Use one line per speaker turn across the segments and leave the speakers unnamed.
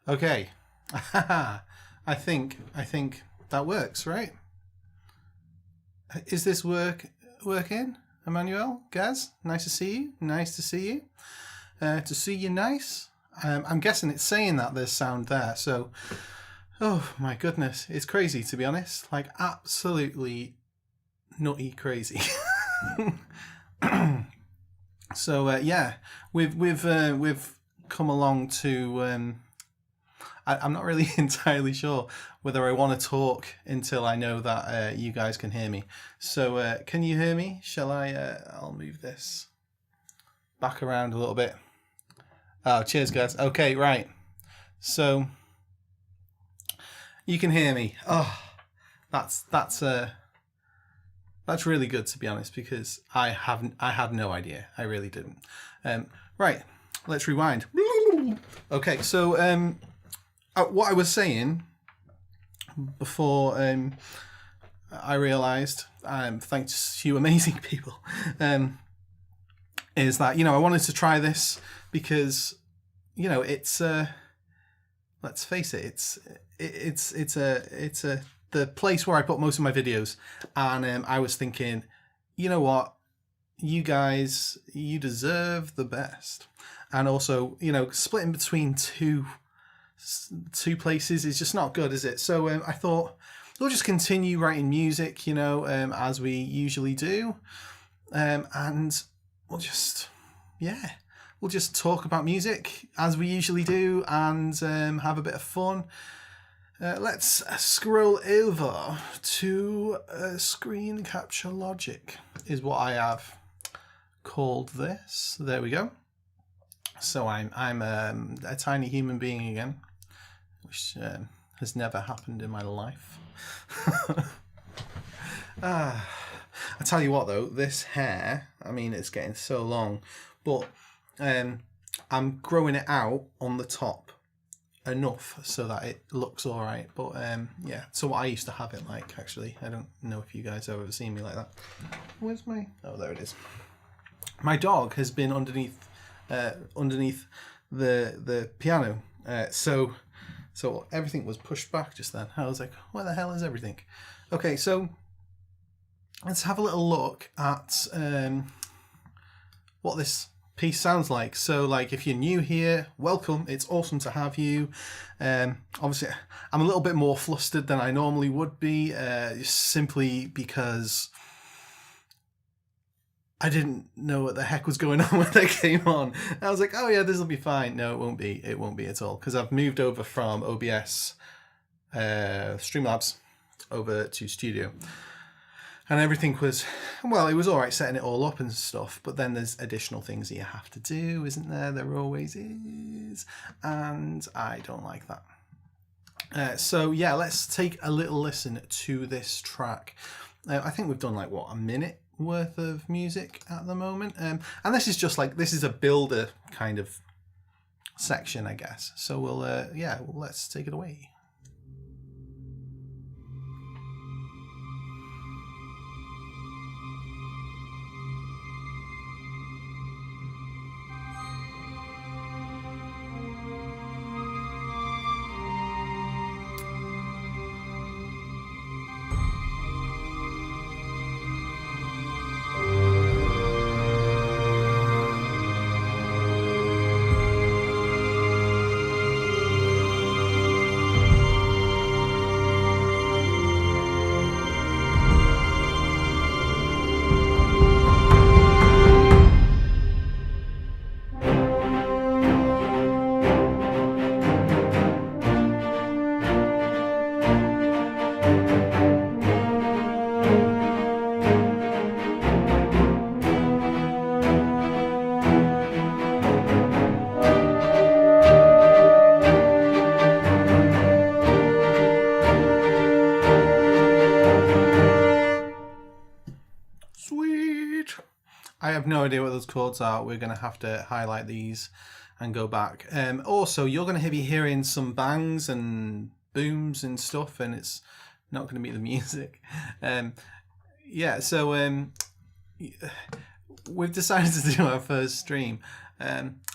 Okay. I think that works, right? Is this working? Emmanuel, Gaz, nice to see you. Nice to see you. To see you nice. I'm guessing it's saying that there's sound there. So, oh my goodness, it's crazy to be honest. Like absolutely nutty crazy. So yeah, we've come along to. I'm not really entirely sure whether I want to talk until I know that you guys can hear me. So can you hear me? Shall I? I'll move this back around a little bit. Oh, cheers, guys. Okay, right. So you can hear me. Oh, that's really good to be honest, because I had no idea. I really didn't. Right. Let's rewind. Okay, so what I was saying before I realised, thanks to you amazing people, is that I wanted to try this because it's let's face it, it's the place where I put most of my videos, and I was thinking, you know what, you guys, you deserve the best, and also splitting between two places is just not good, is it? So I thought we'll just continue writing music, as we usually do, and we'll just talk about music as we usually do, and have a bit of fun. Let's scroll over to screen capture logic is what I have called this. There we go. So I'm a tiny human being again, which has never happened in my life. I tell you what though, this hair, I mean, it's getting so long, but I'm growing it out on the top enough so that it looks all right. But yeah, so what I used to have it like, actually. I don't know if you guys have ever seen me like that. Where's my... Oh, there it is. My dog has been underneath the piano, so everything was pushed back just then. I was like, where the hell is everything? Okay, so let's have a little look at what this piece sounds like. So like, if you're new here, welcome, it's awesome to have you. Obviously I'm a little bit more flustered than I normally would be, simply because I didn't know what the heck was going on when I came on. I was like, oh yeah, this will be fine. No, it won't be. It won't be at all, because I've moved over from OBS Streamlabs over to Studio. And everything was, well, it was all right setting it all up and stuff, but then there's additional things that you have to do, isn't there? There always is. And I don't like that. So yeah, let's take a little listen to this track. I think we've done like, what, a minute worth of music at the moment. And this is just like, this is a builder kind of section, I guess. So we'll, let's take it away. I have no idea what those chords are. We're going to have to highlight these and go back. Also, you're going to be hearing some bangs and booms and stuff, and it's not going to be the music. Yeah, so we've decided to do our first stream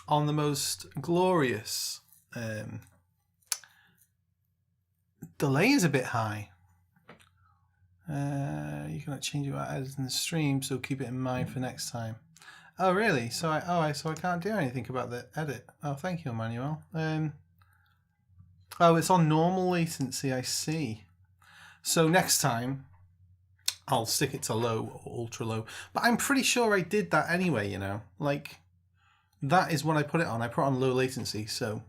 on the most glorious delay is a bit high. You cannot change it while editing the stream, so keep it in mind for next time. Oh really? So I can't do anything about the edit. Oh, thank you, Emmanuel. Oh, it's on normal latency. I see. So next time, I'll stick it to low or ultra low. But I'm pretty sure I did that anyway. You know, like that is what I put it on. I put it on low latency. So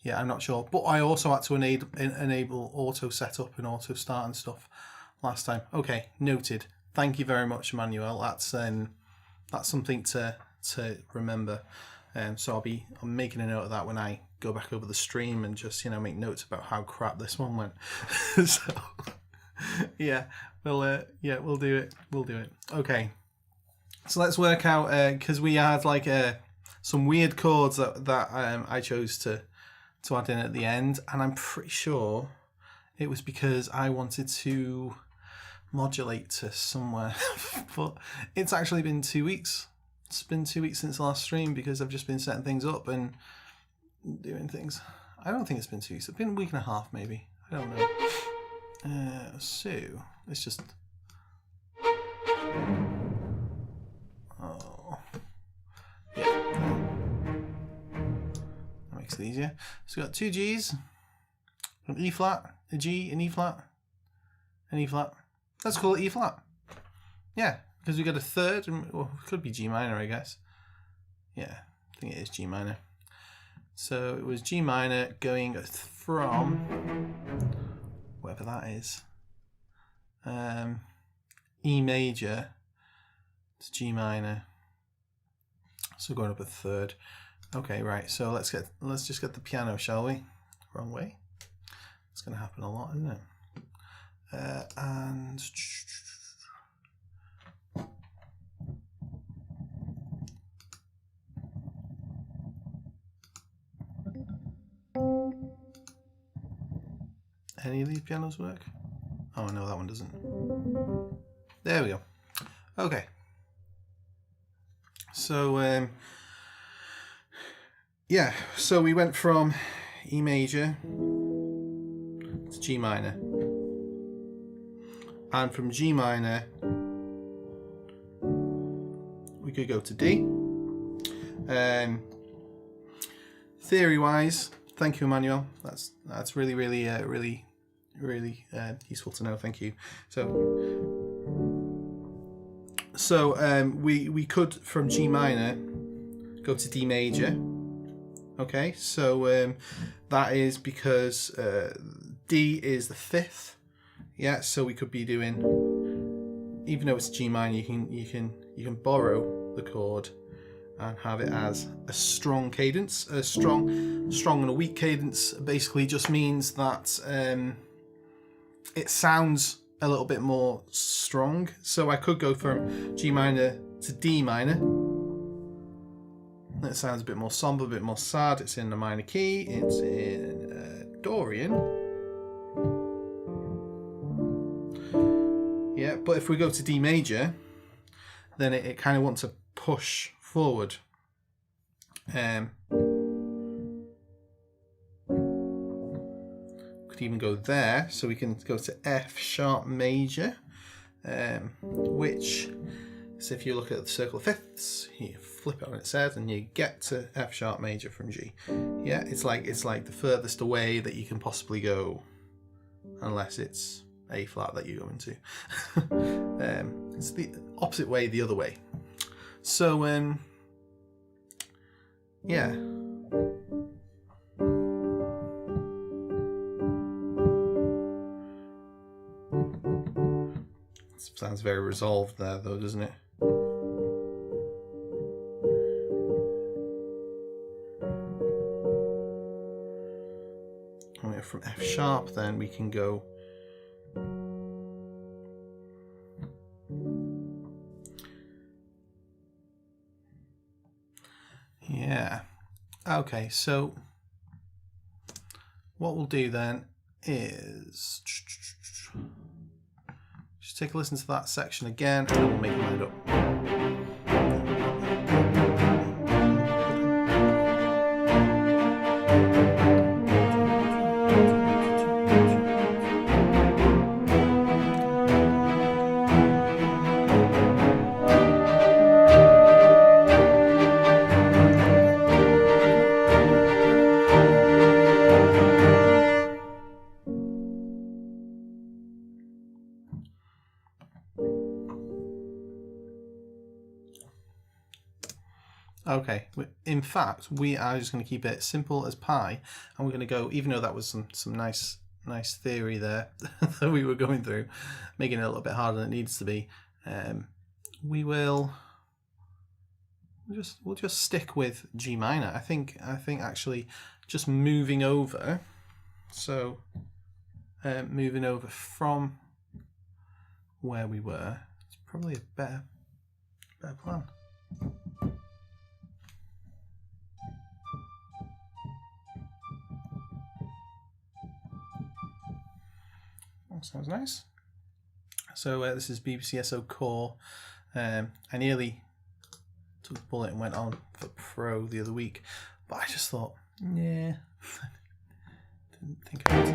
yeah, I'm not sure. But I also had to enable auto setup and auto start and stuff last time. Okay, noted. Thank you very much, Emmanuel. That's something to remember. So I'm making a note of that when I go back over the stream and just, you know, make notes about how crap this one went. So yeah, we'll do it. We'll do it. Okay. So let's work out, because we had like some weird chords that I chose to add in at the end, and I'm pretty sure it was because I wanted to modulate to somewhere. But it's actually been 2 weeks. It's been 2 weeks since the last stream because I've just been setting things up and doing things. I don't think it's been 2 weeks. It's been a week and a half maybe. I don't know. So let's just yeah, that makes it easier. So we've got 2 G's, an E flat, a G, an E flat, an E flat. Let's call it E flat. Yeah, because we got a third, and well, it could be G minor, I guess. Yeah, I think it is G minor. So it was G minor going from whatever that is, E major to G minor. So going up a third. Okay, right. So let's just get the piano, shall we? Wrong way. It's going to happen a lot, isn't it? And any of these pianos work? Oh no, that one doesn't. There we go. Okay. So yeah, so we went from E major to G minor. And from G minor, we could go to D. Theory-wise, thank you, Emmanuel. That's really useful to know. Thank you. So we could from G minor go to D major. Okay, so that is because D is the fifth. Yeah, so we could be doing, even though it's G minor, you can borrow the chord and have it as a strong cadence. A strong and a weak cadence basically just means that it sounds a little bit more strong. So I could go from G minor to D minor. That sounds a bit more somber, a bit more sad. It's in a minor key. It's in Dorian. Yeah, but if we go to D major, then it kind of wants to push forward. Could even go there, so we can go to F sharp major, which is, if you look at the circle of fifths, you flip it on its head and you get to F sharp major from G. Yeah, it's like the furthest away that you can possibly go, unless it's A flat that you go into. It's the opposite way, the other way. So yeah. Sounds very resolved there though, doesn't it? And from F sharp then we can go yeah. Okay, so what we'll do then is just take a listen to that section again and then we'll make it up. Okay, in fact, we are just going to keep it simple as pie, and we're going to go, even though that was some nice theory there that we were going through, making it a little bit harder than it needs to be. We'll just stick with G minor. I think actually just moving over. So moving over from where we were, it's probably a better plan. That sounds nice. So this is BBCSO Core. I nearly took the bullet and went on for Pro the other week, but I just thought, yeah, didn't think about it.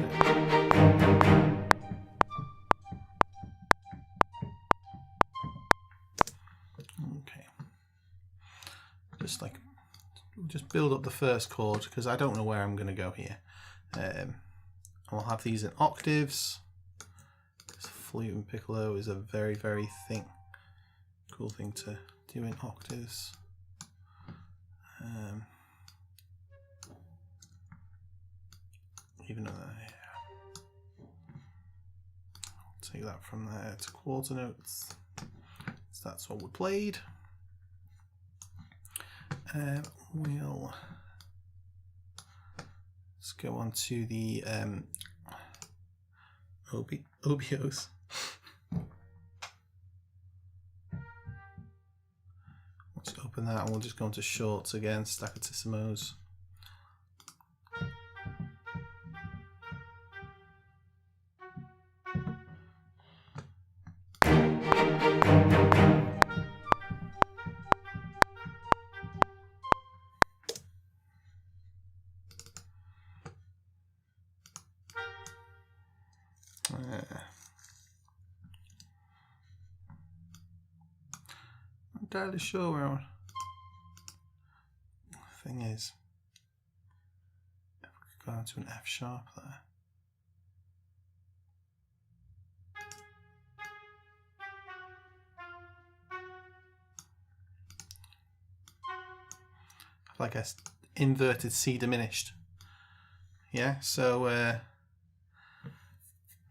Okay, just build up the first chord because I don't know where I'm going to go here. I'll have these in octaves. Flute and piccolo is a very, very cool thing to do in octaves. Even though I'll take that from there to quarter notes. So that's what we played. We'll let's go on to the obios. Let's open that and we'll just go into shorts again, staccatissimos. Not entirely sure where our thing is. If we could go into an F sharp there. Like a inverted C diminished. Yeah, so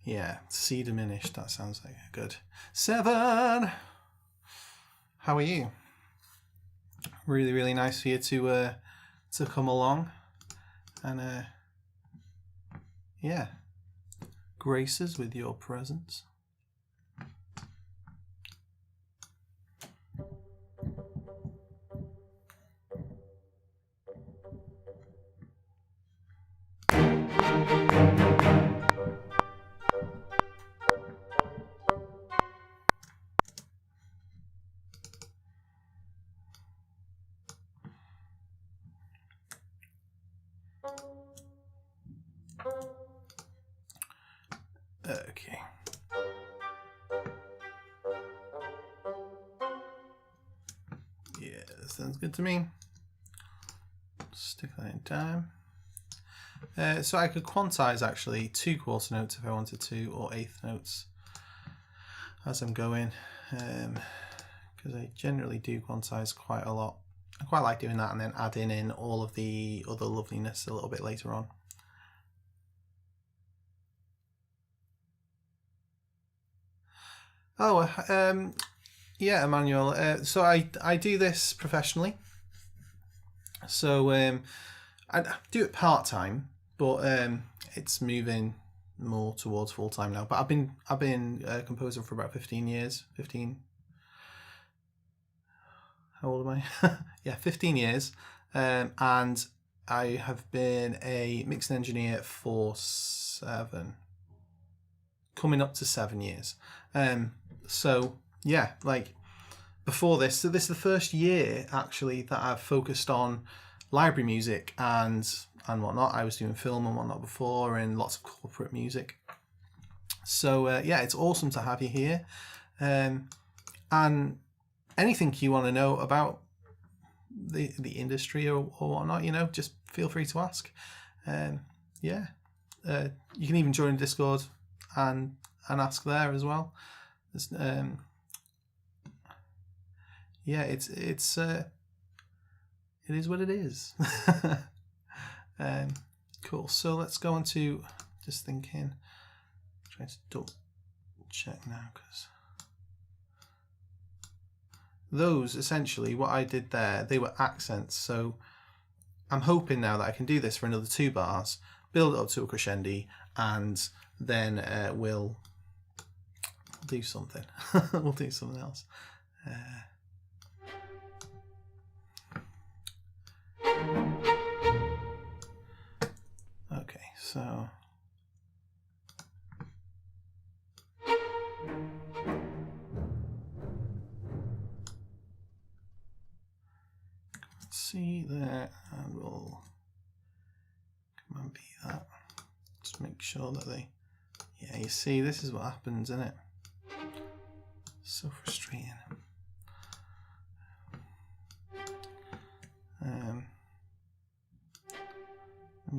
yeah, C diminished, that sounds like a good 7. How are you? Really, really nice for you to come along and yeah, grace us with your presence. Okay. Yeah, that sounds good to me. Stick that in time. So I could quantize actually 2 quarter notes if I wanted to, or eighth notes as I'm going, because I generally do quantize quite a lot. I quite like doing that and then adding in all of the other loveliness a little bit later on. Oh, yeah, Emmanuel. So I do this professionally. So I do it part-time, but it's moving more towards full-time now. But I've been composing for about 15 years. 15. How old am I? Yeah, 15 years. And I have been a mixing engineer for 7, coming up to 7 years. So yeah, like before this, so this is the first year actually that I've focused on library music and whatnot. I was doing film and whatnot before, and lots of corporate music. So yeah, it's awesome to have you here. And anything you want to know about the industry or whatnot, you know, just feel free to ask. Yeah, you can even join Discord and ask there as well. Yeah, it's it is what it is. Cool. So let's go on to just thinking, trying to double check now, because those essentially what I did there, they were accents. So I'm hoping now that I can do this for another 2 bars, build it up to a crescendo, and then we'll do something. We'll do something else. Okay, so C there, and we'll Command B that. Just make sure that they, yeah, you see, this is what happens, isn't it? So frustrating. And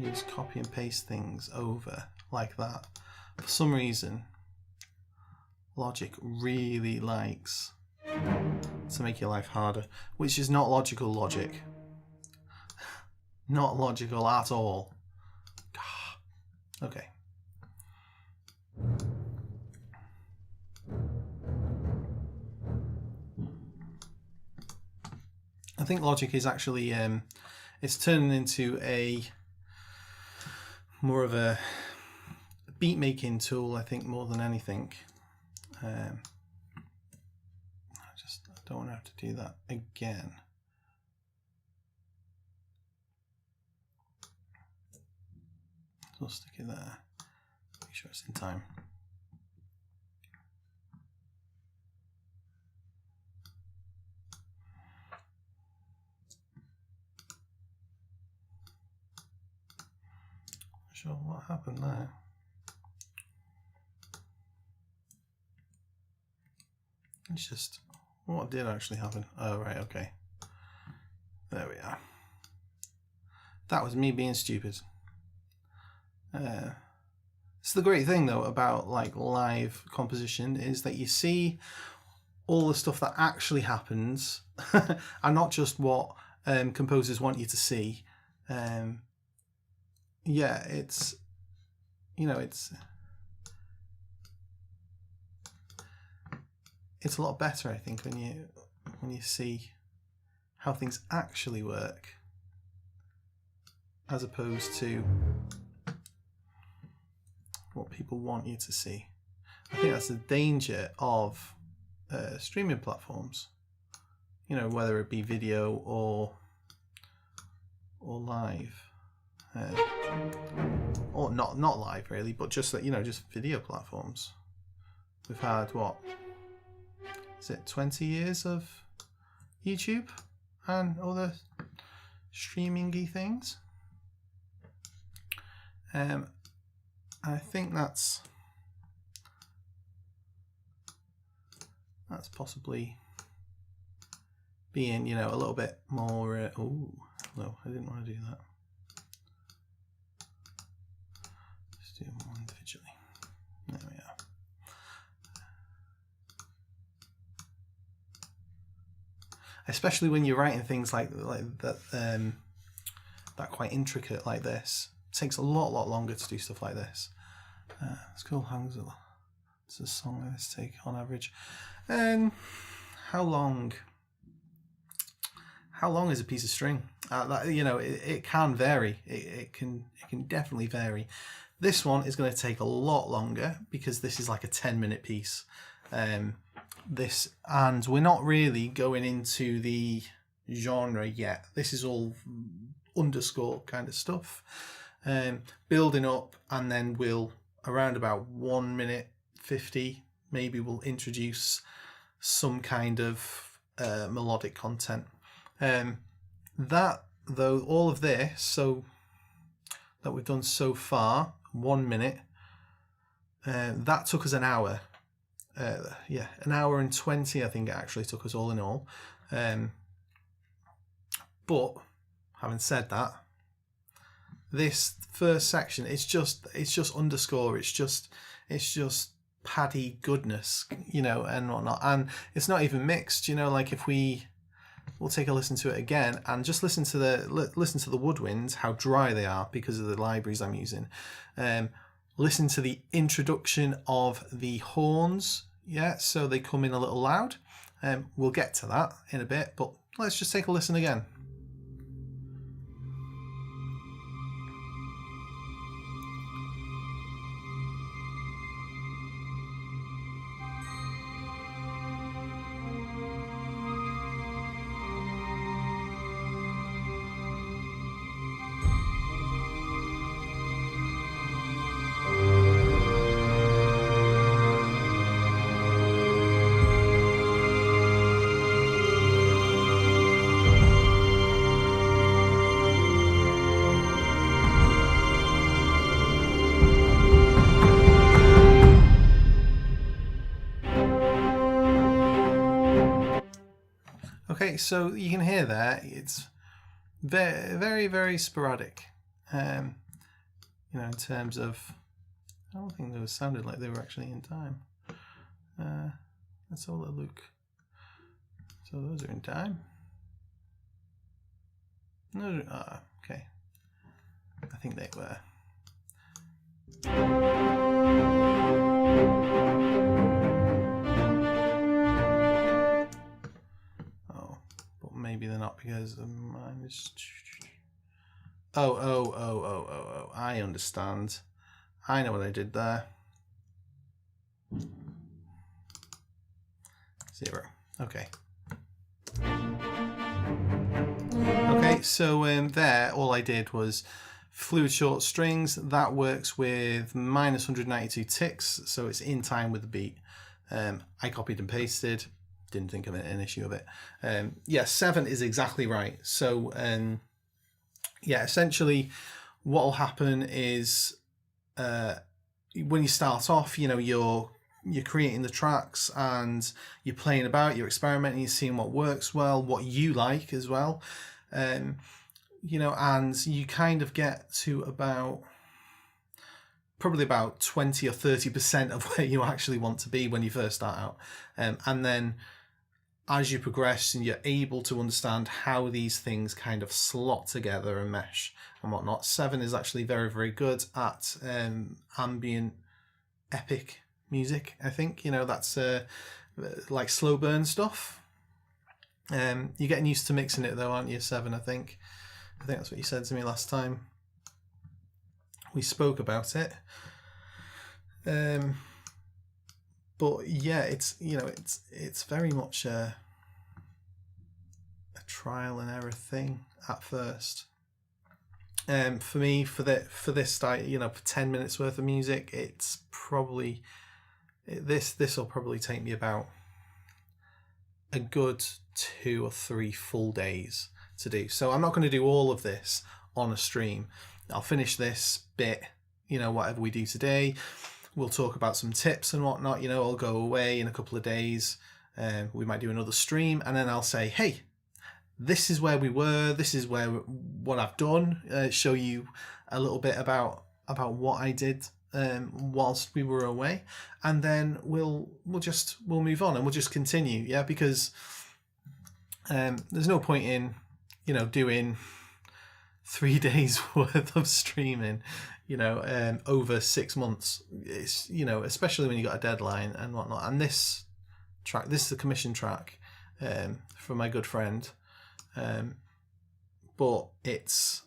you just copy and paste things over like that. For some reason, Logic really likes to make your life harder, which is not logical logic. Not logical at all. Okay. I think Logic is actually it's turning into a more of a beat making tool, I think, more than anything. I don't want to have to do that again. So I'll stick it there. Make sure it's in time. Not sure what happened there. It's just, what did actually happen? Oh, right, okay. There we are. That was me being stupid. It's the great thing though about like live composition is that you see all the stuff that actually happens and not just what composers want you to see. Yeah, it's, you know, it's a lot better, I think, when you see how things actually work as opposed to what people want you to see. I think that's the danger of streaming platforms, you know, whether it be video or live, or not live really, but just that, you know, just video platforms. We've had, what is it, 20 years of YouTube and other streaming-y things. I think that's possibly being, you know, a little bit more. Oh no, I didn't want to do that. Just do them all individually. There we are. Especially when you're writing things like that, that quite intricate like this. It takes a lot longer to do stuff like this. It's cool. How long does a song like this take on average? How long is a piece of string? You know, it can vary. It can definitely vary. This one is going to take a lot longer because this is like a 10-minute piece. And we're not really going into the genre yet. This is all underscore kind of stuff, building up, and then we'll around about 1 minute 50 maybe we'll introduce some kind of melodic content. That though, all of this so that we've done so far, 1 minute, that took us an hour. Yeah, an hour and 20 I think it actually took us all in all. But having said that, this first section, it's just underscore, it's just paddy goodness, you know, and whatnot, and it's not even mixed, you know. Like if we we'll take a listen to it again and just listen to the woodwinds, how dry they are because of the libraries I'm using. Listen to the introduction of the horns, yeah, so they come in a little loud. We'll get to that in a bit, but let's just take a listen again. Okay, so you can hear there, it's very, very, very sporadic. You know, in terms of, I don't think those sounded like they were actually in time. Let's have a little look. So those are in time. No, okay. I think they were. Maybe they're not because mine is. Oh, I understand. I know what I did there. 0. Okay. Okay, so there, all I did was fluid short strings. That works with minus 192 ticks, so it's in time with the beat. I copied and pasted. Didn't think of an issue of it. Yeah, 7 is exactly right. So yeah, essentially what will happen is when you start off, you know, you're creating the tracks and you're playing about, you're experimenting, you're seeing what works well, what you like as well. You know, and you kind of get to probably about 20 or 30% of where you actually want to be when you first start out. And then as you progress and you're able to understand how these things kind of slot together and mesh and whatnot, 7 is actually very, very good at ambient epic music, I think. You know, that's like slow burn stuff. You're getting used to mixing it though, aren't you, 7, I think. I think that's what you said to me last time we spoke about it. But yeah, it's, you know, it's very much a trial and error thing at first. For me, for this style, you know, for 10 minutes worth of music, it's probably this will probably take me about a good 2 or 3 full days to do. So I'm not going to do all of this on a stream. I'll finish this bit, you know, whatever we do today. We'll talk about some tips and whatnot. You know, I'll go away in a couple of days. We might do another stream, and then I'll say, hey, this is where we were. This is what I've done. Show you a little bit about what I did whilst we were away, and then we'll move on and we'll just continue. Yeah, because there's no point in, you know, doing 3 days worth of streaming, you know, over 6 months. It's, you know, especially when you got a deadline and whatnot. And this is a commission track from my good friend, but it's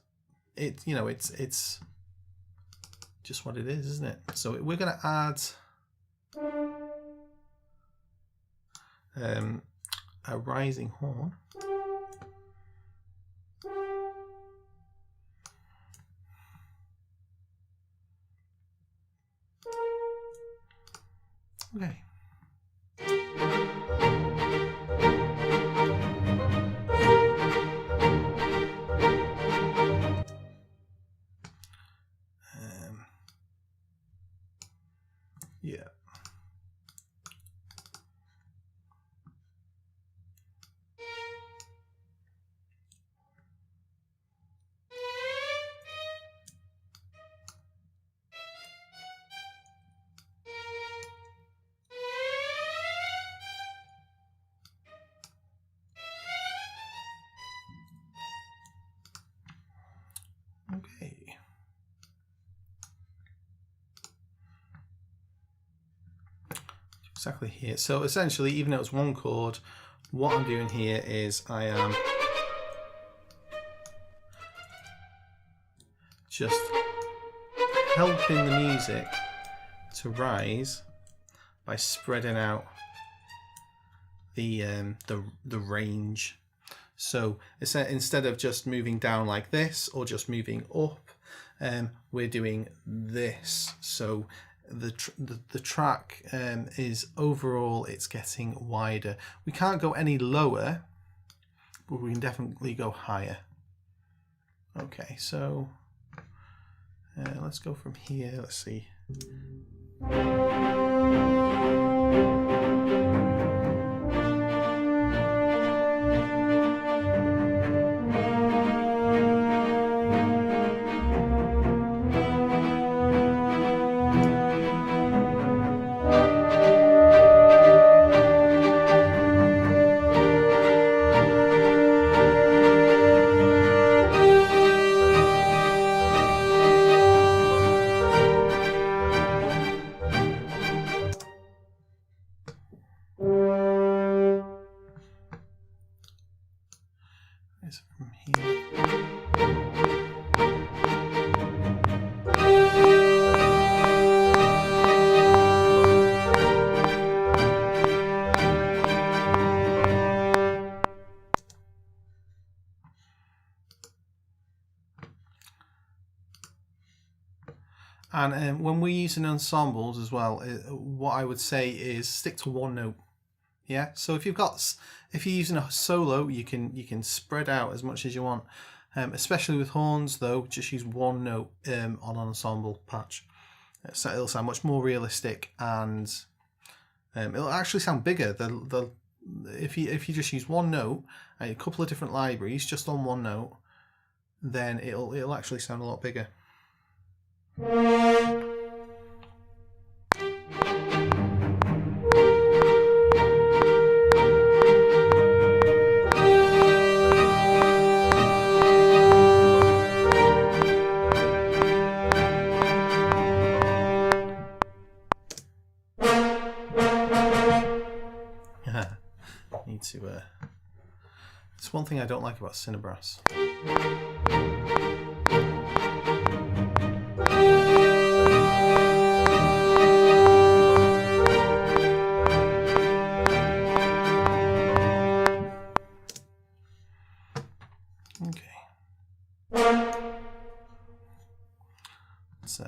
just what it is, isn't it? So we're going to add a rising horn. Okay. Yeah. exactly here. So essentially, even though it's one chord, what I'm doing here is I am just helping the music to rise by spreading out the range. So instead of just moving down like this or just moving up, we're doing this. So the track is overall, it's getting wider. We can't go any lower, but we can definitely go higher. Okay, so let's go from here. Let's see. From here. And when we're using ensembles as well, what I would say is stick to one note. Yeah. So if you're using a solo, you can spread out as much as you want. Especially with horns, though, just use one note on an ensemble patch. So it'll sound much more realistic, and it'll actually sound bigger. If you just use one note and a couple of different libraries just on one note, then it'll actually sound a lot bigger. Need to. It's one thing I don't like about Cinebrass. Let's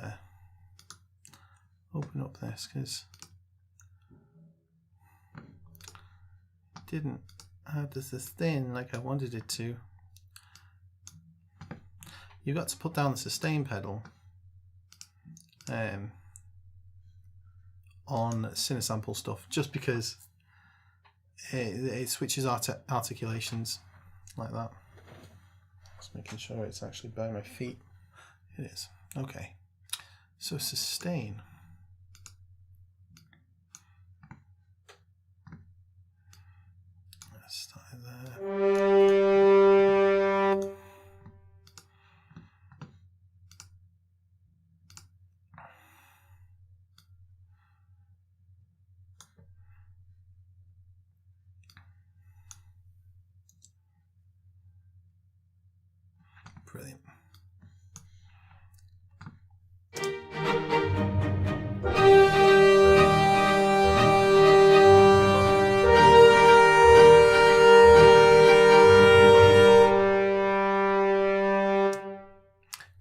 open up this, because it didn't add the sustain like I wanted it to. You've got to put down the sustain pedal on Cinesample stuff, just because it switches articulations like that. Just making sure it's actually by my feet. It is. Okay. So sustain. Let's start there. Brilliant.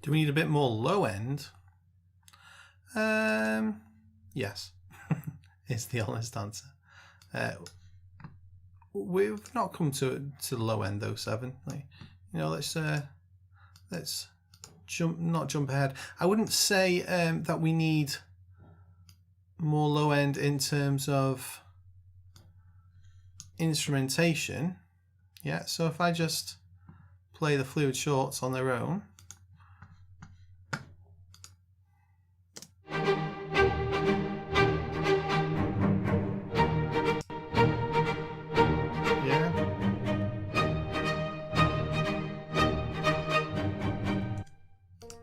Do we need a bit more low end? Yes, is the honest answer. We've not come to low end though, 7. Like, you know, let's not jump ahead. I wouldn't say that we need more low end in terms of instrumentation. Yeah, so if I just play the fluid shorts on their own.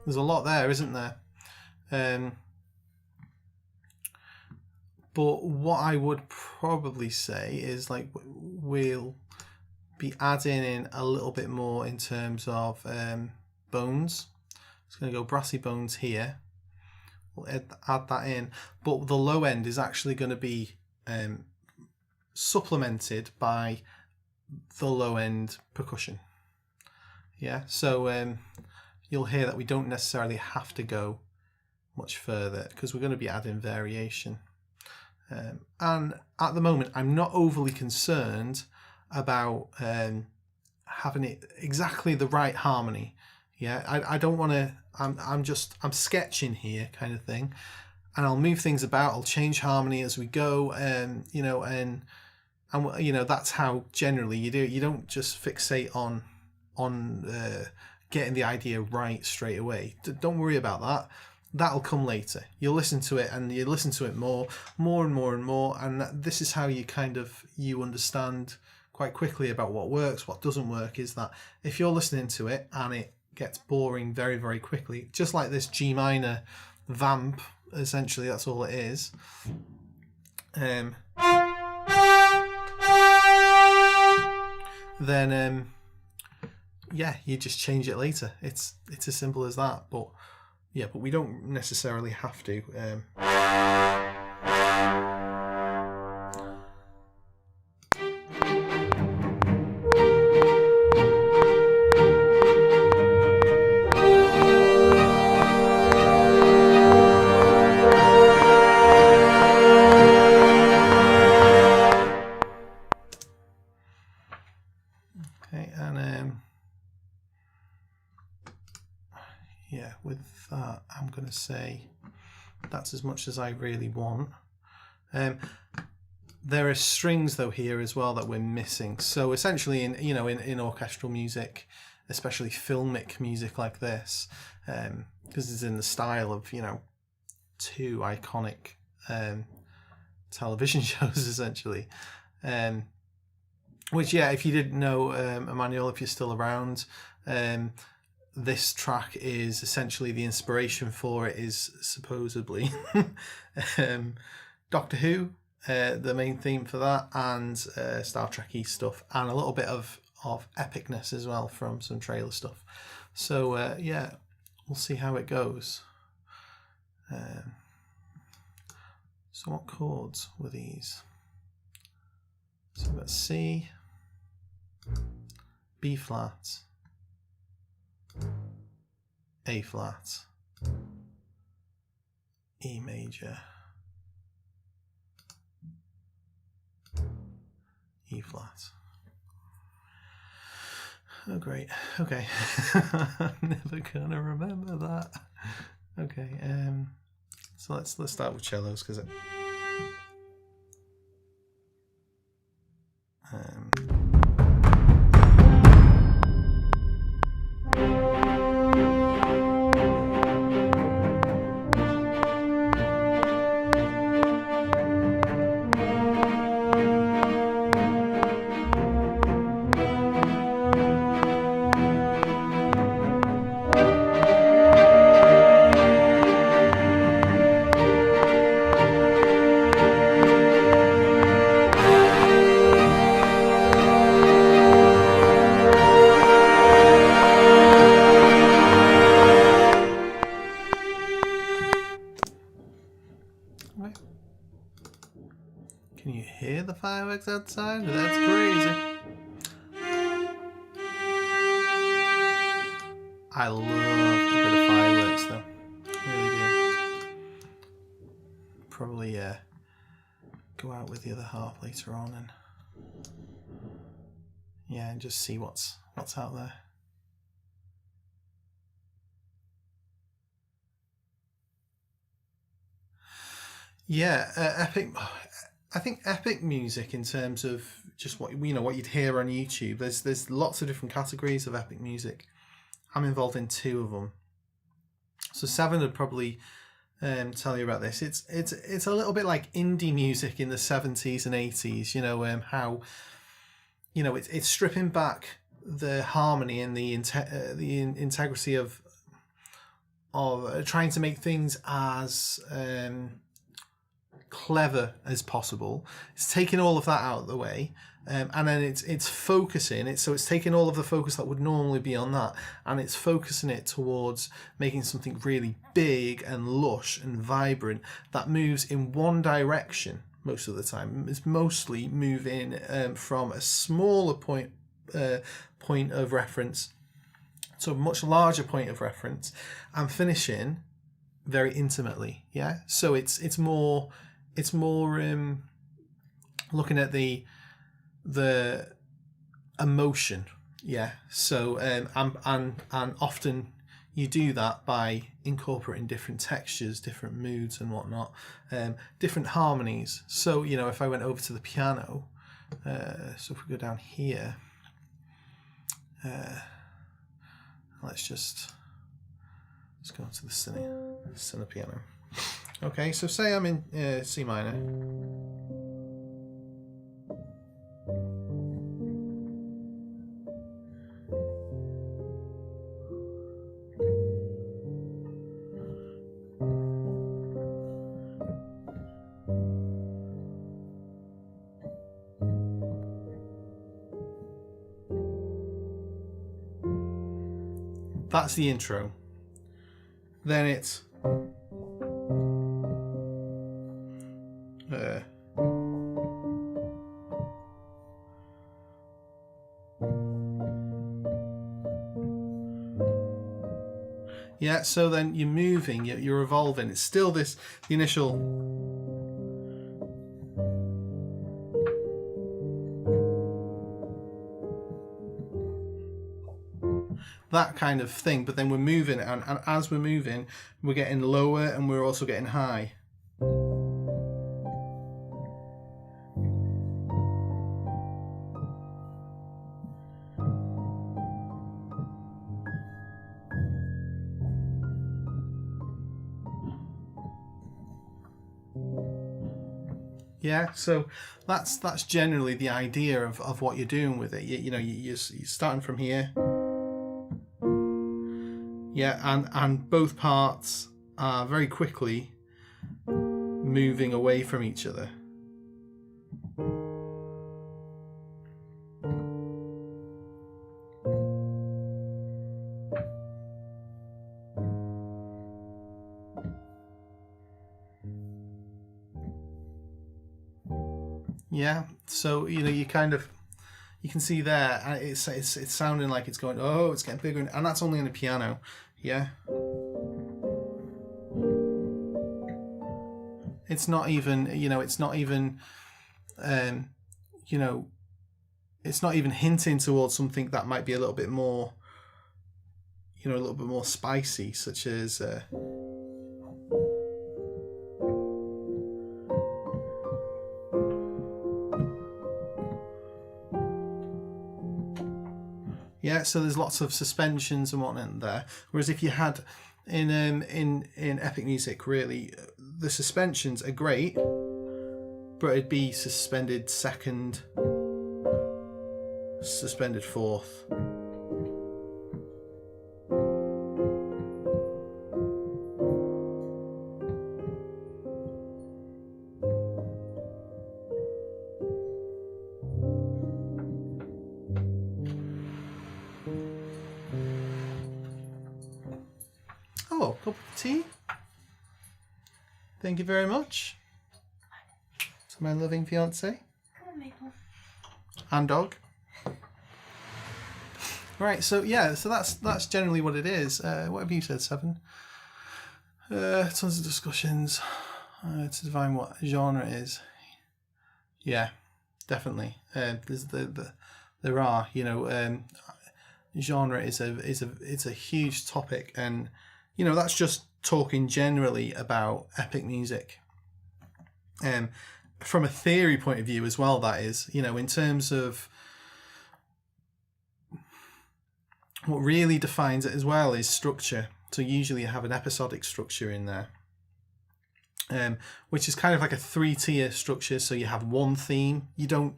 There's a lot there, isn't there? But what I would probably say is like we'll be adding in a little bit more in terms of bones. It's going to go brassy bones here. We'll add that in, but the low end is actually going to be supplemented by the low end percussion. Yeah, so you'll hear that we don't necessarily have to go much further because we're going to be adding variation. And at the moment, I'm not overly concerned about having it exactly the right harmony. Yeah, I don't want to. I'm sketching here, kind of thing, and I'll move things about. I'll change harmony as we go, and that's how generally you do it. You don't just fixate on getting the idea right straight away. Don't worry about that. That'll come later. You'll listen to it and you listen to it more and more. And this is how you understand quite quickly about what works, what doesn't work, is that if you're listening to it and it gets boring very, very quickly, just like this G minor vamp, essentially, that's all it is. Then you just change it later. It's as simple as that. But we don't necessarily have to. Okay, and with that, I'm going to say that's as much as I really want. There are strings though here as well that we're missing. So essentially, in orchestral music, especially filmic music like this, because it's in the style of two iconic television shows essentially. Which, if you didn't know, Emmanuel, if you're still around, this track is essentially the inspiration for it is supposedly Doctor Who, the main theme for that, and Star Trek-y stuff, and a little bit of epicness as well from some trailer stuff. So we'll see how it goes. So what chords were these? So we've got C, B flat, A flat, E major, E flat. Oh great, okay. I'm never gonna remember that. Okay, so let's start with cellos because it Can you hear the fireworks outside? That's crazy. I love a bit of fireworks though. Really do. Probably go out with the other half later on and just see what's out there. Epic. I think epic music, in terms of just what you'd hear on YouTube. There's lots of different categories of epic music. I'm involved in 2 of them. So 7 would probably tell you about this. It's a little bit like indie music in the 70s and 80s. How it's stripping back the harmony and the integrity of trying to make things as clever as possible. It's taking all of that out of the way, and then it's focusing it. So it's taking all of the focus that would normally be on that, and it's focusing it towards making something really big and lush and vibrant that moves in one direction most of the time. It's mostly moving from a smaller point of reference to a much larger point of reference, and finishing very intimately. Yeah, so it's more looking at the emotion. Yeah, so and often you do that by incorporating different textures, different moods and whatnot, different harmonies. So, you know, if I went over to the piano, so if we go down here, let's go to the cine piano. Okay, so say I'm in C minor. That's the intro. Then it's yeah, so then you're moving, you're evolving. It's still the initial. That kind of thing, but then we're moving, and as we're moving, we're getting lower and we're also getting high. Yeah, so that's generally the idea of what you're doing with it. You know, you're starting from here. Yeah, and both parts are very quickly moving away from each other. Yeah, so you know, you can see there, it's sounding like it's going, oh, it's getting bigger, and that's only on the piano. Yeah, it's not even, you know, it's not even hinting towards something that might be a little bit more, you know, a little bit more spicy, such as yeah, so there's lots of suspensions and whatnot there. Whereas if you had in epic music, really, the suspensions are great, but it'd be suspended second, suspended fourth. Oh, cup of tea. Thank you very much. To my loving fiance.
Come on, Maple.
And dog. Right, so yeah, so that's generally what it is. What have you said, 7? Tons of discussions to define what genre is. Yeah, definitely. There are, you know, genre is a huge topic, and you know, that's just talking generally about epic music. From a theory point of view as well, that is, you know, in terms of what really defines it as well is structure. So usually you have an episodic structure in there, which is kind of like a 3-tier structure. So you have one theme. You don't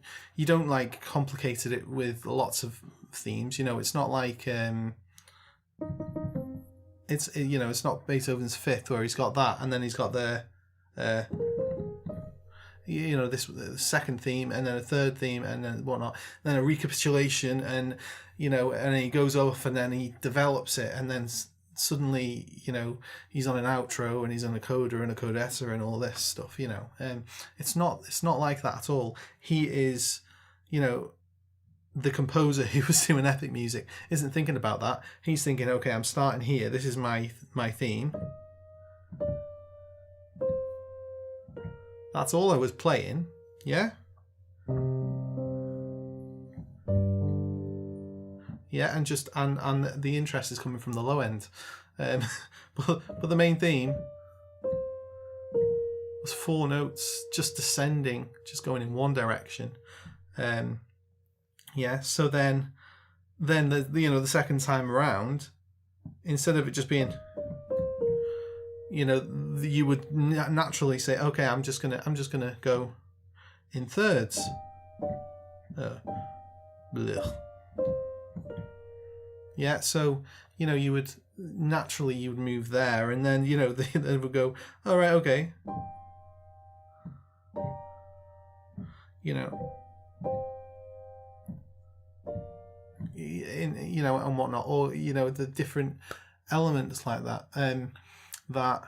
like complicated it with lots of themes. You know, it's not like it's, you know, it's not Beethoven's Fifth where he's got that and then he's got the you know, this second theme, and then a third theme, and then whatnot, then a recapitulation, and you know, and he goes off and then he develops it, and then suddenly, you know, he's on an outro and he's on a coda and a codetta and all this stuff, you know. It's not like that at all. He is, you know, the composer who was doing epic music isn't thinking about that. He's thinking, okay, I'm starting here. This is my theme. That's all I was playing. Yeah. Yeah, and just and the interest is coming from the low end, but the main theme was 4 notes just descending, just going in one direction. Yeah, so then the you know, the second time around, instead of it just being, you know, you would naturally say, okay, I'm just gonna go in thirds. Blech. Yeah, so, you know, you would move there, and then, you know, they would go, all right, okay, you know, you know, and whatnot, or, you know, the different elements like that, that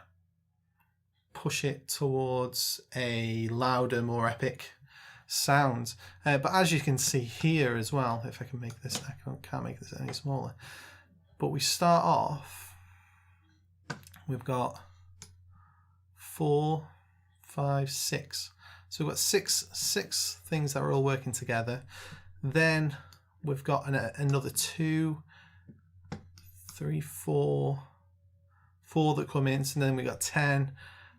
push it towards a louder, more epic sound. But as you can see here as well, if I can make this, I can't make this any smaller, but we start off, we've got 4, 5, 6, so we've got six things that are all working together. Then we've got another 2, 3, 4 that come in, so then we've got 10,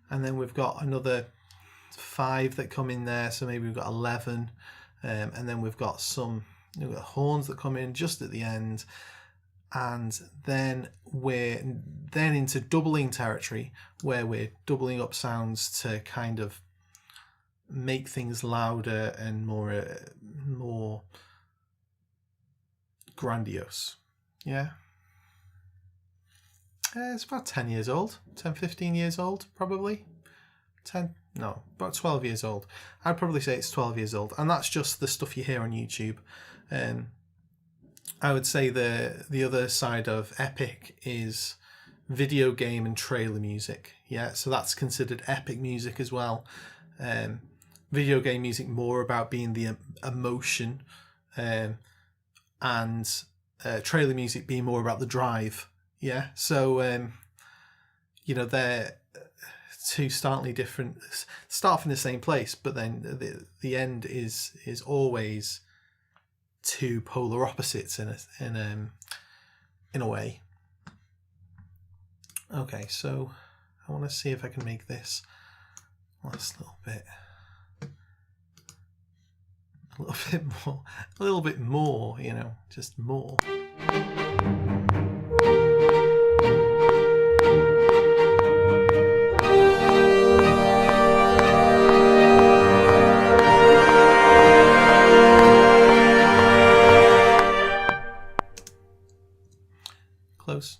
and then we've got another 5 that come in there, so maybe we've got 11, and then we've got we've got horns that come in just at the end, and then we're into doubling territory, where we're doubling up sounds to kind of make things louder and more grandiose. Yeah. It's about 10 years old, 10, 15 years old, probably. 10, no, about 12 years old. I'd probably say it's 12 years old, and that's just the stuff you hear on YouTube. I would say the other side of epic is video game and trailer music. Yeah, so that's considered epic music as well. Video game music more about being the emotion, and trailer music being more about the drive. Yeah, so you know, they're two starkly different, start from the same place, but then the end is always two polar opposites in a way. Okay, so I want to see if I can make this last a little bit more, you know, just more. Close.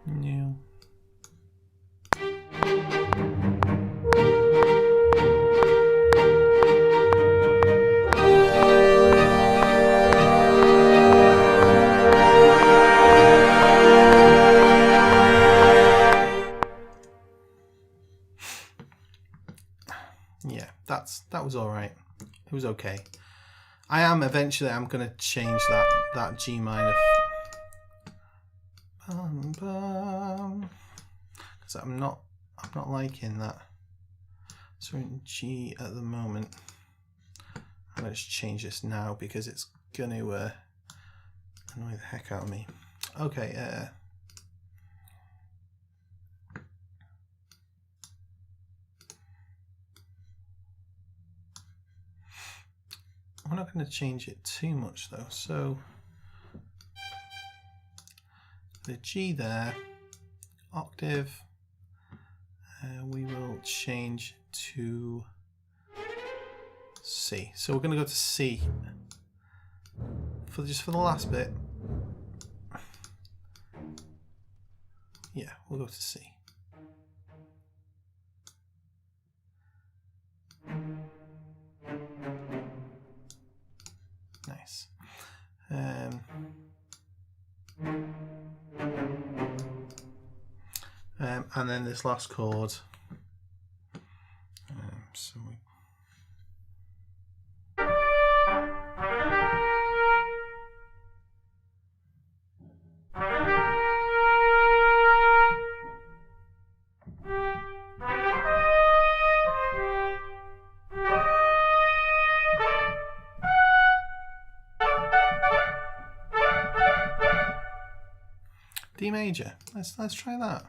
New. Yeah, that was all right. It was okay. I'm going to change that G minor, because I'm not liking that. So we're in G at the moment. I'm going to change this now because it's going to annoy the heck out of me. Okay. I'm not going to change it too much though. So the G there, octave, we will change to C. So we're going to go to C, just for the last bit. Yeah, we'll go to C. Nice. And then this last chord. So we. D major. Let's try that.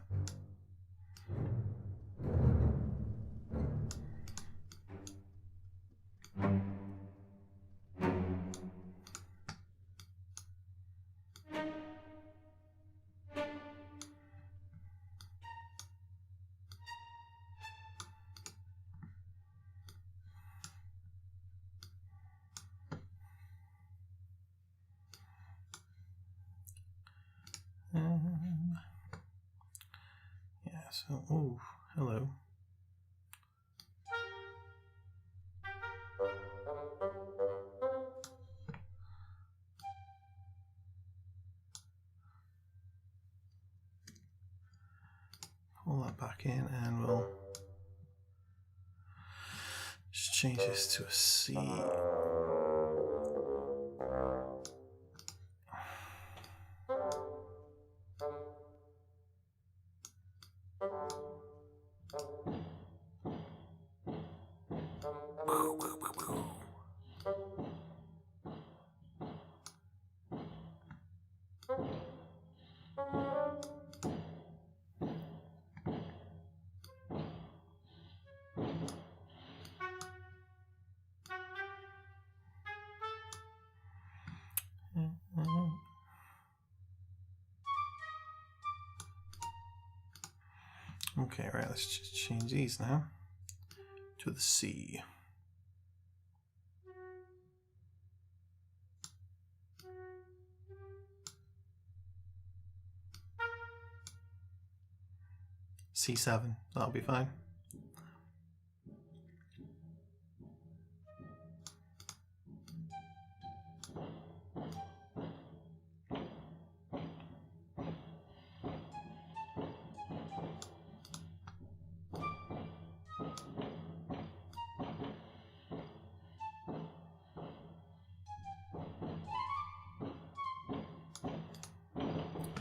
Yeah, so, oh, hello. Pull that back in and we'll just change this to a C. Okay, right, let's just change these now to the C. C7, that'll be fine.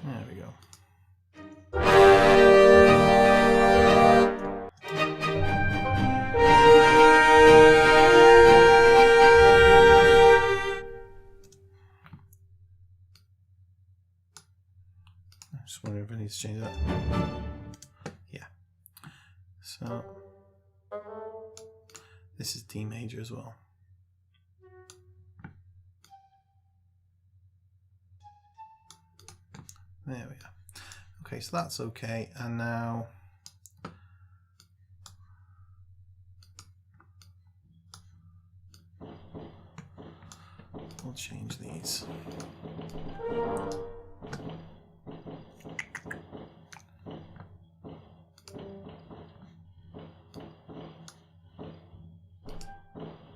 There we go. I'm just wondering if I need to change that. Yeah. So this is D major as well. There we are. Okay, so that's okay. And now we'll change these.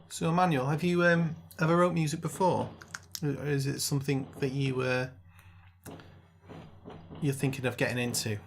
So Emmanuel, have you ever wrote music before? Or is it something that you're thinking of getting into?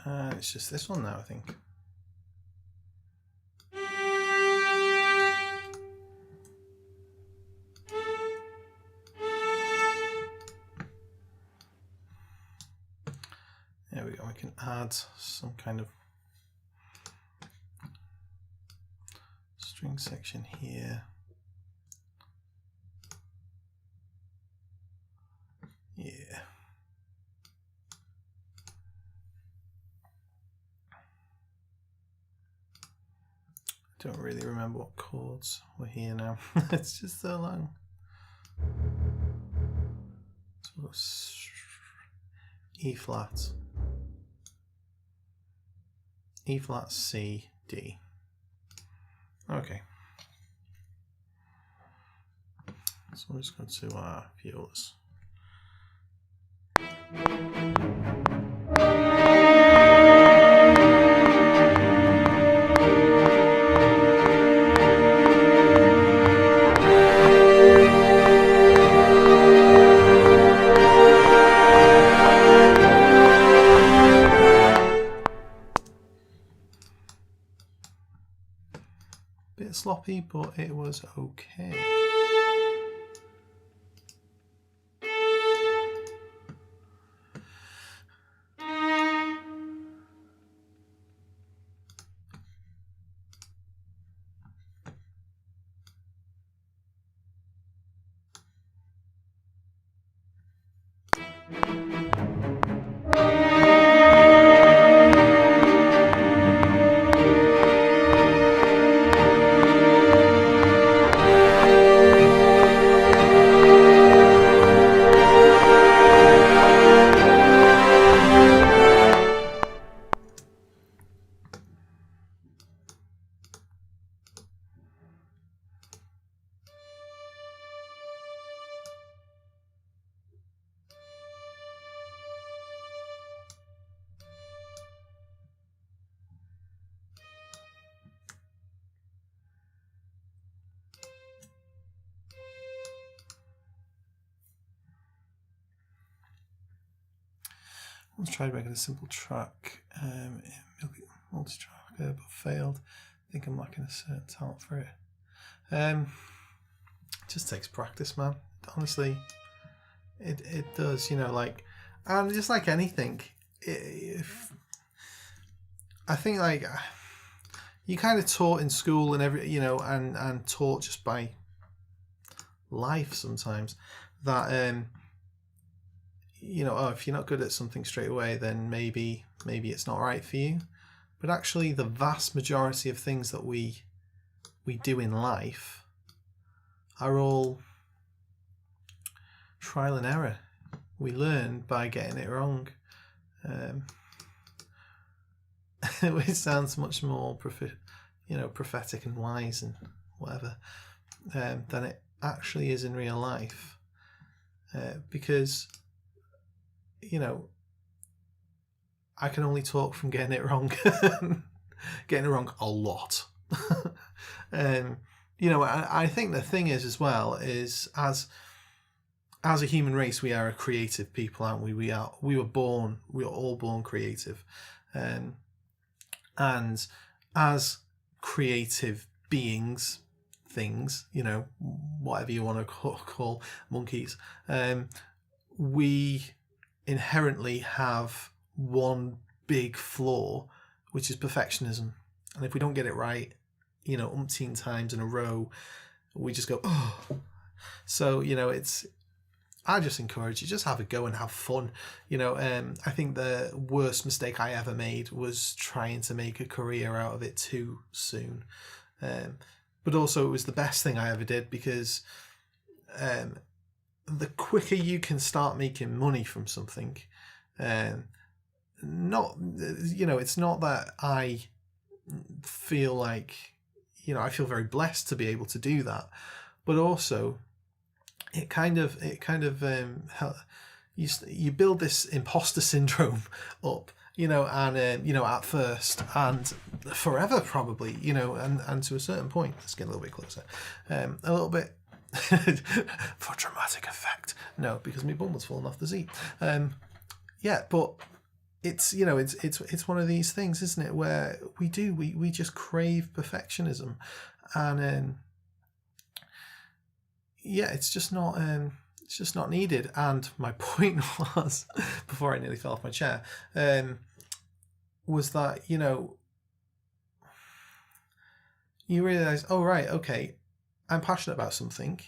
It's just this one now, I think. There we go. I can add some kind of string section here. Yeah. I don't really remember what chords were here now. It's just so long. So E flat, E flat, C, D. Okay. So I'm just going to view this. Bit sloppy, but it was okay. Let's try making a simple track, multi-track, but failed. I think I'm lacking a certain talent for it. Just takes practice, man. Honestly, it does. You know, like, and just like anything, I think like you kind of taught in school and and taught just by life sometimes that if you're not good at something straight away, then maybe it's not right for you. But actually, the vast majority of things that we do in life are all trial and error. We learn by getting it wrong. Which sounds much more prophetic and wise and whatever than it actually is in real life. Because I can only talk from getting it wrong, getting it wrong a lot. I think the thing is as well is as a human race, we are a creative people, aren't we? We are all born creative, and as creative beings, things, whatever you want to call monkeys, we inherently have one big flaw, which is perfectionism. And if we don't get it right, umpteen times in a row, we just go, oh. So, I just encourage you, just have a go and have fun. I think the worst mistake I ever made was trying to make a career out of it too soon. But also it was the best thing I ever did, because the quicker you can start making money from something, it's not that I feel like, I feel very blessed to be able to do that, but also it kind of you build this imposter syndrome up, and at first and forever probably, and to a certain point. Let's get a little bit closer, a little bit. For dramatic effect. No, because my bum was falling off the seat. But it's, you know, it's one of these things, isn't it, where we just crave perfectionism, and yeah, it's just not needed. And my point was, before I nearly fell off my chair, was that, you know, you realize, oh right, okay, I'm passionate about something,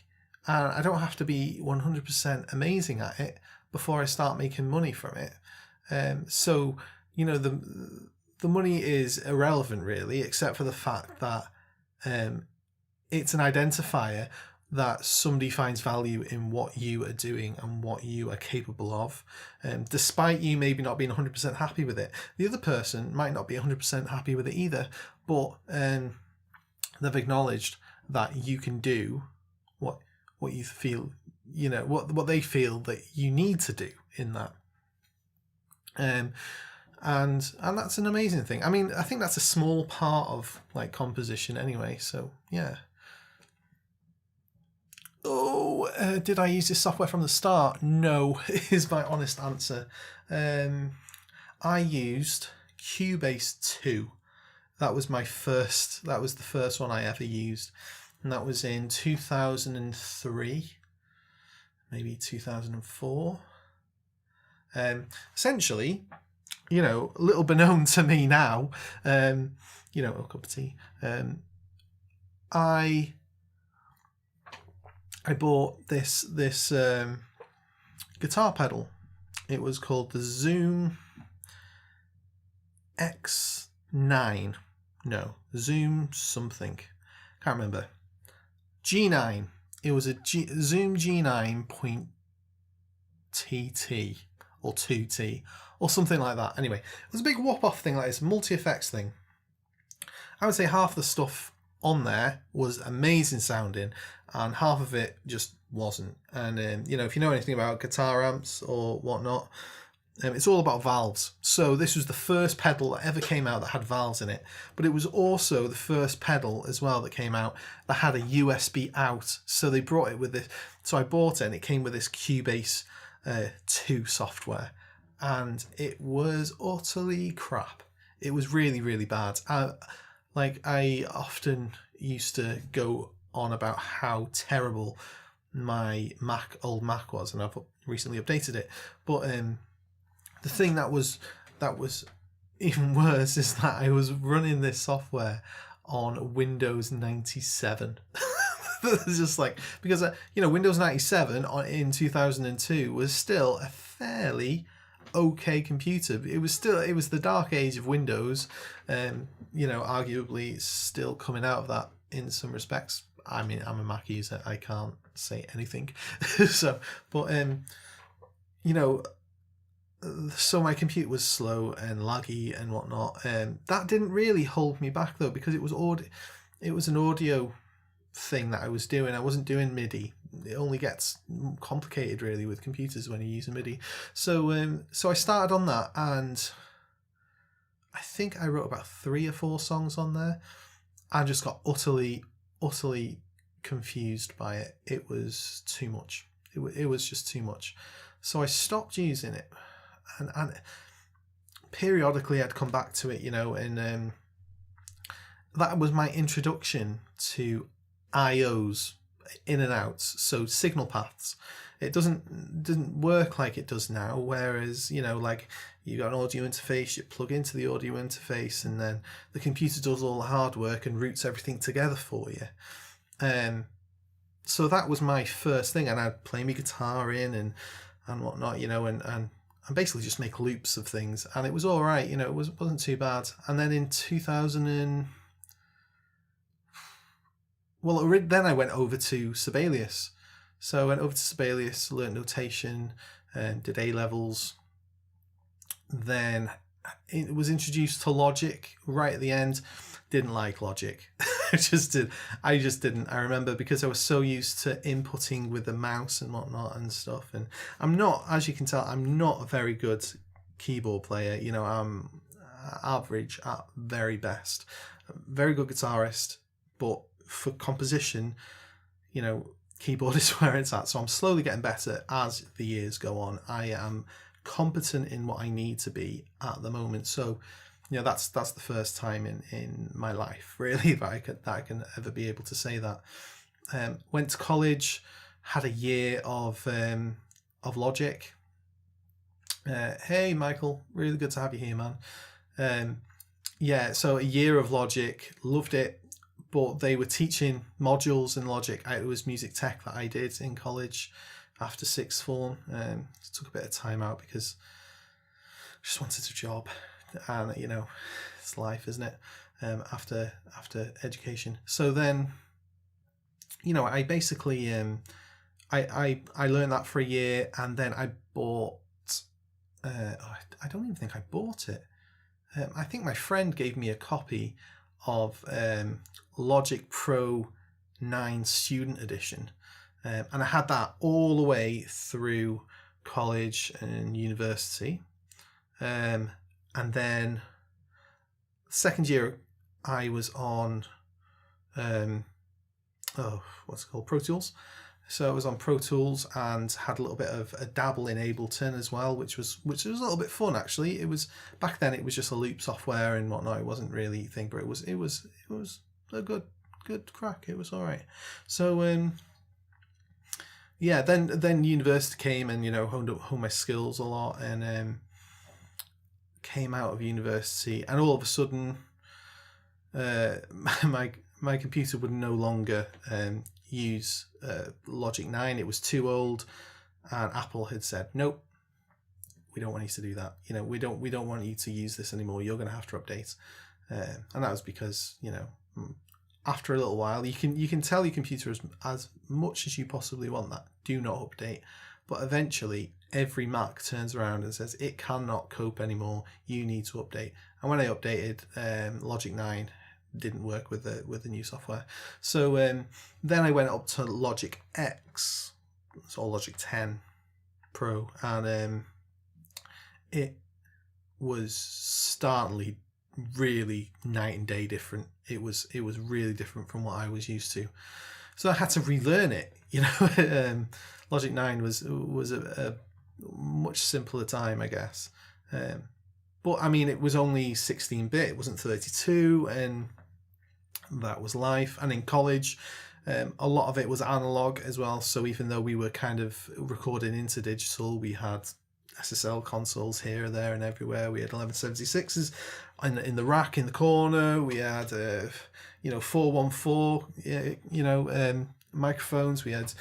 and I don't have to be 100% amazing at it before I start making money from it. So, you know, the money is irrelevant really, except for the fact that it's an identifier that somebody finds value in what you are doing and what you are capable of, despite you maybe not being 100% happy with it. The other person might not be 100% happy with it either, but they've acknowledged that you can do what you feel, you know, what they feel that you need to do in that. And that's an amazing thing. I mean, I think that's a small part of like composition anyway. So yeah. Oh, did I use this software from the start? No, is my honest answer. I used Cubase 2. That was the first one I ever used. And that was in 2003, maybe 2004. Essentially, you know, a little beknown to me now, you know, a cup of tea. I bought this guitar pedal. It was called the Zoom X9. No, Zoom something. Can't remember. G9. It was a Zoom G9.TT or 2T or something like that. Anyway, it was a big whop-off thing like this, multi-effects thing. I would say half the stuff on there was amazing sounding and half of it just wasn't. And you know, if you know anything about guitar amps or whatnot, it's all about valves. So this was the first pedal that ever came out that had valves in it, but it was also the first pedal as well that came out that had a USB out. So they brought it with this. So I bought it and it came with this Cubase 2 software, and it was utterly crap. It was really, really bad. I often used to go on about how terrible my old Mac was, and I've recently updated it. But the thing that was even worse is that I was running this software on Windows 97. It's just like, because you know, Windows 97 in 2002 was still a fairly okay computer. It was the dark age of Windows. You know, arguably still coming out of that in some respects. I mean, I'm a Mac user, I can't say anything. So, but you know, so my computer was slow and laggy and whatnot. That didn't really hold me back though, because it was an audio thing that I was doing. I wasn't doing MIDI. It only gets complicated really with computers when you use a MIDI. So so I started on that, and I think I wrote about 3 or 4 songs on there. I just got utterly confused by it. It was too much. It was just too much. So I stopped using it, and periodically I'd come back to it, you know, and that was my introduction to IOs, in and outs, so signal paths. It didn't work like it does now, whereas, you know, like you got an audio interface, you plug into the audio interface, and then the computer does all the hard work and routes everything together for you. So that was my first thing, and I'd play my guitar in and whatnot, you know, and basically just make loops of things, and it was all right, you know, it wasn't too bad. And then in 2000 then I went over to Sibelius. So I went over to Sibelius, learnt notation, did A levels. Then it was introduced to Logic right at the end. Didn't like Logic. I just didn't. I remember, because I was so used to inputting with the mouse and whatnot and stuff. And I'm not, as you can tell, I'm not a very good keyboard player. You know, I'm average at very best. Very good guitarist, but for composition, you know, keyboard is where it's at. So I'm slowly getting better as the years go on. I am competent in what I need to be at the moment. So, that's the first time in my life really that I can ever be able to say that. Went to college, had a year of Logic. Hey Michael, really good to have you here, man. So a year of Logic, loved it, but they were teaching modules in Logic. It was music tech that I did in college after sixth form. Took a bit of time out because I just wanted a job, and it's life, isn't it? After education. So then, I basically I learned that for a year, and then I bought. I don't even think I bought it. I think my friend gave me a copy of Logic Pro 9 Student Edition, and I had that all the way through college and university. And then second year I was on what's it called, Pro Tools. So I was on Pro Tools and had a little bit of a dabble in Ableton as well, which was a little bit fun actually. It was, back then it was just a loop software and whatnot. It wasn't really a thing, but it was a good crack. It was all right. So then university came, and honed my skills a lot, and came out of university, and all of a sudden my computer would no longer use Logic 9. It was too old, and Apple had said, nope, we don't want you to do that. We don't want you to use this anymore. You're going to have to update. And that was because after a little while, you can tell your computer as much as you possibly want that, do not update, but eventually every Mac turns around and says it cannot cope anymore, you need to update. And when I updated, Logic 9 didn't work with the new software. So then I went up to Logic X, so Logic 10 Pro, and it was startlingly really night and day different. It was really different from what I was used to. So I had to relearn it. Logic 9 was a much simpler time, I guess. But I mean, it was only 16-bit. It wasn't 32, and that was life. And in college, a lot of it was analog as well. So even though we were kind of recording into digital, we had SSL consoles here, there, and everywhere. We had 1176s in the rack in the corner. We had 414 microphones. We had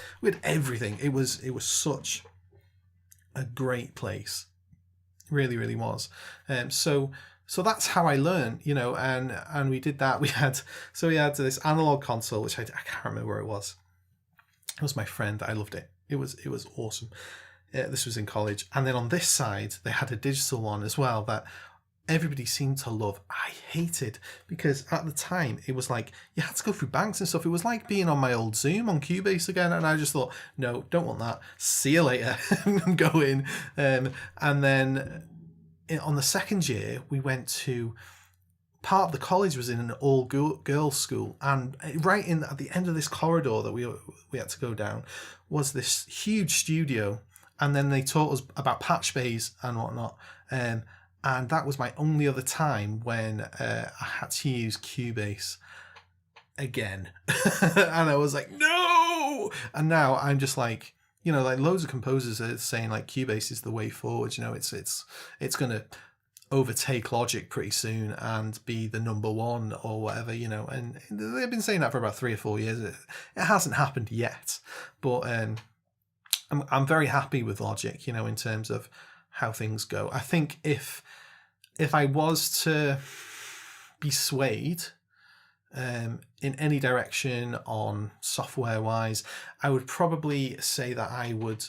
everything. It was such a great place. Really, really was. So that's how I learned, and we did that. We had this analog console, which I can't remember where it was. It was my friend. I loved it. It was awesome. This was in college. And then on this side, they had a digital one as well that everybody seemed to love. I hated, because at the time it was like you had to go through banks and stuff. It was like being on my old Zoom on Cubase again, and I just thought, no, don't want that. See you later. I'm going. And then on the second year, we went to, part of the college was in an all-girls school, and right at the end of this corridor that we had to go down was this huge studio, and then they taught us about patch bays and whatnot, and that was my only other time when I had to use Cubase again. And I was like, no! And now I'm just like, like loads of composers are saying like Cubase is the way forward. It's going to overtake Logic pretty soon and be the number one or whatever, and they've been saying that for about 3 or 4 years. It hasn't happened yet, but I'm very happy with Logic, in terms of how things go. I think if I was to be swayed in any direction on software wise, I would probably say that I would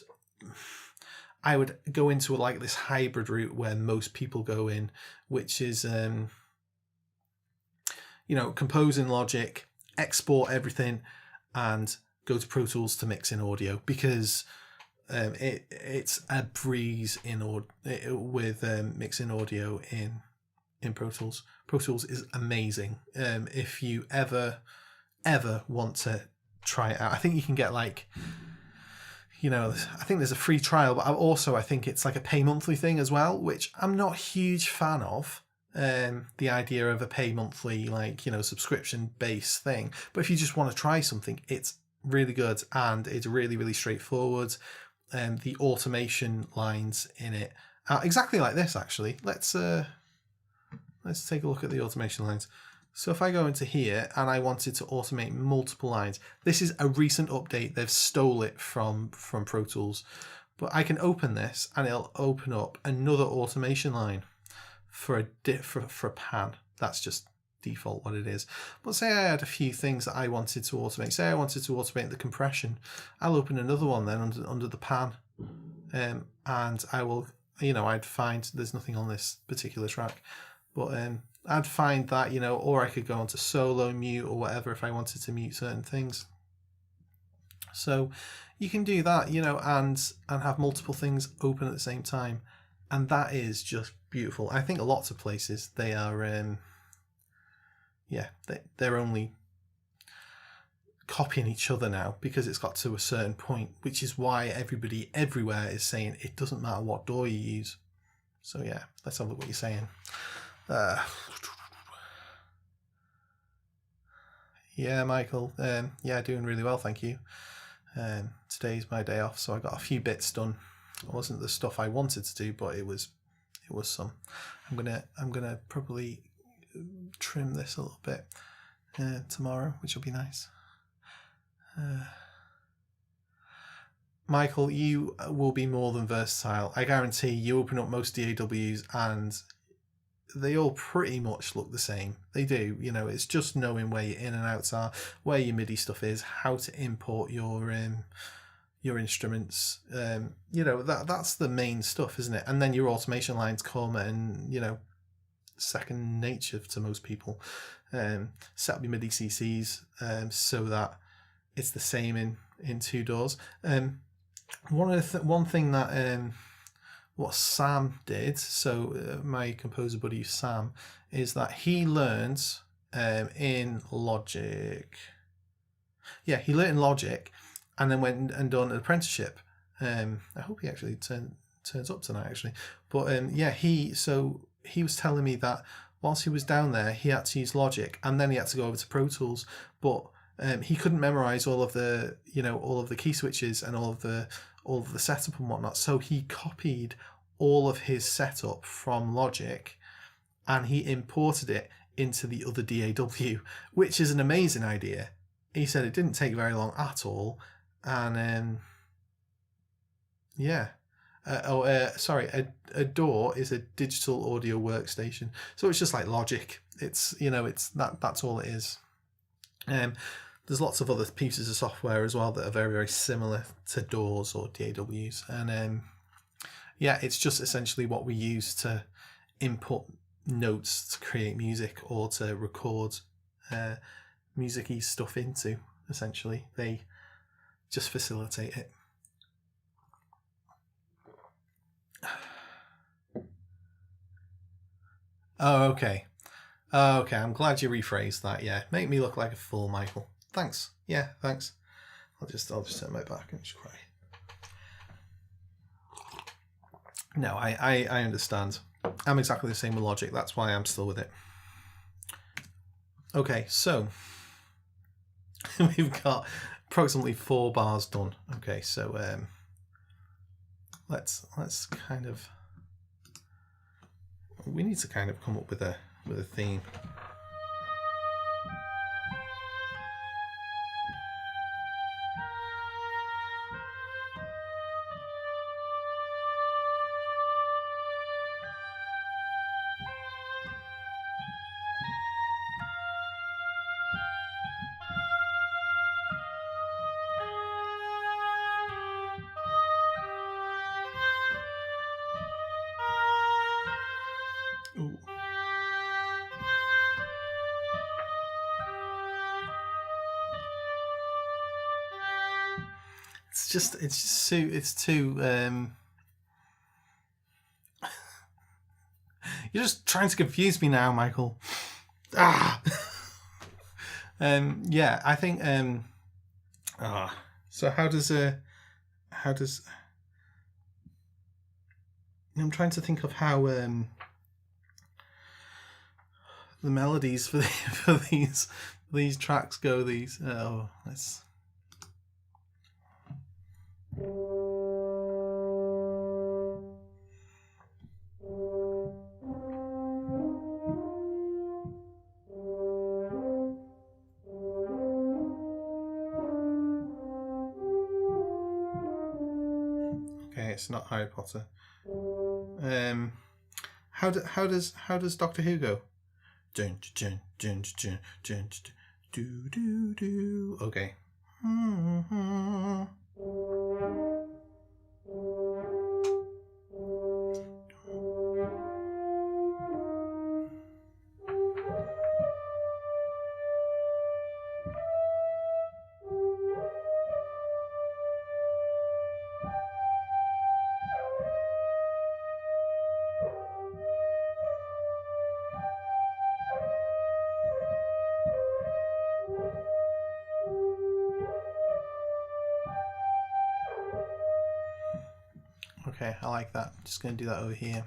go into like this hybrid route where most people go in, which is compose in Logic, export everything, and go to Pro Tools to mix in audio, because it's a breeze with mixing audio in Pro Tools. Pro Tools is amazing. If you ever want to try it out, I think you can get like you know, I think there's a free trial, but I think it's like a pay monthly thing as well, which I'm not a huge fan of. The idea of a pay monthly, like, you know, subscription based thing. But if you just want to try something, it's really good and it's really, really straightforward. The automation lines in it are exactly like this, actually. Let's take a look at the automation lines. So if I go into here and I wanted to automate multiple lines, this is a recent update. They've stole it from Pro Tools, but I can open this and it'll open up another automation line for a pan. That's just default what it is. But say I had a few things that I wanted to automate. Say I wanted to automate the compression. I'll open another one then under the pan, and I will, you know, I'd find there's nothing on this particular track, but I'd find that, you know, or I could go onto solo, mute, or whatever if I wanted to mute certain things. So you can do that, you know, and have multiple things open at the same time, and that is just beautiful. I think lots of places they are, they're only copying each other now because it's got to a certain point, which is why everybody everywhere is saying it doesn't matter what DAW you use. So yeah, let's have a look what you're saying. Yeah, Michael. Yeah, doing really well, thank you. Today's my day off, so I got a few bits done. It wasn't the stuff I wanted to do, but it was some. I'm gonna probably trim this a little bit tomorrow, which will be nice. Michael, you will be more than versatile. I guarantee you open up most DAWs and they all pretty much look the same. They do, you know, it's just knowing where your in and outs are, where your MIDI stuff is, how to import your instruments. You know, that's the main stuff, isn't it? And then your automation lines come and, you know, second nature to most people. Set up your MIDI CCs so that it's the same in two DAWs. One thing that what Sam did, so my composer buddy Sam, is that he learns in Logic. Yeah, he learned in Logic and then went and done an apprenticeship. I hope he actually turns up tonight, actually. But yeah, he was telling me that whilst he was down there, he had to use Logic and then he had to go over to Pro Tools, but he couldn't memorize all of the key switches and all of the setup and whatnot. So he copied all of his setup from Logic and he imported it into the other DAW, which is an amazing idea. He said it didn't take very long at all, and a DAW is a digital audio workstation, so it's just like Logic. It's, you know, it's that's all it is. There's lots of other pieces of software as well that are very, very similar to DAWs or DAWs, and yeah, it's just essentially what we use to input notes to create music or to record music-y stuff into. Essentially, they just facilitate it. Oh, okay. I'm glad you rephrased that. Yeah, make me look like a fool, Michael. Thanks. Yeah, thanks. I'll just turn my back and just cry. No, I understand. I'm exactly the same with Logic. That's why I'm still with it. Okay, so we've got approximately 4 bars done. Okay, so let's kind of, we need to kind of come up with a theme. Ooh. It's too you're just trying to confuse me now, Michael. Yeah, I think so how does how does... I'm trying to think of how the melodies for these tracks go. These let's... Okay, it's not Harry Potter. How does Doctor Who go? Dun, dun, dun, dun, dun, dun, do do do. Okay. Okay, I like that. Just going to do that over here.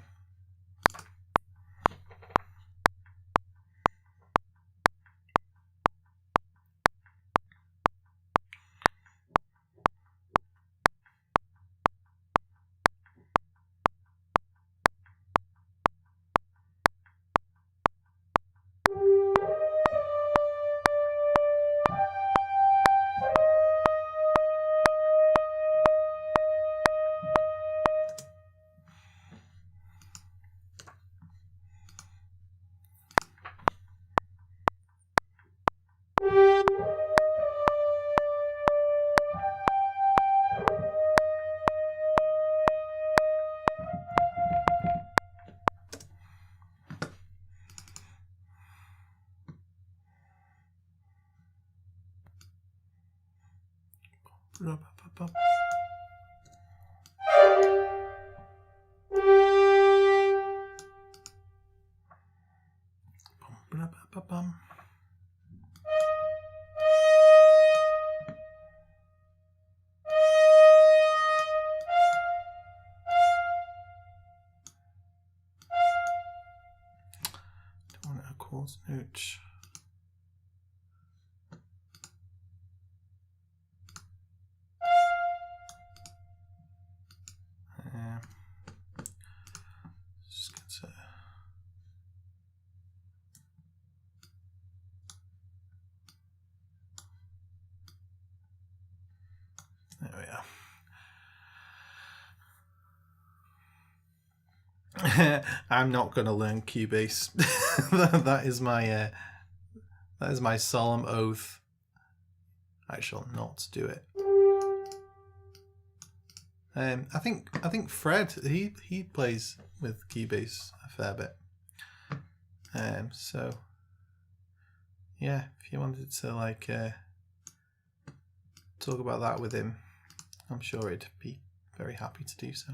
Don't want a chords note. There we are. I'm not going to learn Cubase. that is my solemn oath. I shall not do it. I think Fred he plays with Cubase a fair bit. So yeah, if you wanted to like talk about that with him, I'm sure he'd be very happy to do so.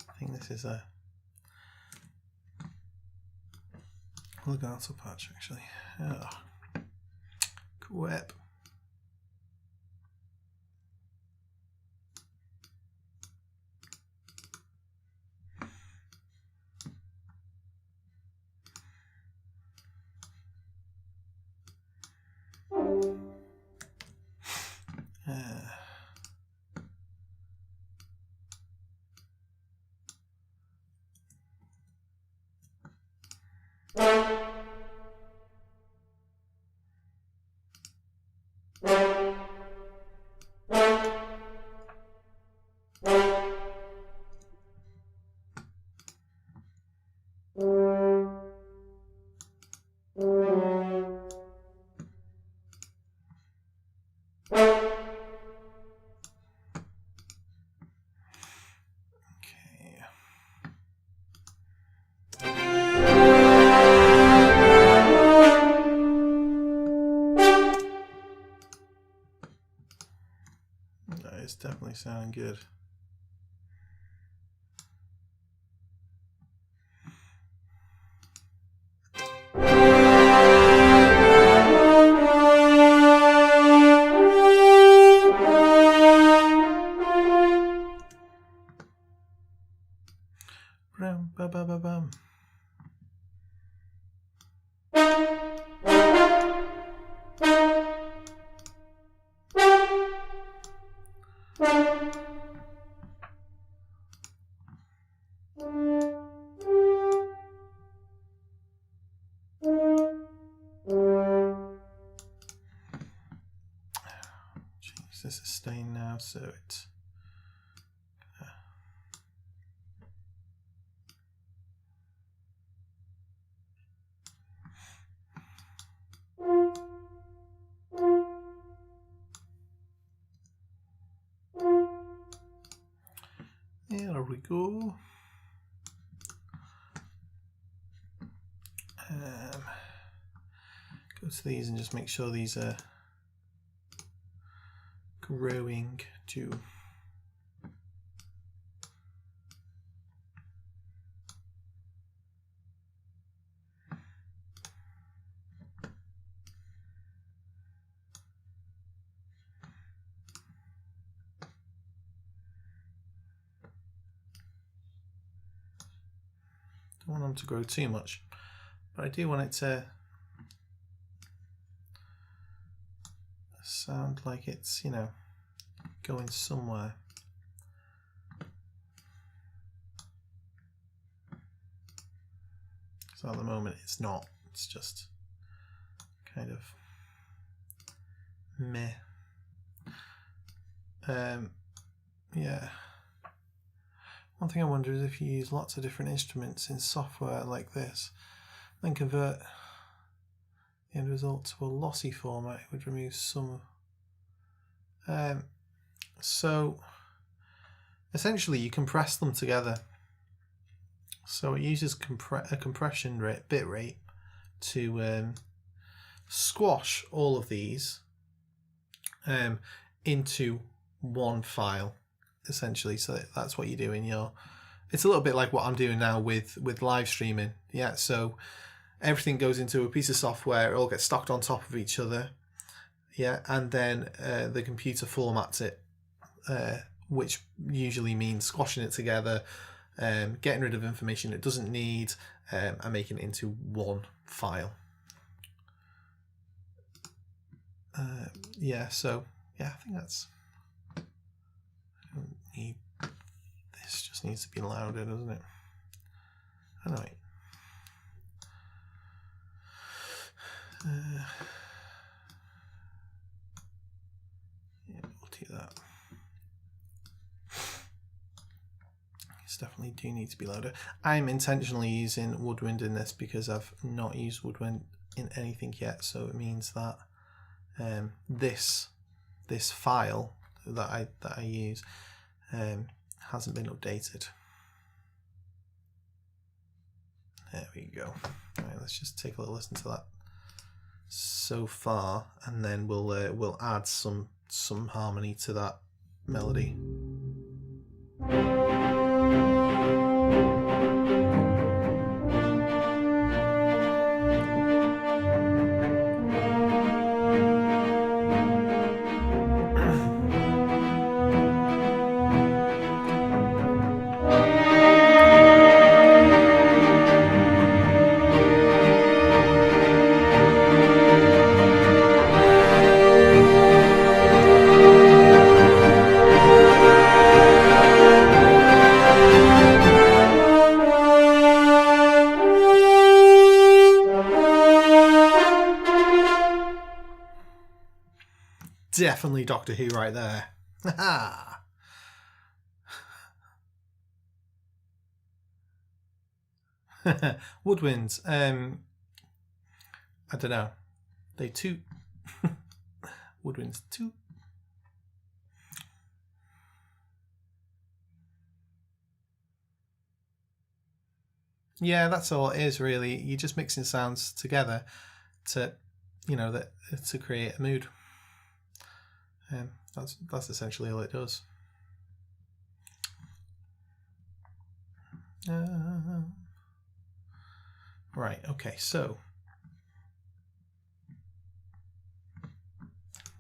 I think this is a legato patch actually. Oh, quip. It's definitely sounding good. Bam, ba, ba, ba, bam. Change the sustain now so it there we go. Go to these and just make sure these are growing to don't want them to grow too much, but I do want it to sound like it's, you know, going somewhere. So at the moment it's not, it's just kind of meh. Yeah. One thing I wonder is if you use lots of different instruments in software like this, then convert the end result to a lossy format, it would remove some. So essentially you compress them together. So it uses a compression rate, bit rate, to squash all of these into one file, essentially. So that's what you do in your. It's a little bit like what I'm doing now with live streaming. Yeah, so everything goes into a piece of software. It all gets stacked on top of each other. Yeah, and then the computer formats it, which usually means squashing it together, getting rid of information it doesn't need, and making it into one file. Yeah, so yeah, I think that's. I don't need this. Just needs to be louder, doesn't it? Anyway. Yeah, we'll do that. These definitely do need to be louder. I'm intentionally using woodwind in this because I've not used woodwind in anything yet, so it means that this file that I use hasn't been updated. There we go. All right, let's just take a little listen to that so far, and then we'll add some harmony to that melody. Definitely Doctor Who right there. Woodwinds. I don't know. They toot. Woodwinds toot. Yeah, that's all it is really. You're just mixing sounds together to, you know, to create a mood. That's essentially all it does. Right, okay, so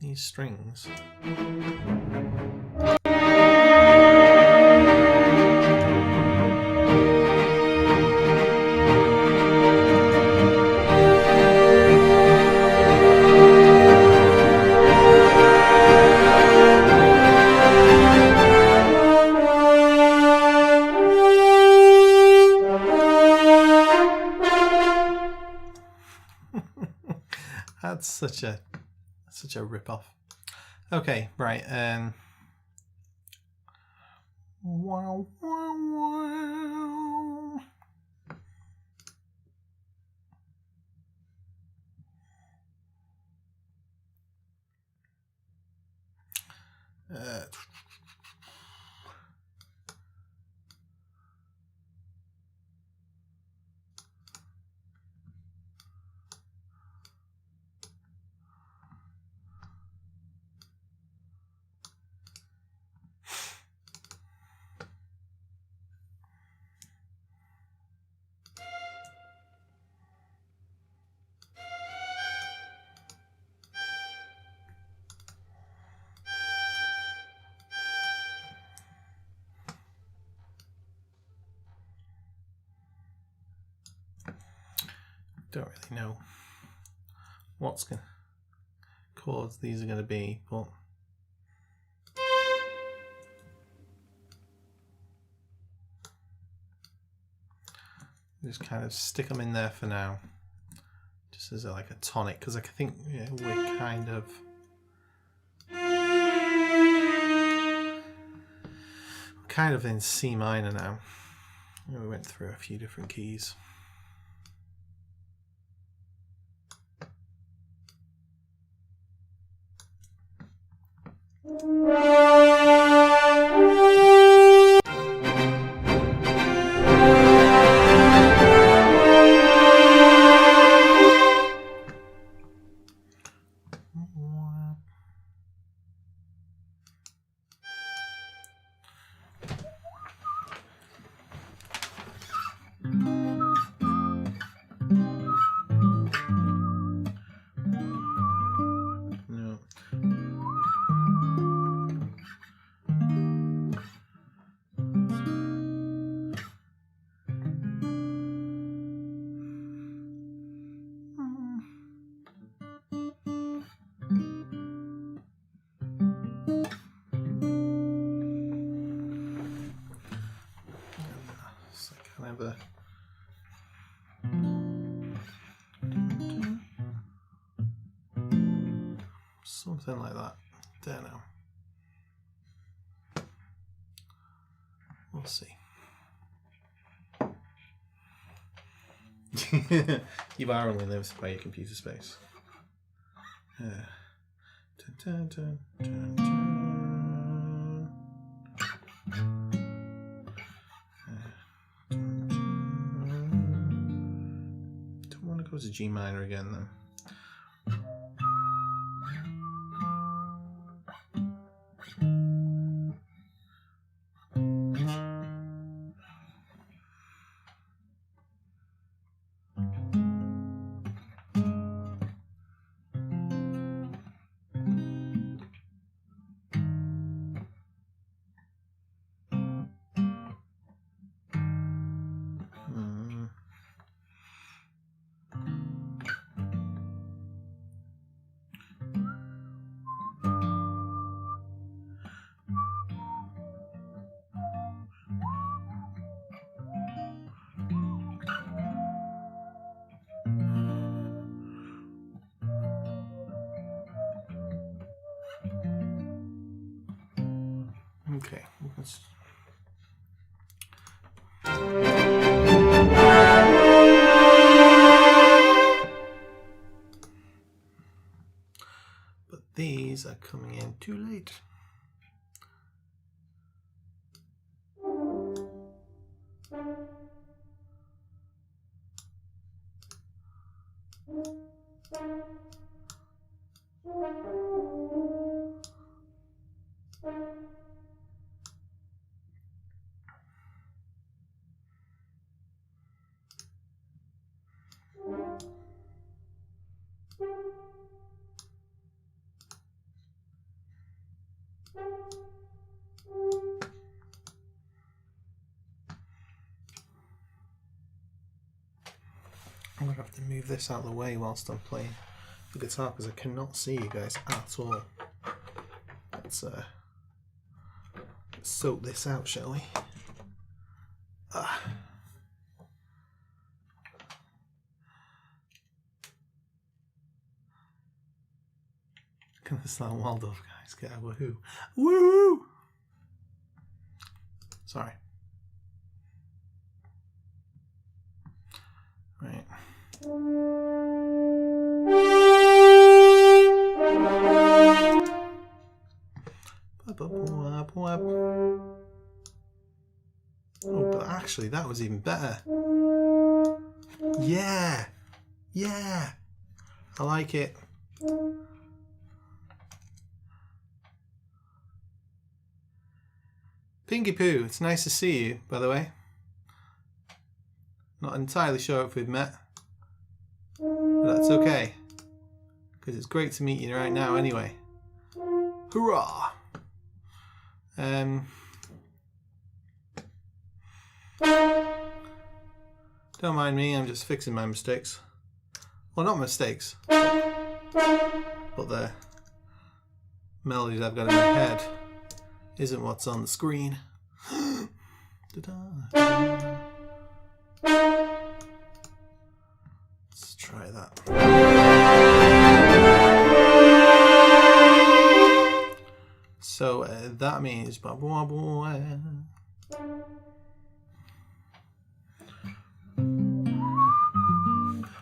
these strings. That's such a rip-off. Okay, right. Wow, wow, wow. Don't really know what chords these are going to be, but just kind of stick them in there for now, just as like a tonic, because I think we're kind of in C minor now. We went through a few different keys. Something like that. There now. We'll see. You are only limited by your computer space. Dun, dun, dun, dun, don't want to go to G minor again though. Okay, let's... But these are coming in too late. I'm going to have to move this out of the way whilst I'm playing the guitar because I cannot see you guys at all. Let's soak this out, shall we? Gonna sound wild off, guys. Get a woohoo. Woo! Sorry. Right. Oh, but actually that was even better. Yeah! Yeah! I like it. Pinky Poo, it's nice to see you, by the way. Not entirely sure if we've met, but that's okay, because it's great to meet you right now anyway. Hurrah! Don't mind me, I'm just fixing my mistakes. Well, not mistakes, but the melodies I've got in my head isn't what's on the screen. Let's try that. So that means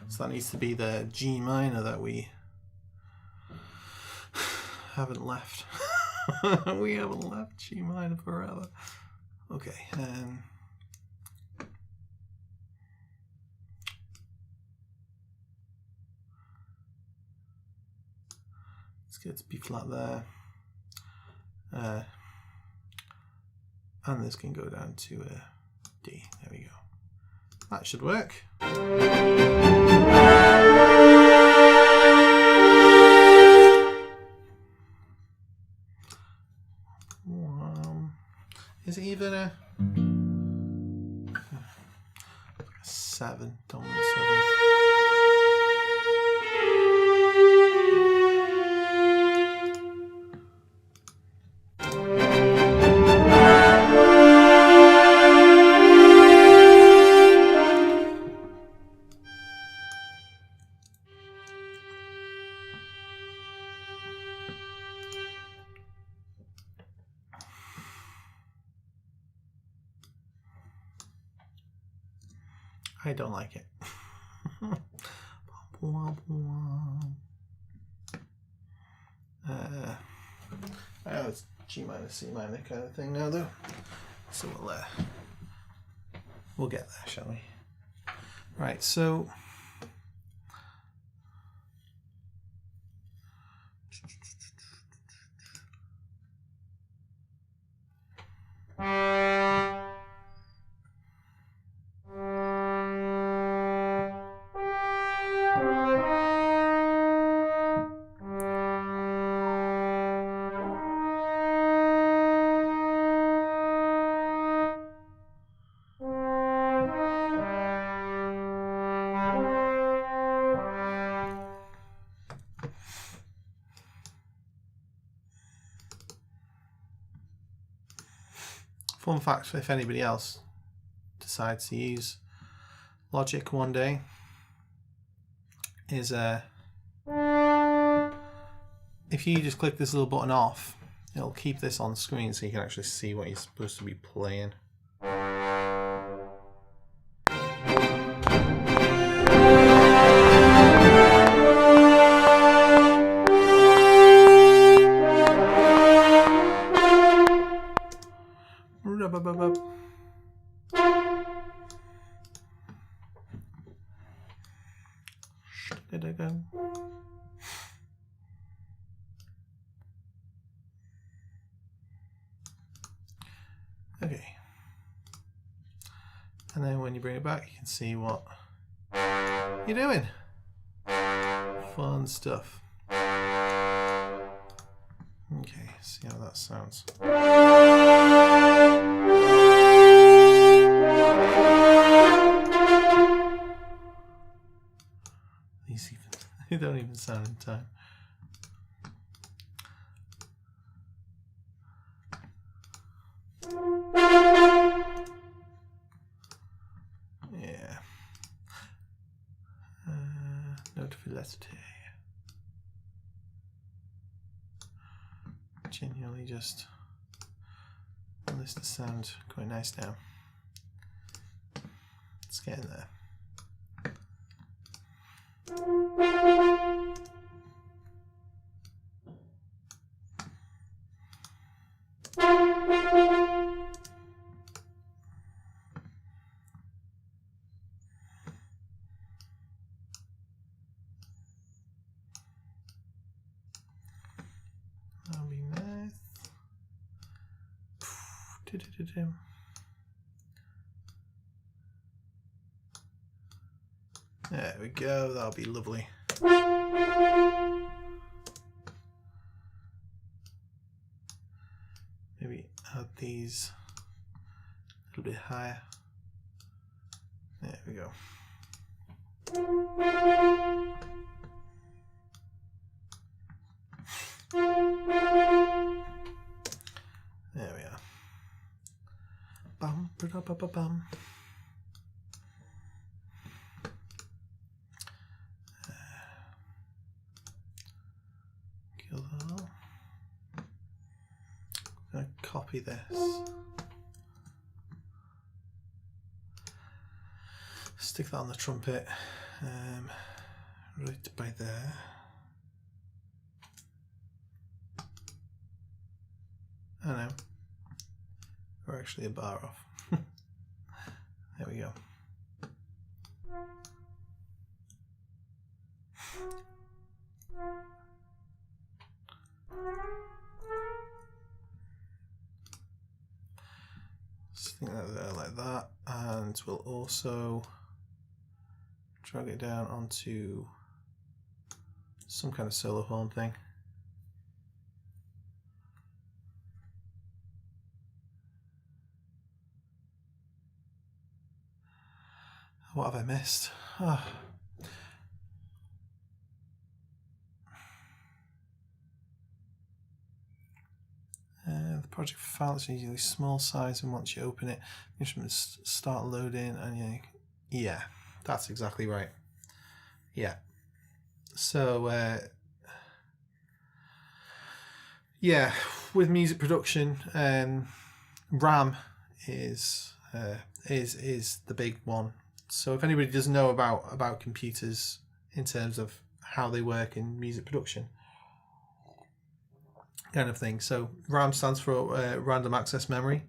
so that needs to be the G minor that we haven't left. We haven't left G minor forever. Okay, let's get to B flat there. And this can go down to a D. There we go. That should work. Is it even a 7? Dominant 7. I don't like it. I know it's G minor, C minor kind of thing now, though. So we'll get there, shall we? Right, so fun fact, if anybody else decides to use Logic one day, is if you just click this little button off, it'll keep this on screen so you can actually see what you're supposed to be playing. Did I go? Okay. And then when you bring it back, you can see what you're doing. Fun stuff. Okay, see how that sounds. These even, they don't even sound in time. Yeah. Note felicity. Genuinely just want this to sound quite nice now. It's getting there. That'll be nice. There we go, that'll be lovely. Maybe add these a little bit higher. There we go. There we are. Bum, ba ba ba bum. Kill that all. I'm going to copy this. Stick that on the trumpet. Right by there. Oh no, we're actually a bar off. There we go. Stick that there like that, and we'll also drag it down onto some kind of solo horn thing. What have I missed? Oh. The project file is usually small size, and once you open it, instruments start loading, and yeah, that's exactly right. Yeah. So yeah, with music production, RAM is the big one. So if anybody doesn't know about computers in terms of how they work in music production, kind of thing. So RAM stands for random access memory,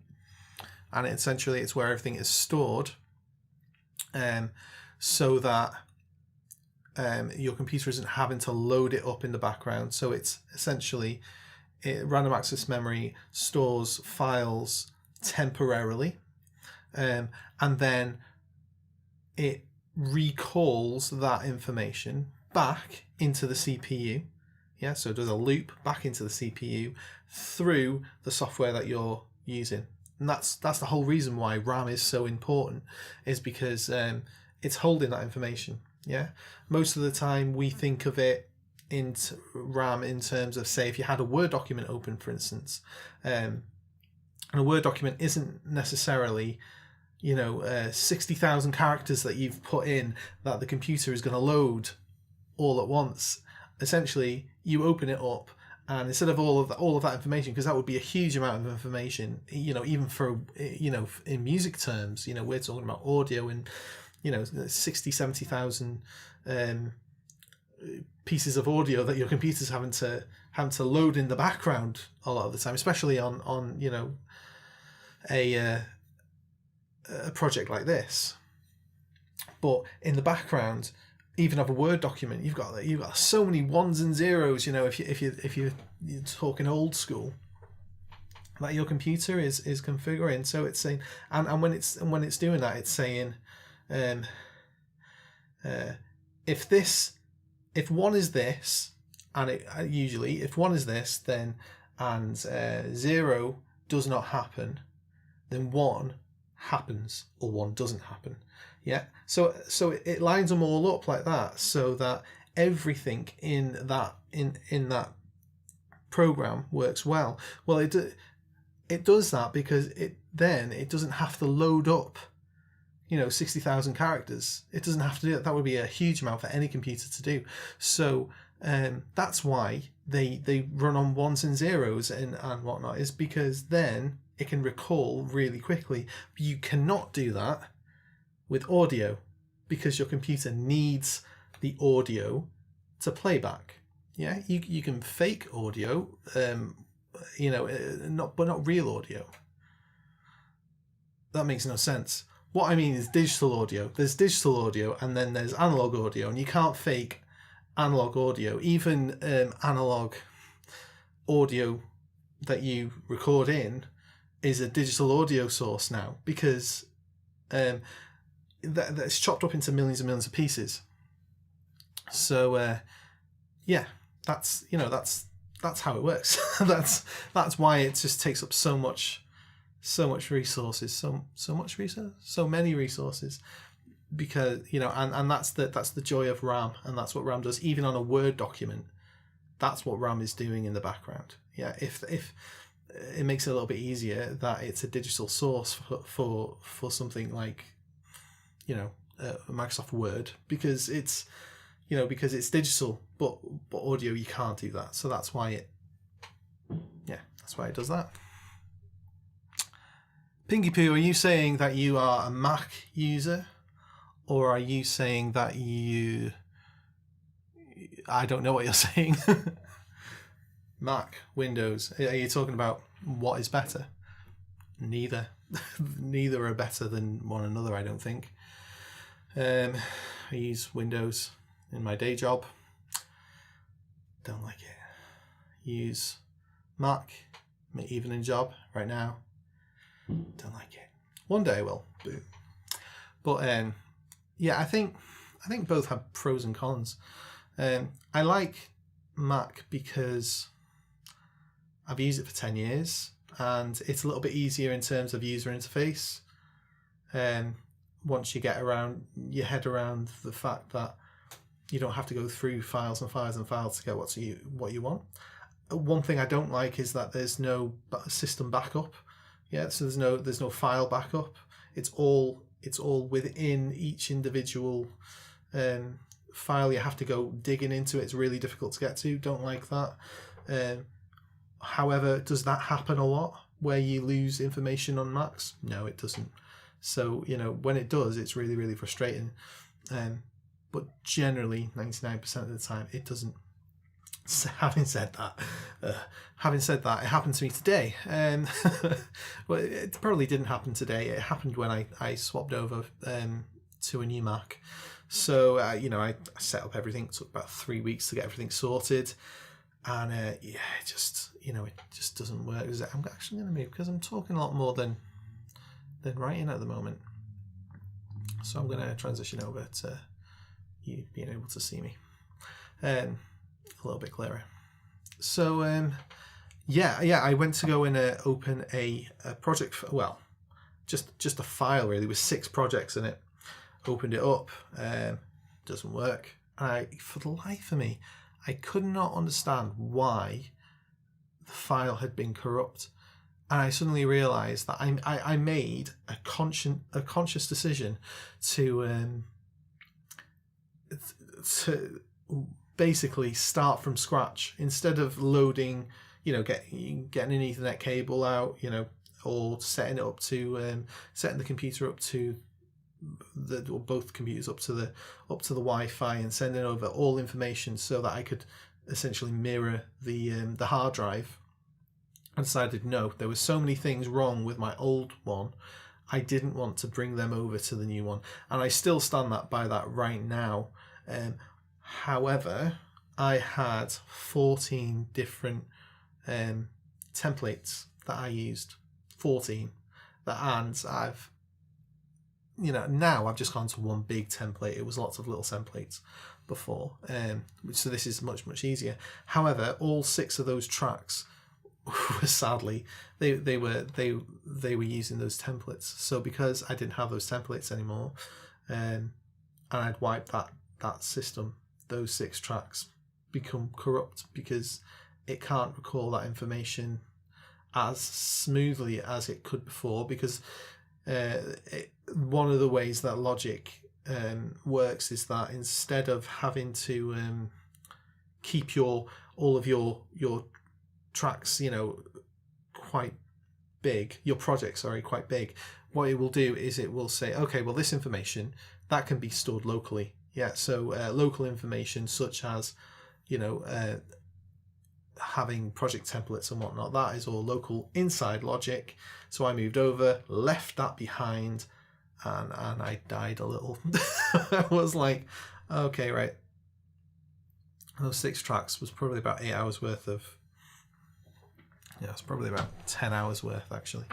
and essentially it's where everything is stored, so that your computer isn't having to load it up in the background. So it's essentially random access memory stores files temporarily, and then it recalls that information back into the CPU. Yeah, so it does a loop back into the CPU through the software that you're using. And that's the whole reason why RAM is so important, is because it's holding that information. Yeah, most of the time we think of it in RAM in terms of, say, if you had a Word document open, for instance, and a Word document isn't necessarily 60,000 characters that you've put in that the computer is going to load all at once. Essentially, you open it up, and instead of all of that information, because that would be a huge amount of information, even for in music terms, we're talking about audio and 60,000-70,000 pieces of audio that your computer's having to load in the background a lot of the time, especially on a project like this. But in the background, even of a Word document, you've got so many ones and zeros. If you're talking old school, that your computer is configuring. So it's saying, and when it's doing that, it's saying, if one is this, and usually if one is this, then and 0 does not happen, then 1 happens or 1 doesn't happen. Yeah, so it lines them all up like that, so that everything in that program works well. Well, it does that because it doesn't have to load up 60,000 characters. It doesn't have to do that. That would be a huge amount for any computer to do. So that's why they run on 1s and 0s and whatnot, is because then it can recall really quickly. But you cannot do that with audio, because your computer needs the audio to play back. Yeah, you can fake audio, but not real audio. That makes no sense. What I mean is digital audio. There's digital audio and then there's analog audio, and you can't fake analog audio. Even analog audio that you record in is a digital audio source now, because that's chopped up into millions and millions of pieces. So yeah, that's how it works. that's why it just takes up so many resources, because and that's the joy of RAM, and that's what RAM does. Even on a Word document, that's what RAM is doing in the background. Yeah, if it makes it a little bit easier that it's a digital source for something like Microsoft Word, because it's digital, but audio you can't do that. So that's why it does that. Pinky Poo, are you saying that you are a Mac user, or are you saying that I don't know what you're saying. Mac, Windows, are you talking about what is better? Neither. Neither are better than one another, I don't think. I use Windows in my day job. Don't like it. Use Mac, my evening job right now. Don't like it. One day I will. But yeah, I think both have pros and cons. I like Mac because I've used it for 10 years and it's a little bit easier in terms of user interface. Once you get your head around the fact that you don't have to go through files and files and files to get what you want. One thing I don't like is that there's no system backup. Yeah, so there's no file backup. It's all within each individual file. You have to go digging into it. It's really difficult to get to. Don't like that. However, does that happen a lot where you lose information on Macs? No, it doesn't. So when it does, it's really, really frustrating. But generally, 99% of the time, it doesn't. So having said that, it happened to me today. Well, it probably didn't happen today. It happened when I swapped over to a new Mac. So I set up everything. It took about 3 weeks to get everything sorted, and it just doesn't work. I'm actually going to move because I'm talking a lot more than writing at the moment. So I'm going to transition over to you being able to see me a little bit clearer. So I went to go and open a project. Just a file really with 6 projects in it. Opened it up, doesn't work. For the life of me, I could not understand why the file had been corrupt. And I suddenly realised that I made a conscious decision to basically start from scratch instead of loading, getting an Ethernet cable out, or setting the computer up to both computers up to the Wi-Fi and sending over all information so that I could essentially mirror the hard drive. I decided no, there were so many things wrong with my old one. I didn't want to bring them over to the new one, and I still stand by that right now. However, I had 14 different templates that I used. 14. And I've now I've just gone to one big template. It was lots of little templates before, so this is much easier. However, all 6 of those tracks sadly they were using those templates. So because I didn't have those templates anymore, and I'd wiped that system, those 6 tracks become corrupt because it can't recall that information as smoothly as it could before. Because one of the ways that Logic works is that instead of having to keep all of your tracks, quite big, your project, quite big, what it will do is it will say, okay, well, this information that can be stored locally. Yeah, so local information such as, having project templates and whatnot, that is all local inside Logic. So I moved over, left that behind, and I died a little. I was like, okay, right. Those 6 tracks was probably about 8 hours worth of, it's probably about 10 hours worth actually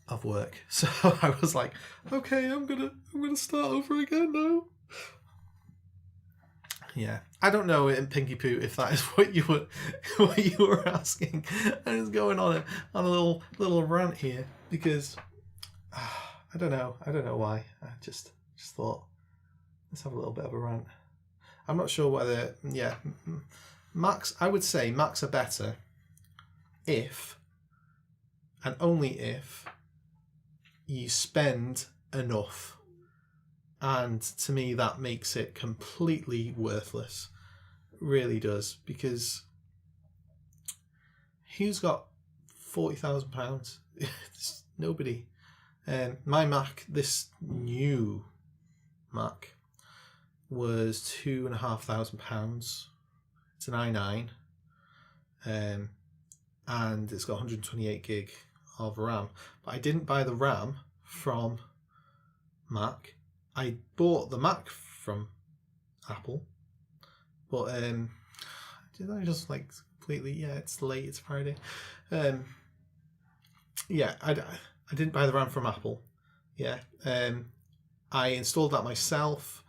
of work. So I was like, okay, I'm gonna start over again now. Yeah, I don't know in Pinky Poo if that is what you were asking. I was going on a little rant here because I don't know why. I just thought, let's have a little bit of a rant. I'm not sure whether Macs. I would say Macs are better if and only if you spend enough. And to me, that makes it completely worthless. It really does. Because who's got £40,000? Nobody. My Mac, this new Mac, was £2,500. It's an i9. And it's got 128 gig of RAM. But I didn't buy the RAM from Mac. I bought the Mac from Apple, but did I just completely? Yeah, it's late. It's Friday. I didn't buy the RAM from Apple. Yeah, I installed that myself,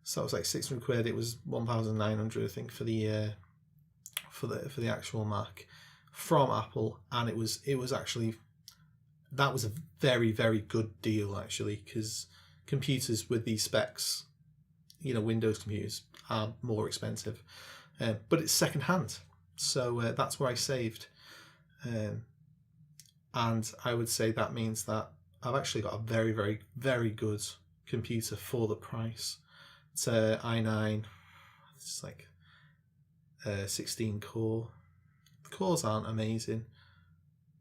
so it was like £600. It was 1,900, I think, for the actual Mac from Apple, and it was actually, that was a very, very good deal actually, because computers with these specs, Windows computers, are more expensive, but it's second hand, so that's where I saved, and I would say that means that I've actually got a very, very, very good computer for the price. It's a i9. It's 16 core. The cores aren't amazing,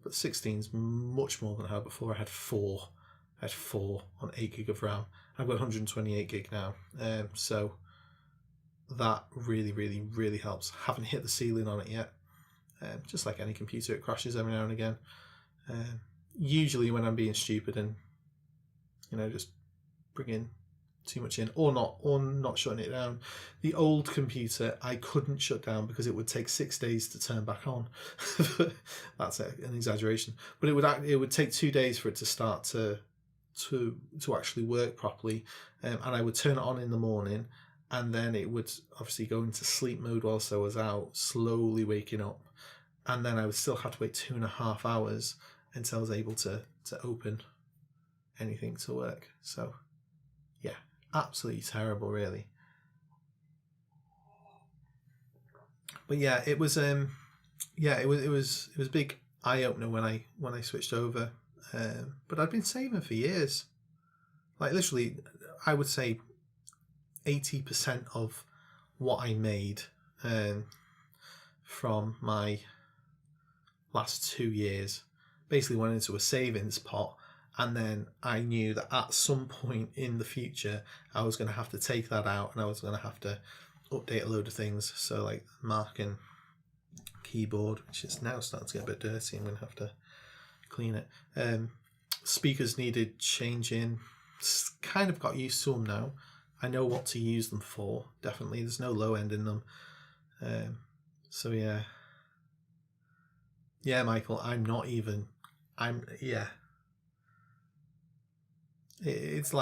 but 16's much more than I had before. I had 4 on 8 gig of RAM. I've got 128 gig now, so that really, really, really helps. Haven't hit the ceiling on it yet. Just like any computer, it crashes every now and again. Usually when I'm being stupid and just bringing too much in, or not shutting it down. The old computer I couldn't shut down because it would take 6 days to turn back on. That's an exaggeration, but it would take 2 days for it to start to actually work properly, and I would turn it on in the morning, and then it would obviously go into sleep mode whilst I was out, slowly waking up, and then I would still have to wait 2.5 hours until I was able to open anything to work. So yeah, absolutely terrible, really. But yeah, it was it was a big eye opener when I switched over. But I'd been saving for years. Literally, I would say 80% of what I made from my last 2 years basically went into a savings pot, and then I knew that at some point in the future I was going to have to take that out, and I was going to have to update a load of things. So Mac and keyboard, which is now starting to get a bit dirty, I'm going to have to clean it. Speakers needed changing. Kind of got used to them now. I know what to use them for. Definitely, there's no low end in them. So yeah, Michael. It's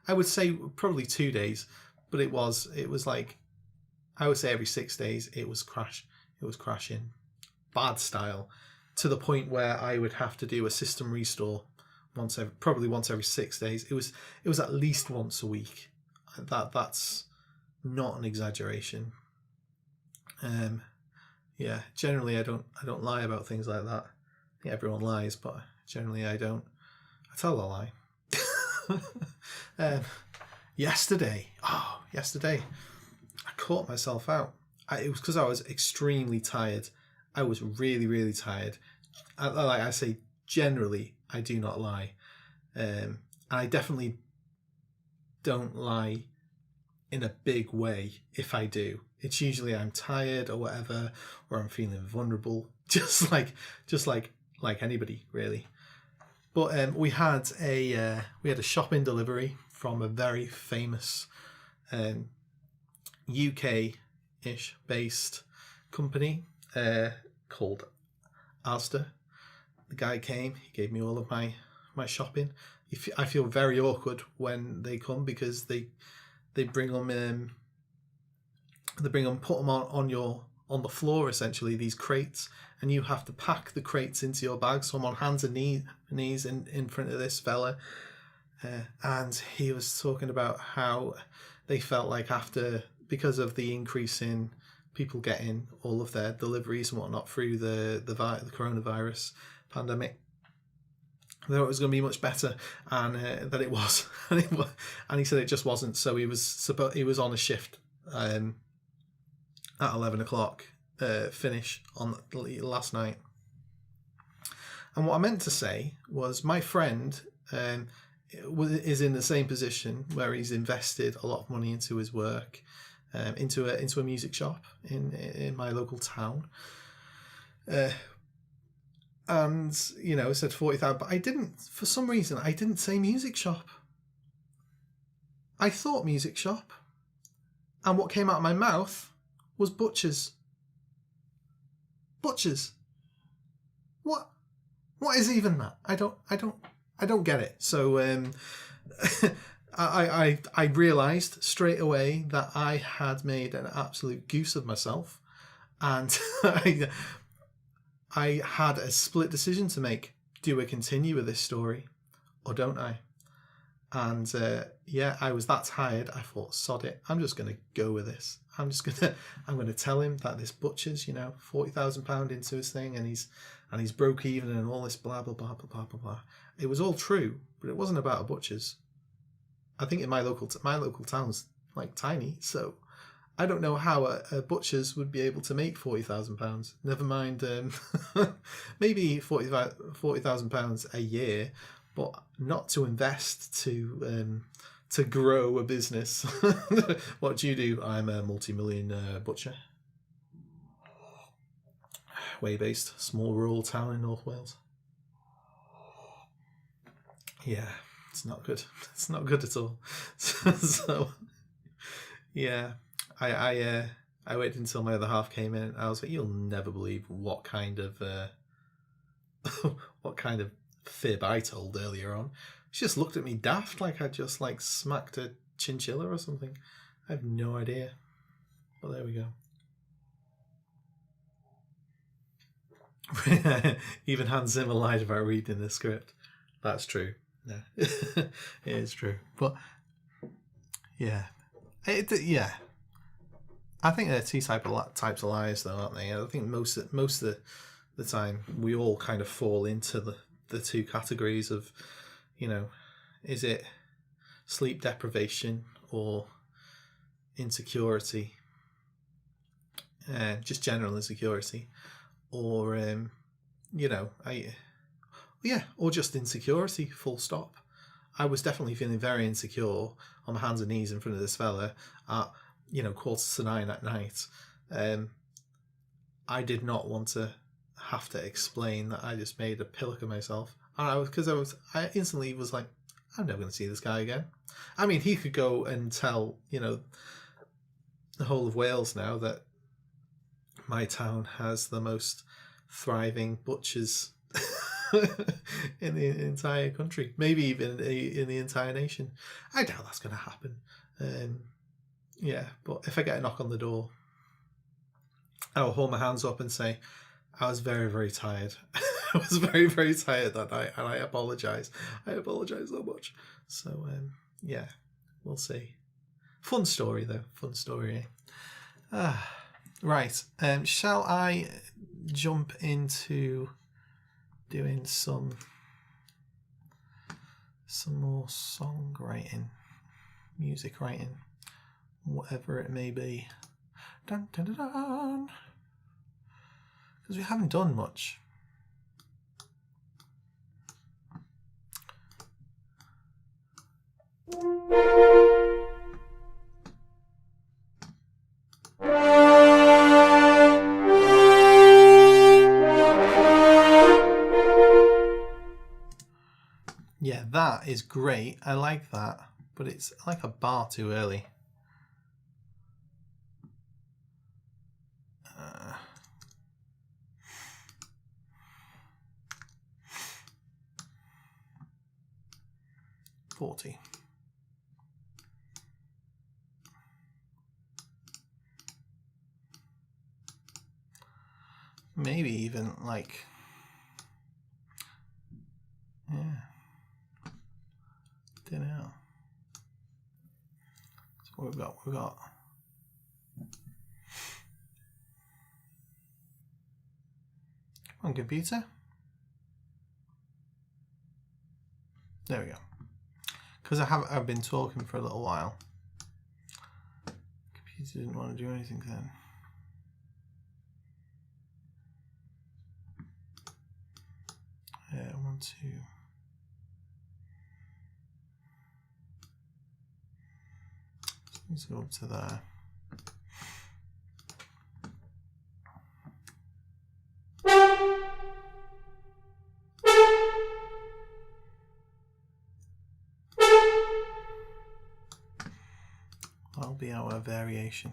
I would say probably 2 days, but it was I would say every 6 days it was crashing. bad style, to the point where I would have to do a system restore probably once every 6 days. It was at least once a week. That's not an exaggeration. Yeah, generally I don't lie about things like that. I think everyone lies, but generally I don't. I tell a lie. Yesterday, I caught myself out. It was because I was extremely tired. I was really, really tired. Like I say, generally, I do not lie. And I definitely don't lie in a big way if I do. It's usually I'm tired or whatever, or I'm feeling vulnerable, just like anybody, really. But we had a shopping delivery from a very famous UK-ish based company called Asda. The guy came, he gave me all of my shopping. I feel very awkward when they come because they bring them put them on the floor, essentially, these crates, and you have to pack the crates into your bag. So I'm on hands and knees in front of this fella, and he was talking about how they felt like because of the increase in people getting all of their deliveries and whatnot through the coronavirus pandemic, that it was going to be much better, and that it was, and he said it just wasn't. So he was on a shift at 11 o'clock finish on last night. And what I meant to say was my friend is in the same position where he's invested a lot of money into his work, into a music shop in my local town. And, it said 40,000, but for some reason, I didn't say music shop. I thought music shop. And what came out of my mouth was butchers. Butchers. What is even that? I don't get it. So I realised straight away that I had made an absolute goose of myself, and I had a split decision to make. Do I continue with this story or don't I? And I was that tired. I thought, sod it. I'm just going to go with this. I'm going to tell him that this butcher's, £40,000 into his thing, and he's broke even and all this blah, blah, blah, blah, blah, blah, blah. It was all true, but it wasn't about a butcher's. I think in my local town's like tiny, so I don't know how a butcher's would be able to make £40,000. Never mind, maybe £40,000 a year, but not to invest to grow a business. What do you do? I'm a multi-million butcher. Way-based, small rural town in North Wales. Yeah, it's not good. It's not good at all. So yeah, I waited until my other half came in. I was like, you'll never believe what kind of fib I told earlier on. She just looked at me daft, like I just smacked a chinchilla or something. I have no idea. But there we go. Even Hans Zimmer lied about reading the script. That's true. Yeah, it is true. But yeah, I think there are two types of liars, though, aren't they? I think most of the time we all kind of fall into the two categories of, is it sleep deprivation or insecurity, just general insecurity, or or just insecurity, full stop. I was definitely feeling very insecure on my hands and knees in front of this fella at 9:15 at night. I did not want to have to explain that I just made a pillock of myself, and I instantly was like, I'm never going to see this guy again. I mean, he could go and tell the whole of Wales now that my town has the most thriving butchers in the entire country, maybe even in the entire nation. I doubt that's going to happen. But if I get a knock on the door, I'll hold my hands up and say, I was very, very tired. I was very, very tired that night, and I apologise. I apologise so much. So, yeah, we'll see. Fun story, though. Fun story. Right. Shall I jump into doing some more songwriting, music writing, whatever it may be? Dun, dun, dun, dun. Because we haven't done much. Yeah, that is great. I like that, but it's like a bar too early. Uh, 40. Maybe even like, yeah, don't know. So what we've got on computer. There we go. Because I've been talking for a little while. Computer didn't want to do anything then. I want to. Let's go up to there. That'll be our variation.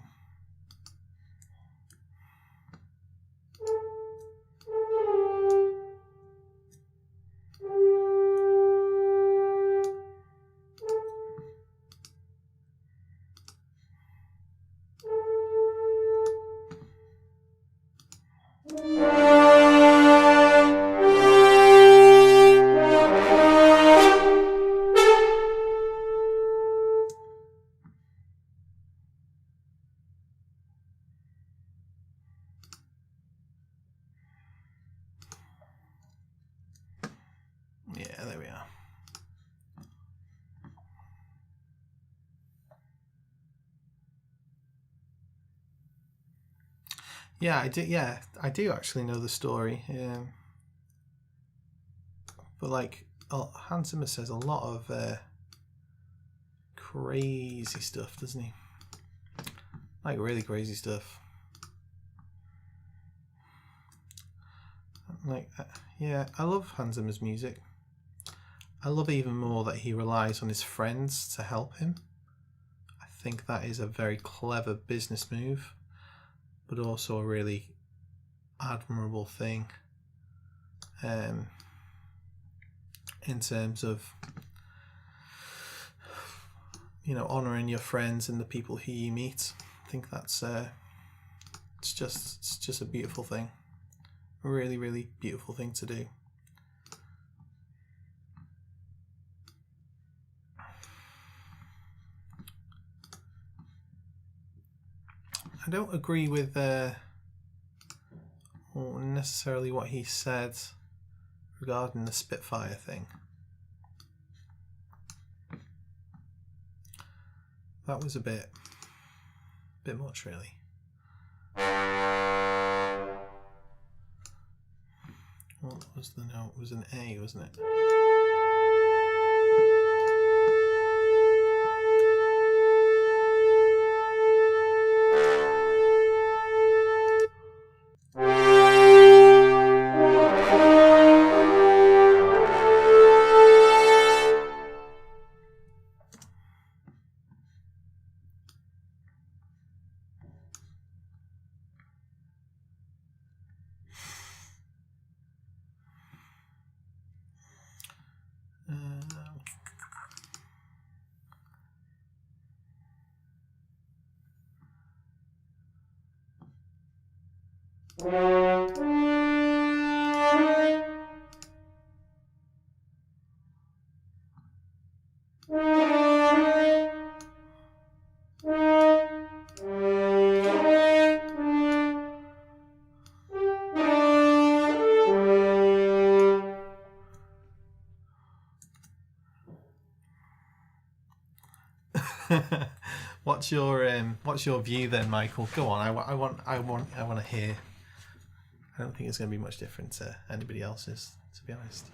Yeah, there we are. Yeah, I do. Yeah, I do actually know the story. But like, Hans Zimmer says a lot of crazy stuff, doesn't he? Like really crazy stuff. Like, yeah, I love Hans Zimmer's music. I love even more that he relies on his friends to help him. I think that is a very clever business move, but also a really admirable thing in terms of, you know, honouring your friends and the people who you meet. I think that's it's just a beautiful thing. A really, really beautiful thing to do. I don't agree with necessarily what he said regarding the Spitfire thing. That was a bit much, really. What was the note? It was an A, wasn't it? What's your view then, Michael? Go on. I want to hear. I don't think it's going to be much different to anybody else's, to be honest.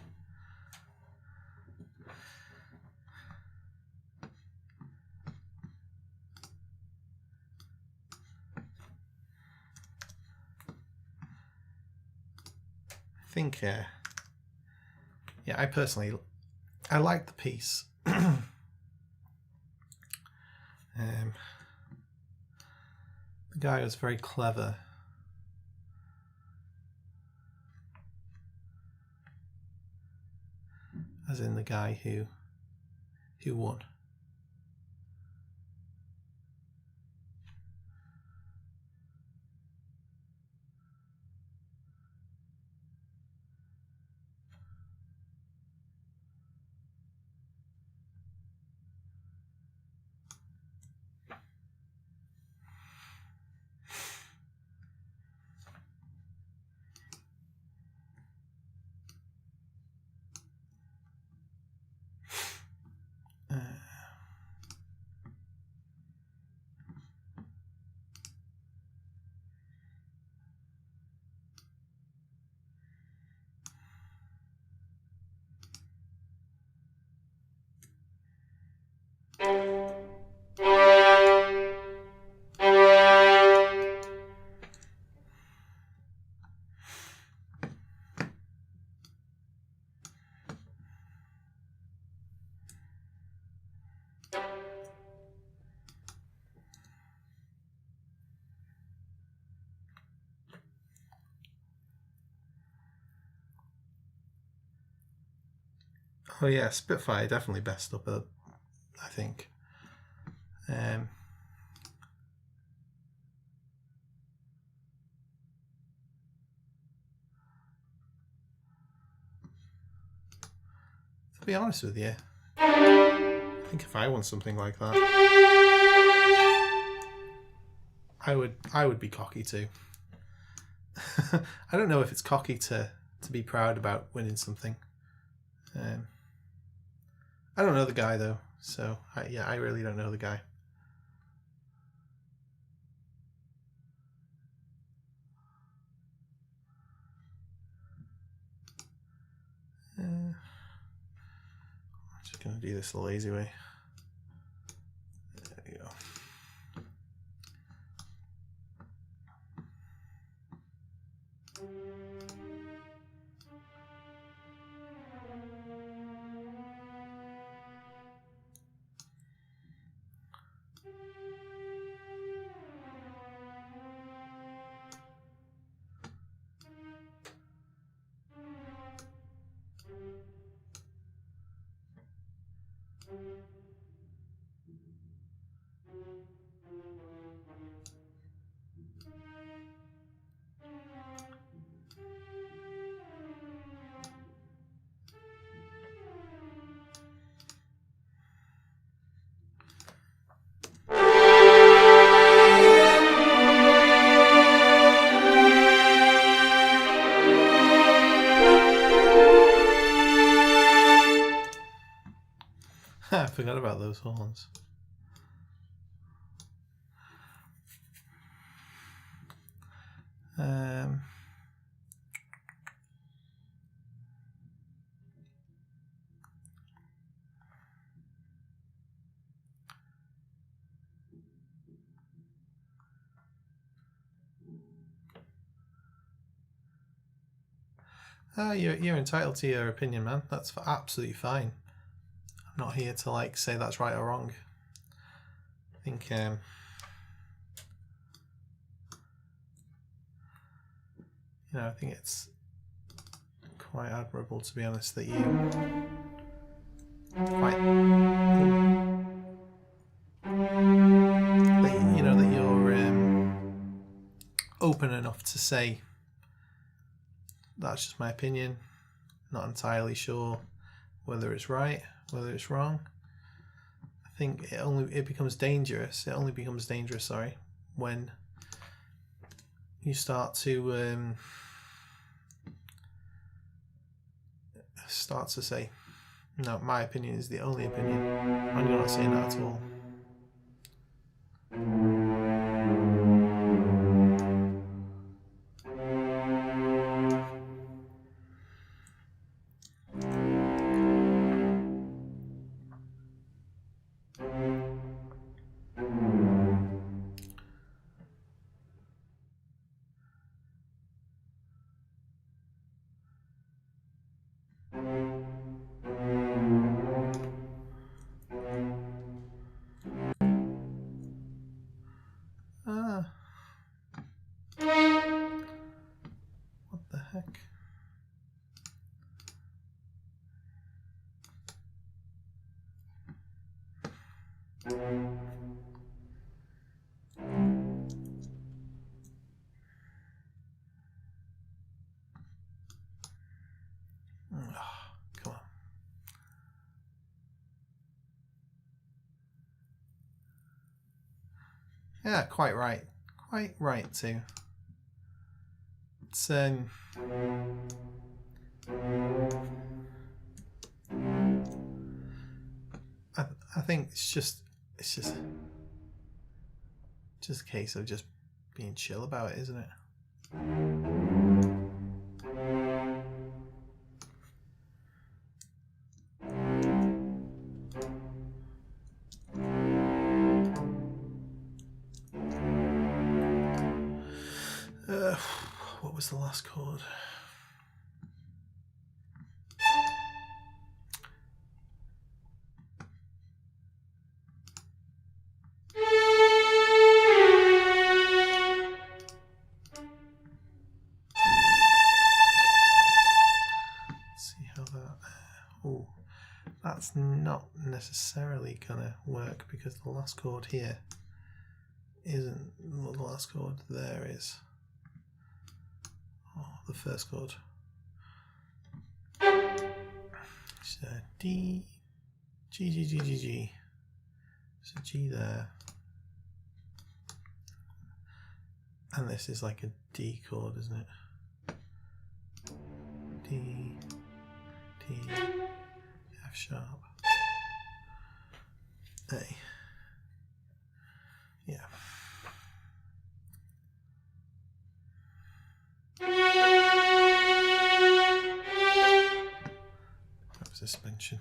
I think, yeah, I personally, I like the piece. The guy was very clever. As in the guy who won. Oh yeah, Spitfire definitely best up, I think. To be honest with you, I think if I won something like that, I would be cocky too. I don't know if it's cocky to be proud about winning something. I don't know the guy though, so I really don't know the guy. I'm just gonna do this the lazy way. There you go. I forgot about those horns. You're entitled to your opinion, man. That's absolutely fine. I'm not here to say that's right or wrong. I think I think it's quite admirable, to be honest, that you that you're open enough to say that's just my opinion. Not entirely sure whether it's right, whether it's wrong. I think it becomes dangerous. It only becomes dangerous, sorry, when you start to say, no, my opinion is the only opinion. I'm not saying that at all. Come on. Yeah, quite right. Quite right too. It's I think it's just a case of just being chill about it, isn't it? What was the last chord? Let's see how that... Oh, that's not necessarily gonna work because the last chord here isn't what the last chord there is. Oh, the first chord. So D, G, G, G, G, G. So G there. And this is like a D chord, isn't it? D, D, F sharp, A. Yeah. That was suspension.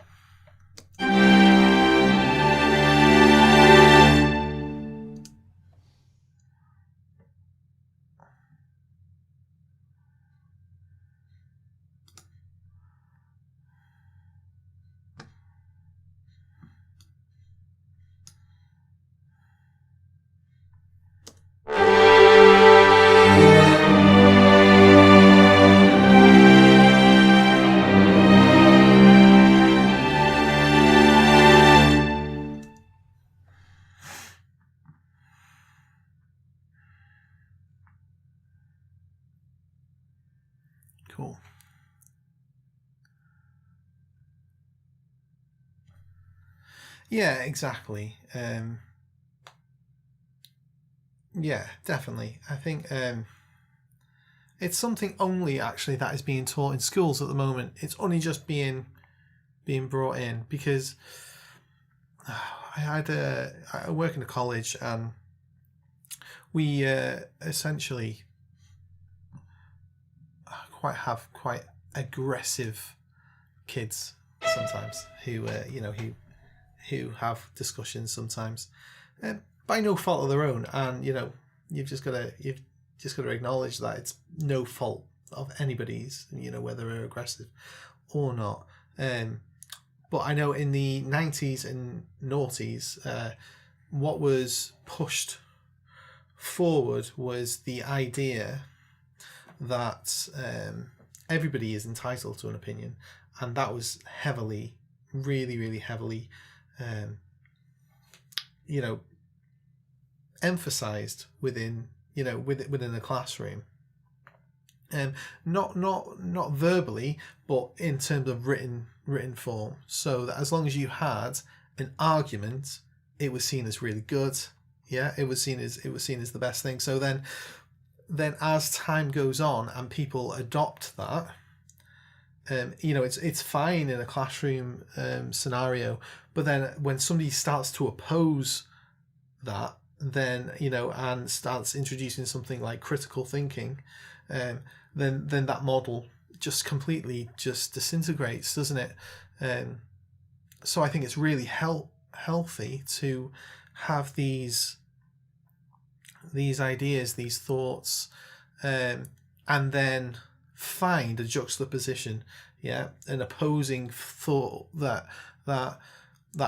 Cool. Yeah, exactly. Yeah, definitely. I think it's something only actually that is being taught in schools at the moment. It's only just being brought in because I work in a college and we essentially have quite aggressive kids sometimes who have discussions sometimes by no fault of their own, and you've just got to acknowledge that it's no fault of anybody's, whether they're aggressive or not. But I know in the 90s and noughties, what was pushed forward was the idea that everybody is entitled to an opinion, and that was really, really heavily, emphasized within the classroom, not verbally, but in terms of written form, so that as long as you had an argument, it was seen as really good. Yeah, it was seen as the best thing. So then as time goes on and people adopt that, it's fine in a classroom scenario, but then when somebody starts to oppose that, then and starts introducing something like critical thinking, then that model just completely just disintegrates, doesn't it? So I think it's really healthy to have these ideas, these thoughts, and then find a juxtaposition, an opposing thought that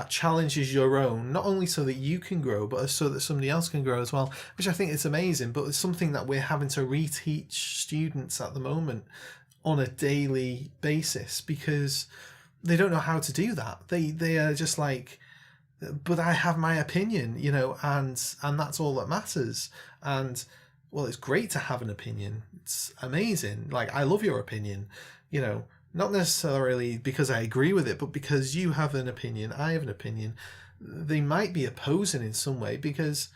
challenges your own, not only so that you can grow, but so that somebody else can grow as well, which I think is amazing. But it's something that we're having to reteach students at the moment on a daily basis because they don't know how to do that. They are just like, but I have my opinion, you know, and that's all that matters. And well, it's great to have an opinion. It's amazing. Like, I love your opinion, you know, not necessarily because I agree with it, but because you have an opinion, I have an opinion. They might be opposing in some way because,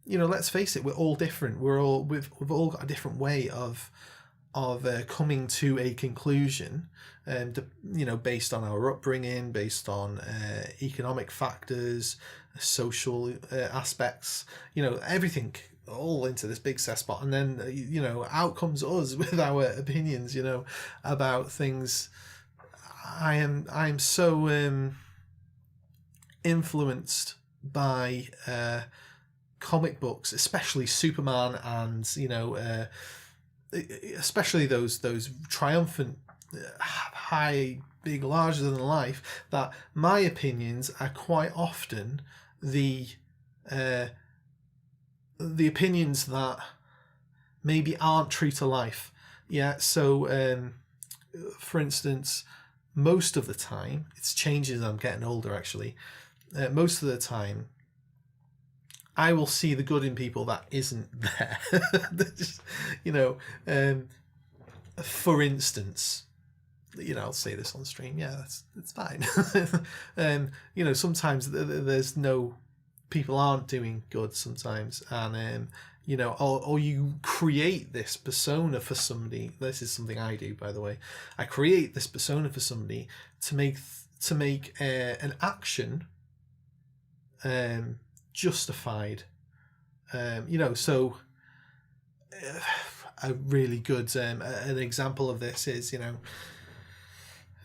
you know, let's face it, we're all different. We've all got a different way of coming to a conclusion, you know, based on our upbringing, based on economic factors, social aspects, you know, everything all into this big cesspot, and then you know, out comes us with our opinions, you know, about things. I'm so influenced by comic books, especially Superman, and you know, especially those triumphant, high, big, larger than life, that my opinions are quite often the opinions that maybe aren't true to life. Yeah, so for instance, most of the time, it's changing as I'm getting older actually, most of the time I will see the good in people that isn't there. Just, you know, for instance, you know, I'll say this on stream. Yeah, it's fine. You know, sometimes there's no, people aren't doing good sometimes, and you know, or you create this persona for somebody. This is something I do, by the way. I create this persona for somebody to make an action justified. You know, so a really good an example of this is, you know,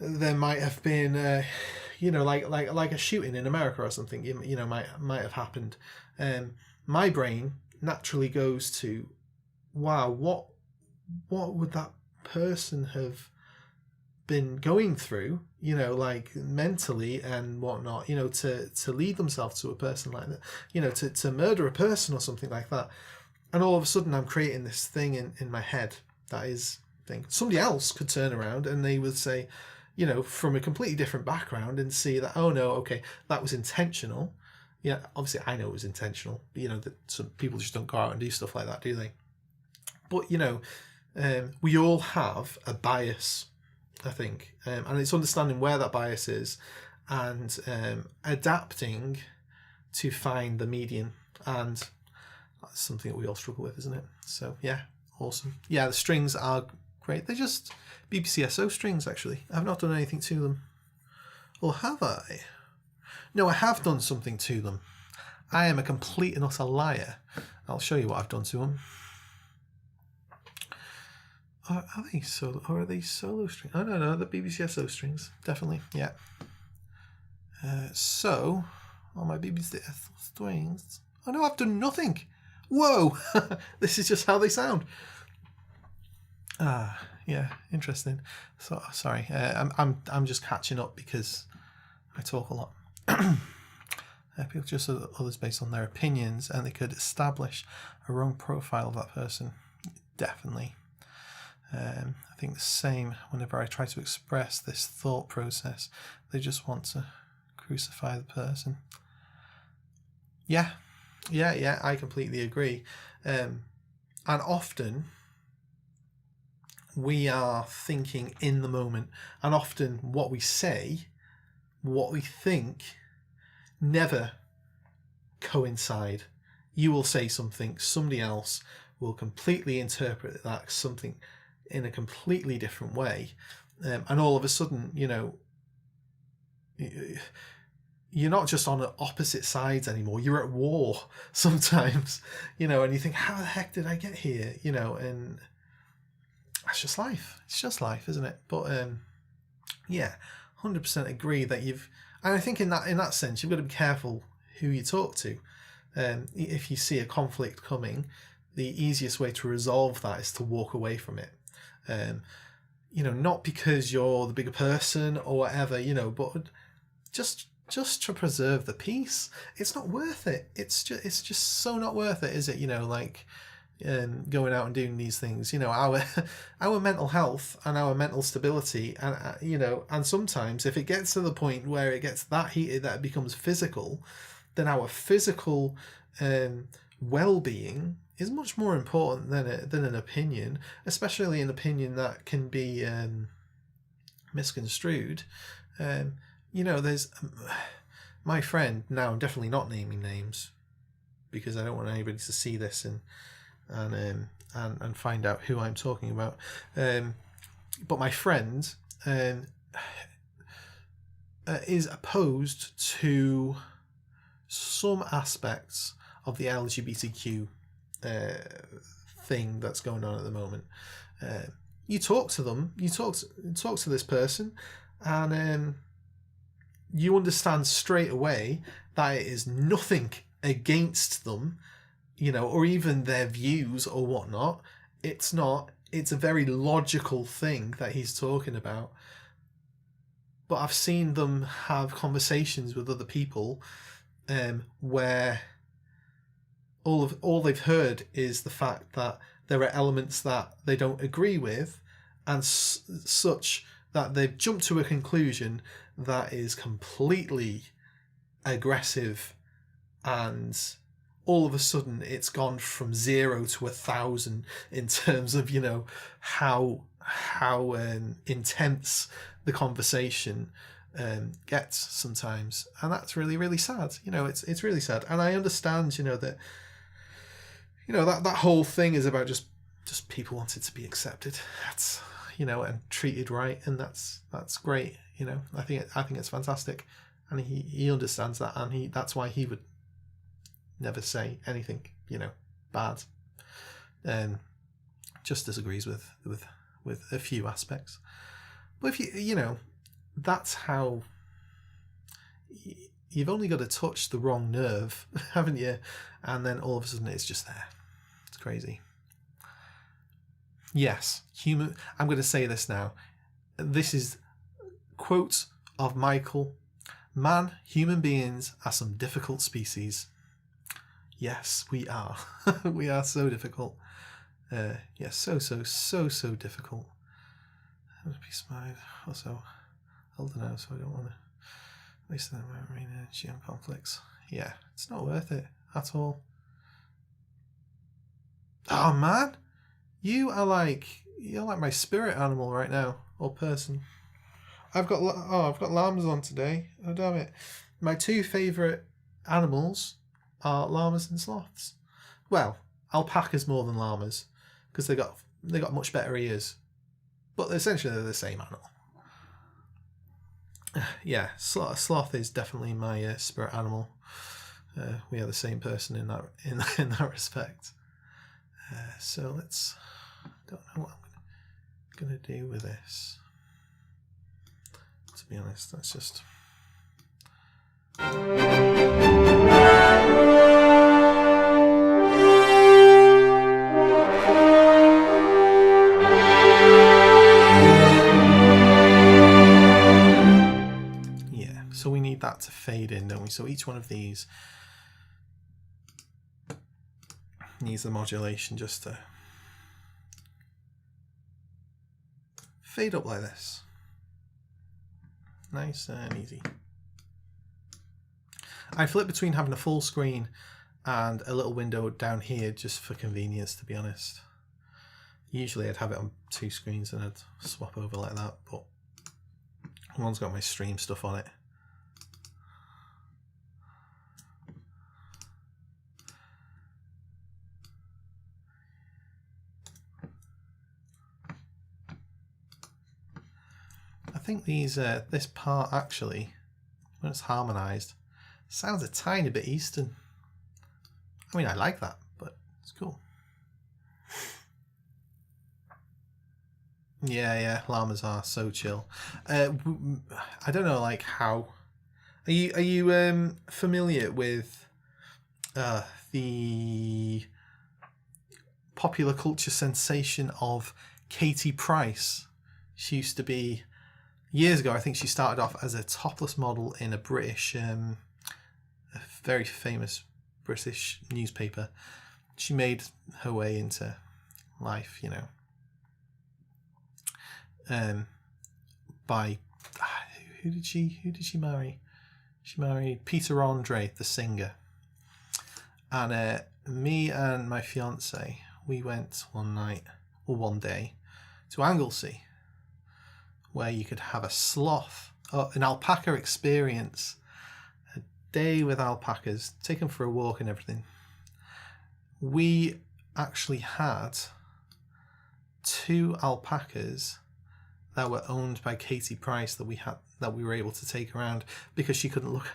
there might have been you know, like a shooting in America or something, you know, might have happened. My brain naturally goes to, wow, what would that person have been going through, you know, like mentally and whatnot, you know, to lead themselves to a person like that, you know, to murder a person or something like that. And all of a sudden I'm creating this thing in my head that is thing. Somebody else could turn around and they would say, you know, from a completely different background, and see that, oh no, okay, that was intentional. Yeah, obviously I know it was intentional, but you know, that some people just don't go out and do stuff like that, do they? But you know, we all have a bias, I think, and it's understanding where that bias is and adapting to find the median, and that's something that we all struggle with, isn't it? So yeah, awesome. Yeah, the strings are great. They're just BBC SO strings, actually. I've not done anything to them. Or have I? No, I have done something to them. I am a complete and utter liar. I'll show you what I've done to them. Are they solo? Or are they solo strings? Oh, no, the BBC SO strings. Definitely, yeah. So, on my BBC SO strings... Oh, no, I've done nothing. Whoa! This is just how they sound. Yeah, interesting. So, sorry. I'm just catching up because I talk a lot. People just others based on their opinions, and they could establish a wrong profile of that person. Definitely. I think the same whenever I try to express this thought process. They just want to crucify the person. Yeah, I completely agree. And often we are thinking in the moment, and often what we say, what we think, never coincide. You will say something, somebody else will completely interpret that something in a completely different way, and all of a sudden, you know, you're not just on opposite sides anymore, you're at war sometimes, you know, and you think, how the heck did I get here, you know? And that's just life. It's just life, isn't it? But yeah, 100% agree that and I think in that sense, you've got to be careful who you talk to. If you see a conflict coming, the easiest way to resolve that is to walk away from it. You know, not because you're the bigger person or whatever, you know, but just to preserve the peace. It's not worth it. It's just so not worth it, is it? You know, like, going out and doing these things. You know, our mental health and our mental stability, and you know, and sometimes if it gets to the point where it gets that heated that it becomes physical, then our physical well-being is much more important than an opinion, especially an opinion that can be misconstrued. You know, there's my friend, now I'm definitely not naming names because I don't want anybody to see this and find out who I'm talking about. But my friend is opposed to some aspects of the LGBTQ thing that's going on at the moment. You talk to them, you talk to this person, and you understand straight away that it is nothing against them, you know, or even their views or whatnot. It's not. It's a very logical thing that he's talking about. But I've seen them have conversations with other people where all they've heard is the fact that there are elements that they don't agree with, and such that they've jumped to a conclusion that is completely aggressive, and all of a sudden it's gone from 0 to 1,000 in terms of, you know, how intense the conversation gets sometimes, and that's really, really sad. You know, it's really sad, and I understand, you know, that, you know, that whole thing is about just people wanted to be accepted. That's, you know, and treated right, and that's great. You know, I think it's fantastic, and he understands that, and that's why he would never say anything, you know, bad. Just disagrees with a few aspects. But if you know, that's how you've only got to touch the wrong nerve, haven't you? And then all of a sudden it's just there. It's crazy. Yes, human. I'm going to say this now. This is quotes of Michael. Man, human beings are some difficult species. Yes, we are. We are so difficult. Yes, so difficult. I'm going to be smart. Also, hold it out, so I don't want to waste that marine energy on conflicts. Yeah, it's not worth it at all. Oh man, you're like my spirit animal right now, or person. I've got llamas on today. Oh damn it! My two favourite animals are llamas and sloths. Well, alpacas more than llamas because they got much better ears, but essentially they're the same animal. Yeah, sloth is definitely my spirit animal. We are the same person in that respect. So let's. Don't know what I'm gonna do with this. To be honest, that's just. Yeah, so we need that to fade in, don't we? So each one of these needs the modulation just to fade up like this. Nice and easy. I flip between having a full screen and a little window down here just for convenience, to be honest. Usually I'd have it on two screens and I'd swap over like that, but one's got my stream stuff on it. I think this part actually, when it's harmonized, sounds a tiny bit Eastern. I mean, I like that, but it's cool. Yeah, llamas are so chill. I don't know, like how. Are you familiar with the popular culture sensation of Katie Price? She used to be. Years ago, I think she started off as a topless model in a British, a very famous British newspaper. she made her way into life, you know, by who did she marry? She married Peter Andre, the singer. And me and my fiance, we went one day to Anglesey, where you could have a sloth, an alpaca experience, a day with alpacas, take them for a walk and everything. We actually had 2 alpacas that were owned by Katie Price that we were able to take around because she couldn't look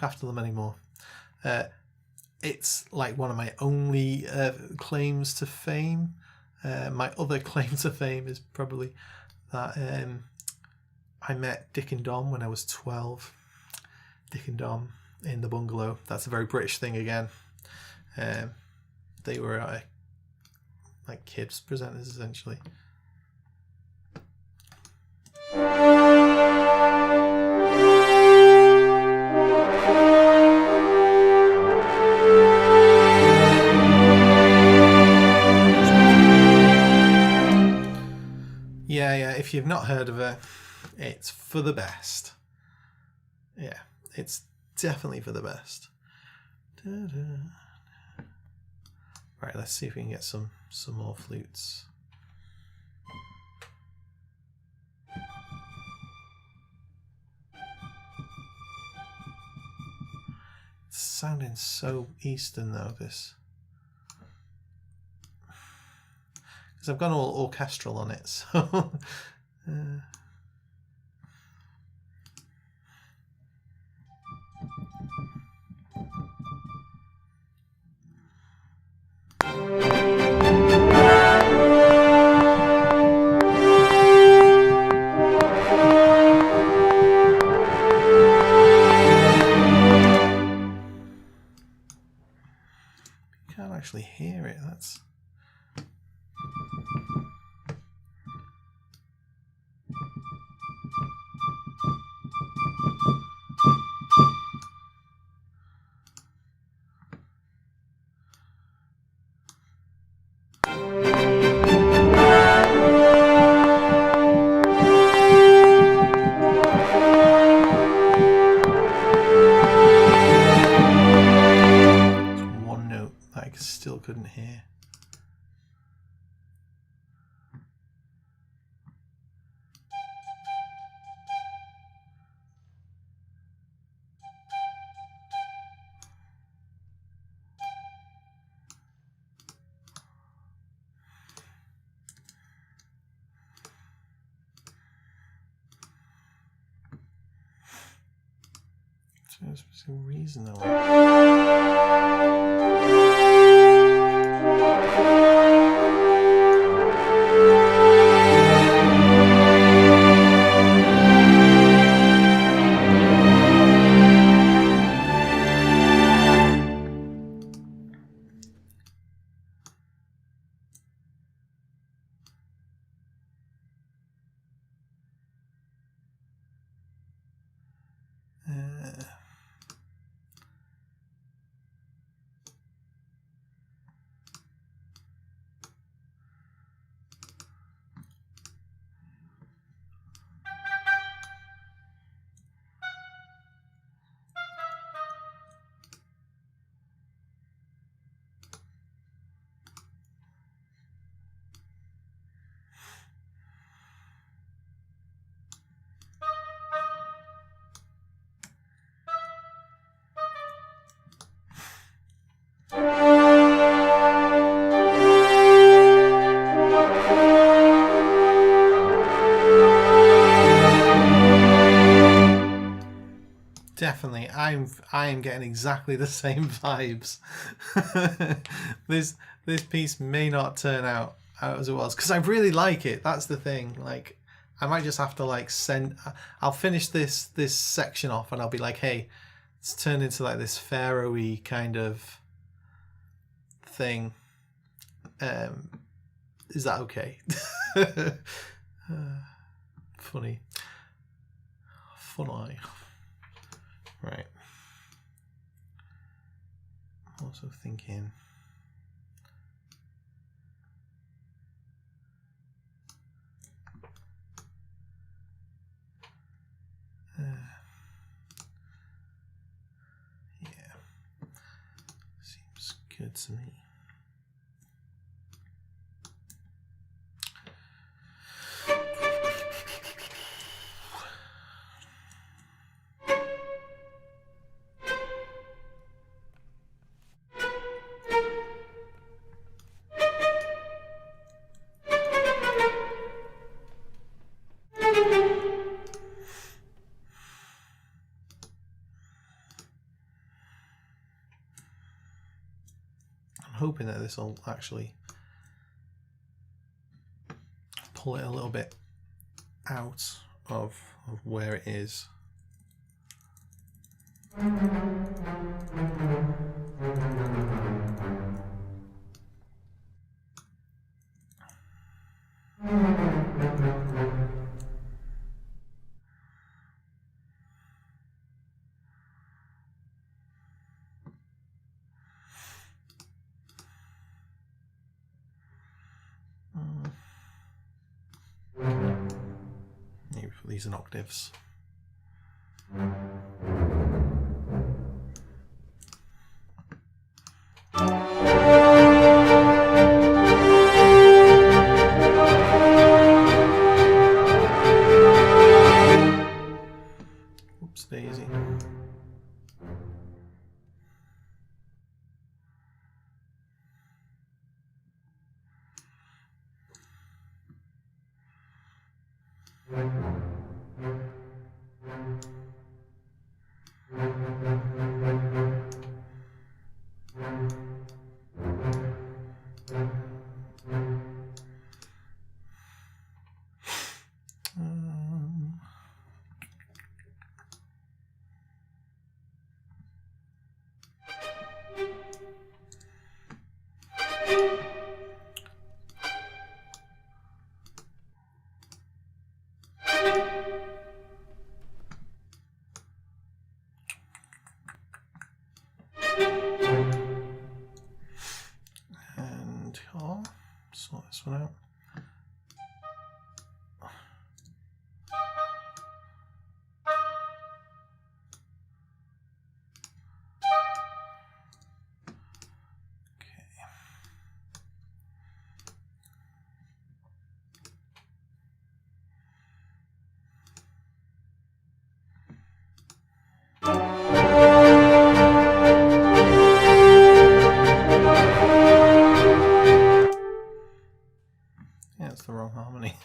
after them anymore. It's like one of my only claims to fame. My other claim to fame is probably that I met Dick and Dom when I was 12. Dick and Dom in the bungalow. That's a very British thing again. They were like kids presenters essentially. Yeah, if you've not heard of her, it's for the best. Yeah, it's definitely for the best. Right, let's see if we can get some more flutes. It's sounding so Eastern though, this. Because I've gone all orchestral on it, so... You can't actually hear it, that's... Still couldn't hear. So there's a reason though. Definitely, I am getting exactly the same vibes. This piece may not turn out as it was because I really like it. That's the thing. Like, I might just have to like I'll finish this section off and I'll be like, hey, it's turned into like this pharaoh-y kind of thing. Is that okay? Funny. Right. also thinking yeah, seems good to me. Hoping that this will actually pull it a little bit out of where it is. Maybe for these in octaves. Oops, daisy. And sort this one out. Yeah, it's the wrong harmony.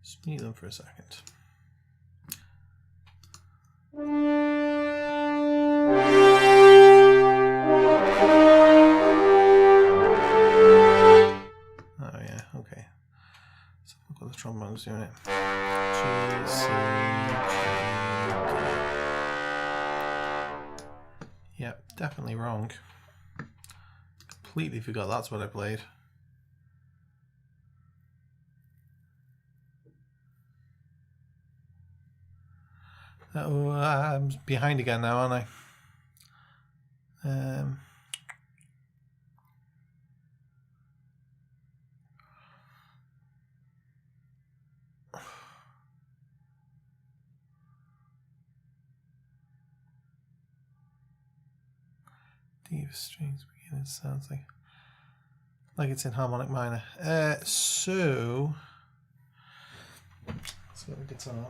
Just mute them for a second. Oh yeah, okay. So look what the trombone's doing it. G, C, G, D. Yep, definitely wrong. Completely forgot that's what I played. Oh, I'm behind again now, aren't I? D strings beginning sounds like it's in harmonic minor. So let's get the guitar.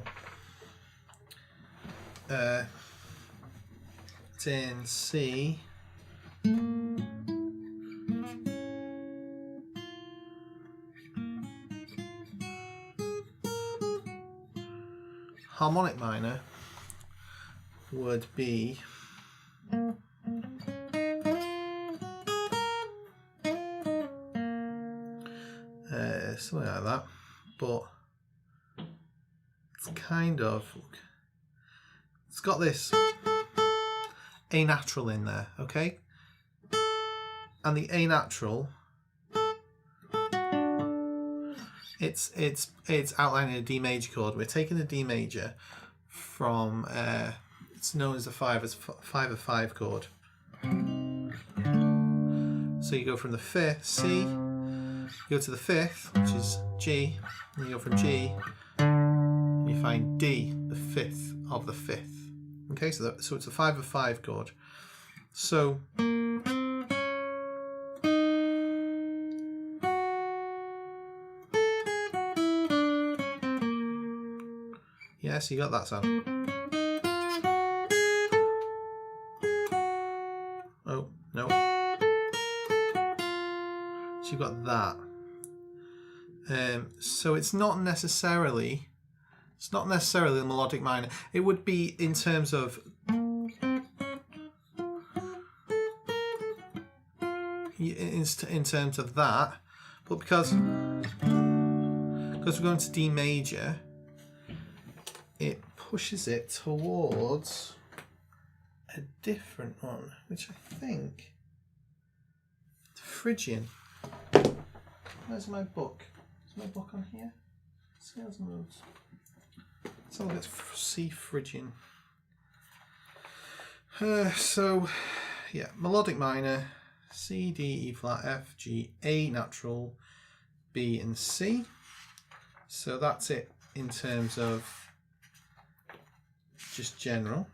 It's in C. Harmonic minor would be something like that, but it's kind of, it's got this A natural in there, okay? And the A natural, it's outlining a D major chord. We're taking the D major from It's known as the 5/5 chord. So you go from the 5th, C, you go to the 5th, which is G, and you go from G, and you find D, the 5th of the 5th. Okay, so it's a 5/5 chord. So yeah, so you got that sound. Oh, no. So you've got that. So it's not necessarily the melodic minor. It would be in terms of in terms of that, but because we're going to D major, it pushes it towards a different one, which I think Phrygian. Where's my book? Is my book on here? Scales and modes. Let's have a look at C Phrygian. So yeah, melodic minor, C, D, E flat, F, G, A natural, B and C. So that's it in terms of just general.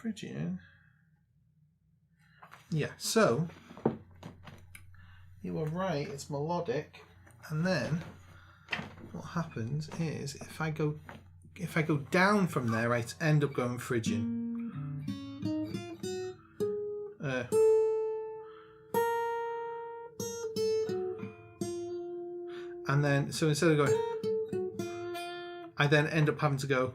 Phrygian. Yeah, so you were right, it's melodic, and then what happens is if I go down from there, I end up going Phrygian. And then, so instead of going, I then end up having to go.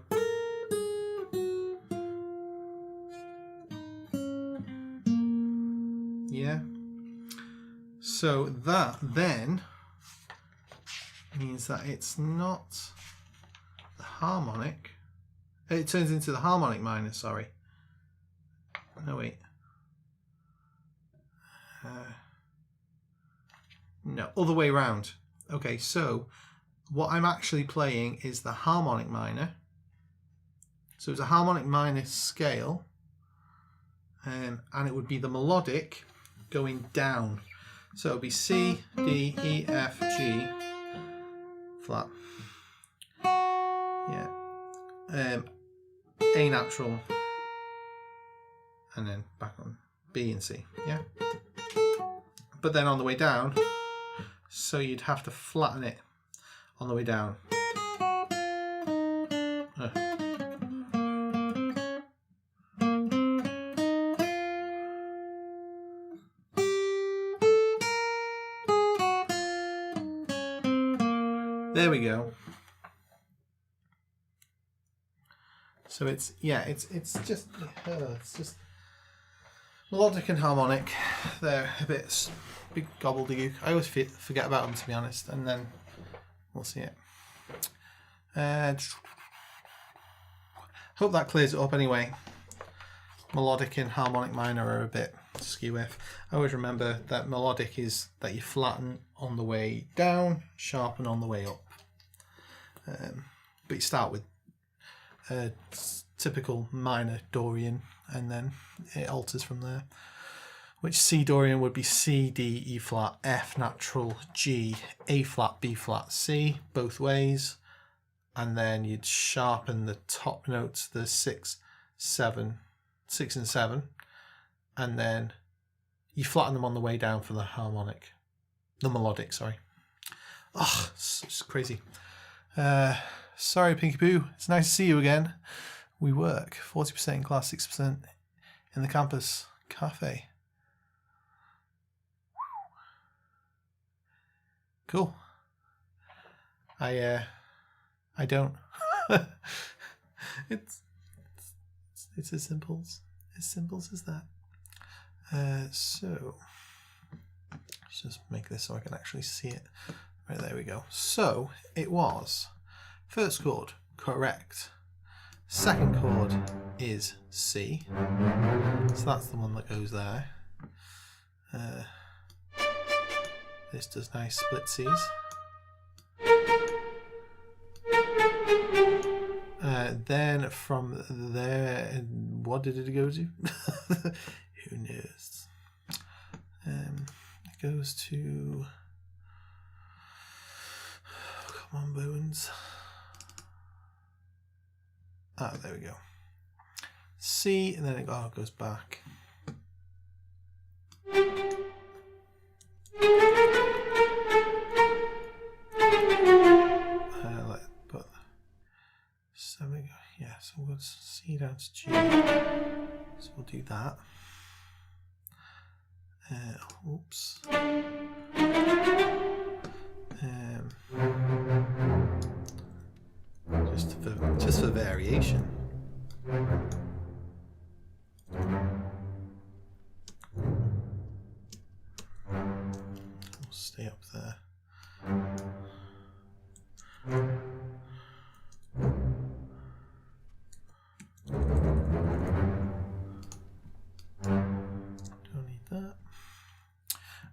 Yeah. So that then means that it's not the harmonic. It turns into the harmonic minor, sorry. No, wait. No, other way around. Okay, so what I'm actually playing is the harmonic minor. So it's a harmonic minor scale, and it would be the melodic going down. So it'll be C, D, E, F, G, flat. Yeah. A natural, and then back on B and C. Yeah. But then on the way down, so you'd have to flatten it on the way down. There we go. So it's just melodic and harmonic. They're a bit big gobbledygook. I always forget about them, to be honest, and then we'll see it. Hope that clears it up anyway. Melodic and harmonic minor are a bit skew-if. I always remember that melodic is that you flatten on the way down, sharpen on the way up. But you start with a typical minor Dorian, and then it alters from there. Which C Dorian would be C, D, E flat, F natural, G, A flat, B flat, C, both ways. And then you'd sharpen the top notes, the 6 and 7, and then you flatten them on the way down for the harmonic, the melodic, sorry. Oh, it's crazy. Sorry, Pinky Poo. It's nice to see you again. We work 40% in class, 6% in the campus cafe. Cool. I don't. it's as simple as that. So let's just make this so I can actually see it. Right, there we go. So it was first chord, correct. Second chord is C. So that's the one that goes there. This does nice split Cs. And then from there, what did it go to? Who knows? It goes to... Come on, Bones. Ah, there we go. C, and then it goes back. So we go, yeah, so we'll C down to G. So we'll do that. Oops. Just for variation. We'll stay up there. Don't need that.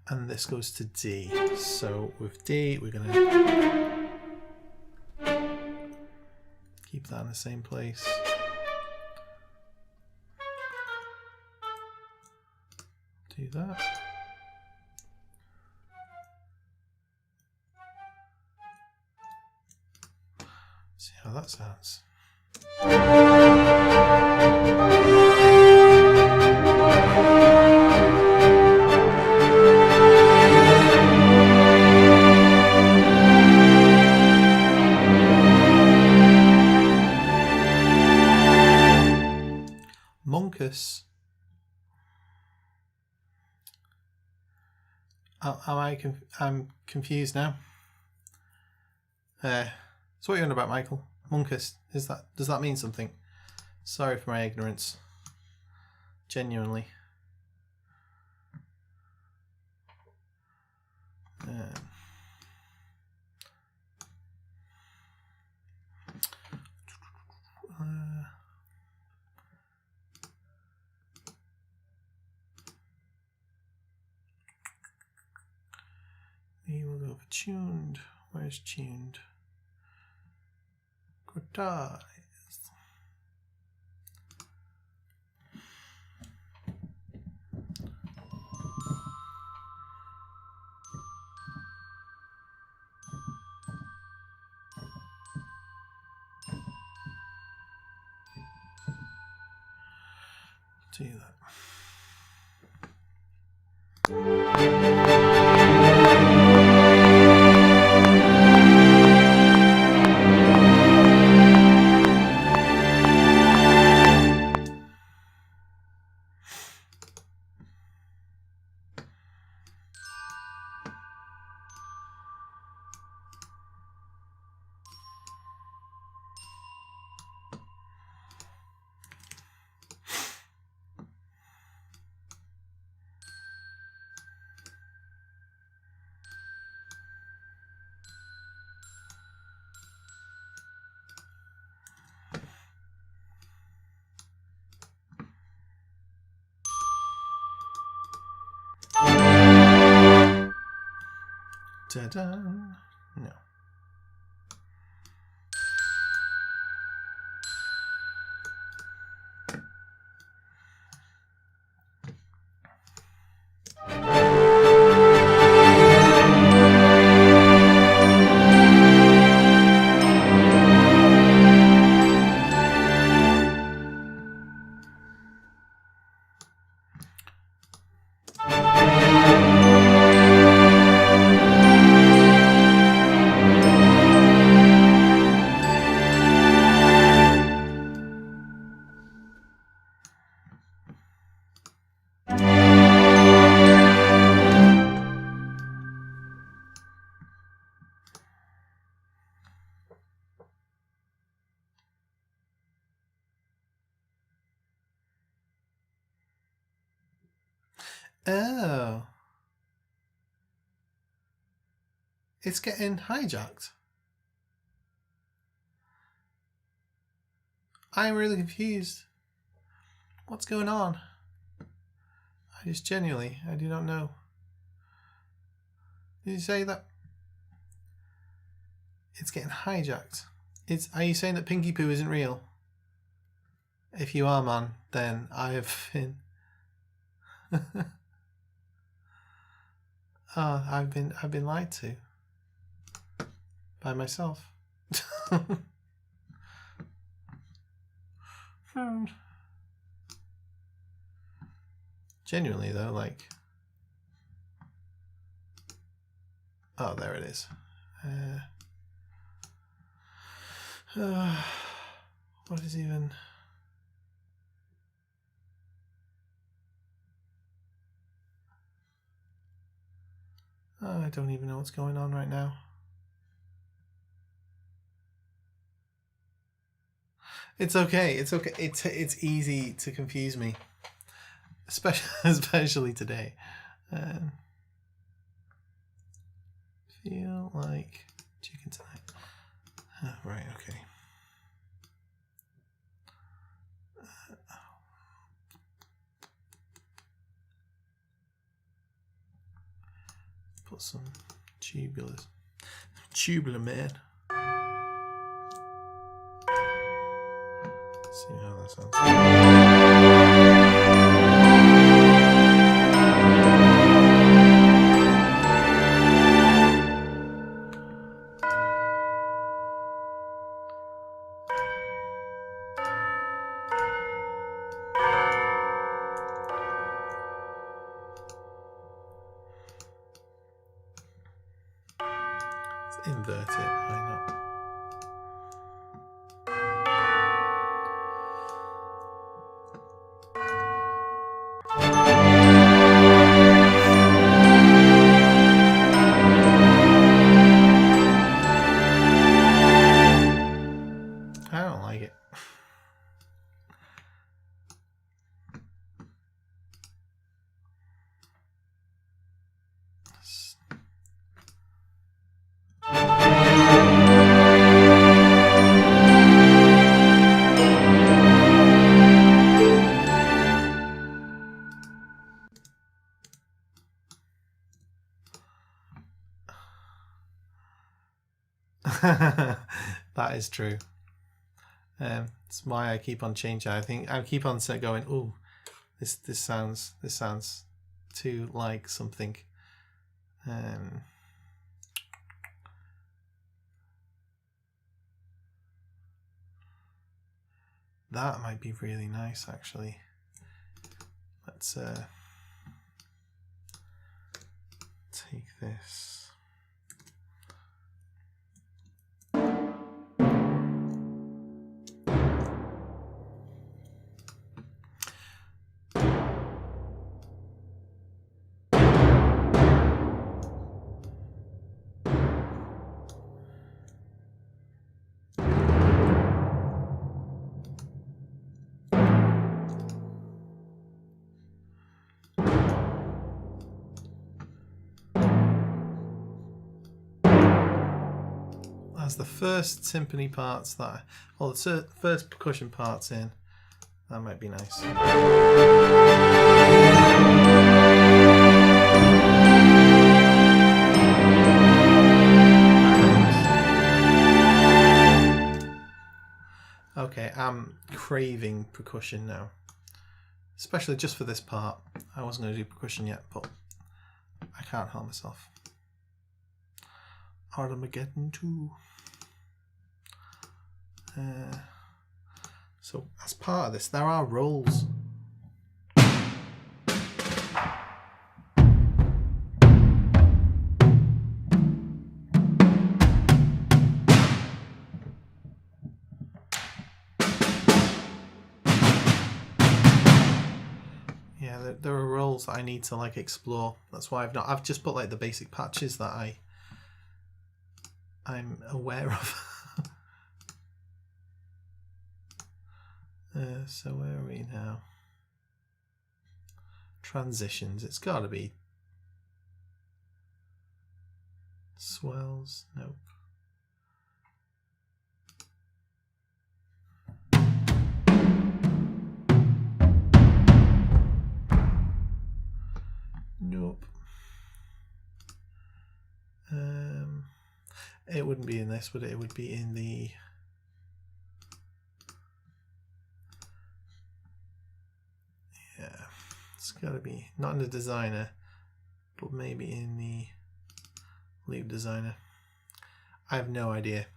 And this goes to D. So with D, we're going to keep that in the same place. Do that. See how that sounds. Monkus. I'm confused now. So what are you on about, Michael? Monkus, does that mean something? Sorry for my ignorance. Genuinely. We will go for tuned. Where's tuned? Guitars. Do that. Ta-da! No. Oh. It's getting hijacked. I'm really confused. What's going on? I do not know. Did you say that? It's getting hijacked. Are you saying that Pinky Poo isn't real? If you are, man, then I have been. Oh, I've been lied to by myself. Genuinely though, like, oh, there it is. What is even? Oh, I don't even know what's going on right now. It's okay. It's okay. It's easy to confuse me, especially today. Feel like chicken tonight. Oh, right. Okay. Put some tubular man. See how that sounds. Let's invert it. Why not? I don't like it. That is true. It's why I keep on changing. I think I keep on going, "Ooh, this sounds too like something." That might be really nice, actually. Let's take this. As the first symphony parts the first percussion parts in, that might be nice. Okay, I'm craving percussion now, especially just for this part. I wasn't going to do percussion yet, but I can't help myself. Armageddon 2. So as part of this, there are rolls. Yeah, there are rolls that I need to like explore. That's why I've just put like the basic patches that I'm aware of. So where are we now? Transitions. It's got to be swells. Nope. Nope. It wouldn't be in this, would it? It would be in the got to be, not in the designer, but maybe in the loop designer. I have no idea.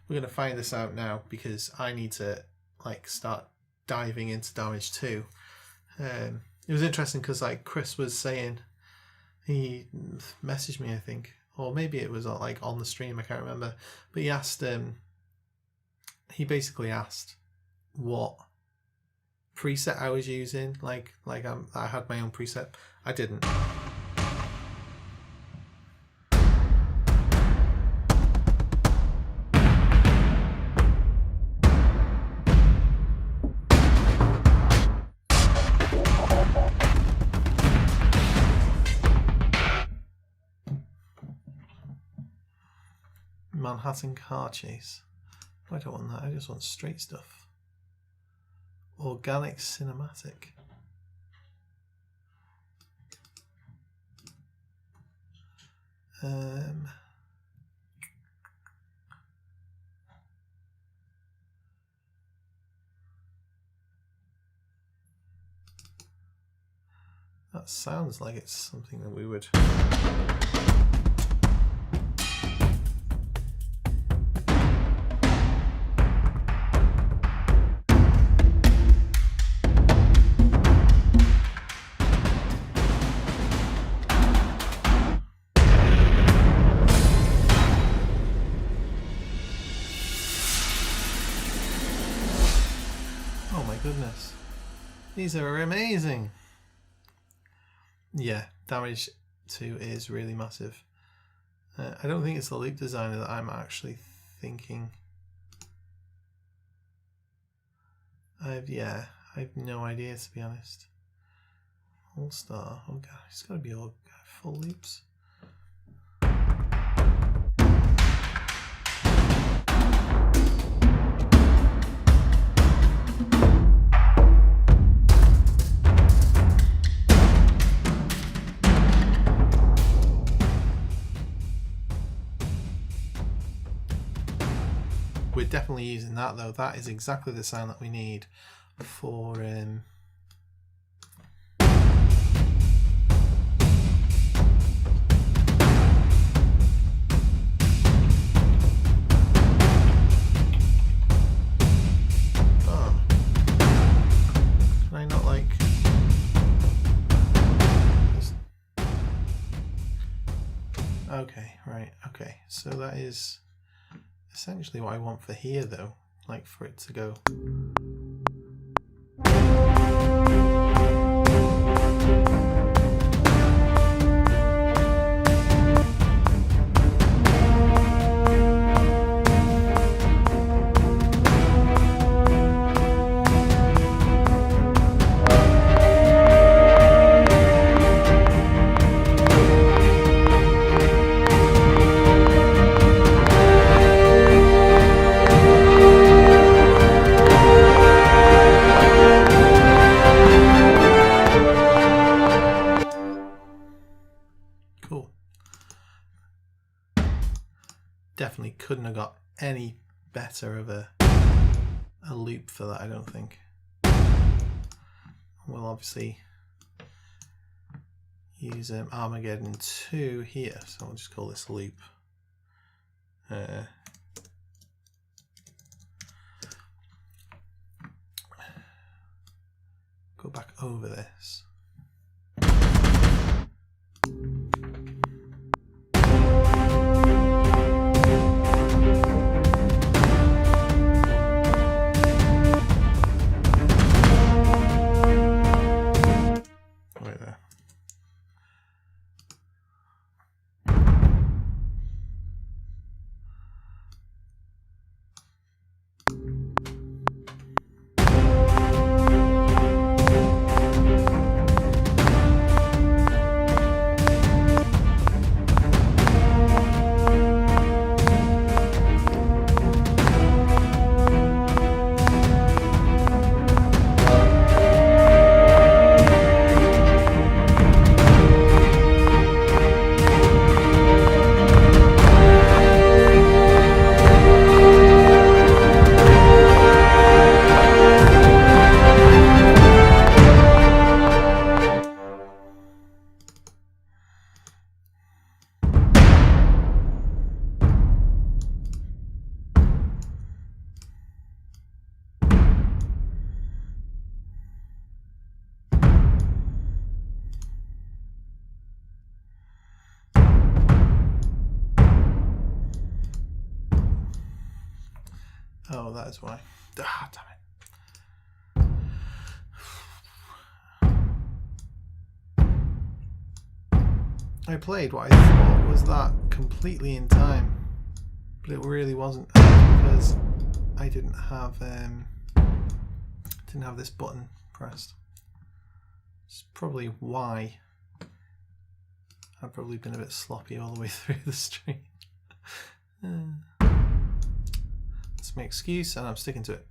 We're going to find this out now because I need to like start diving into damage too. It was interesting because like Chris was saying, he messaged me, I think, or maybe it was like on the stream, I can't remember, but he asked, he basically asked what preset I was using, like I had my own preset. I didn't. Manhattan car chase. I don't want that, I just want straight stuff. Organic cinematic. That sounds like it's something that we would. Goodness, these are amazing. Yeah, damage 2 is really massive. I don't think it's the loop designer that I'm actually thinking. I have no idea, to be honest. All star. Oh god, it's got to be all full loops. We're definitely using that though. That is exactly the sound that we need for oh. Can I not like okay, right, okay. So that is essentially what I want for here though, like for it to go. Definitely couldn't have got any better of a loop for that, I don't think. We'll obviously use Armageddon 2 here, so I'll just call this loop. Go back over this. that is why. Ah, damn it. I played what I thought was that completely in time, but it really wasn't, because I didn't have this button pressed. It's probably why I've probably been a bit sloppy all the way through the stream. That's my excuse, and I'm sticking to it.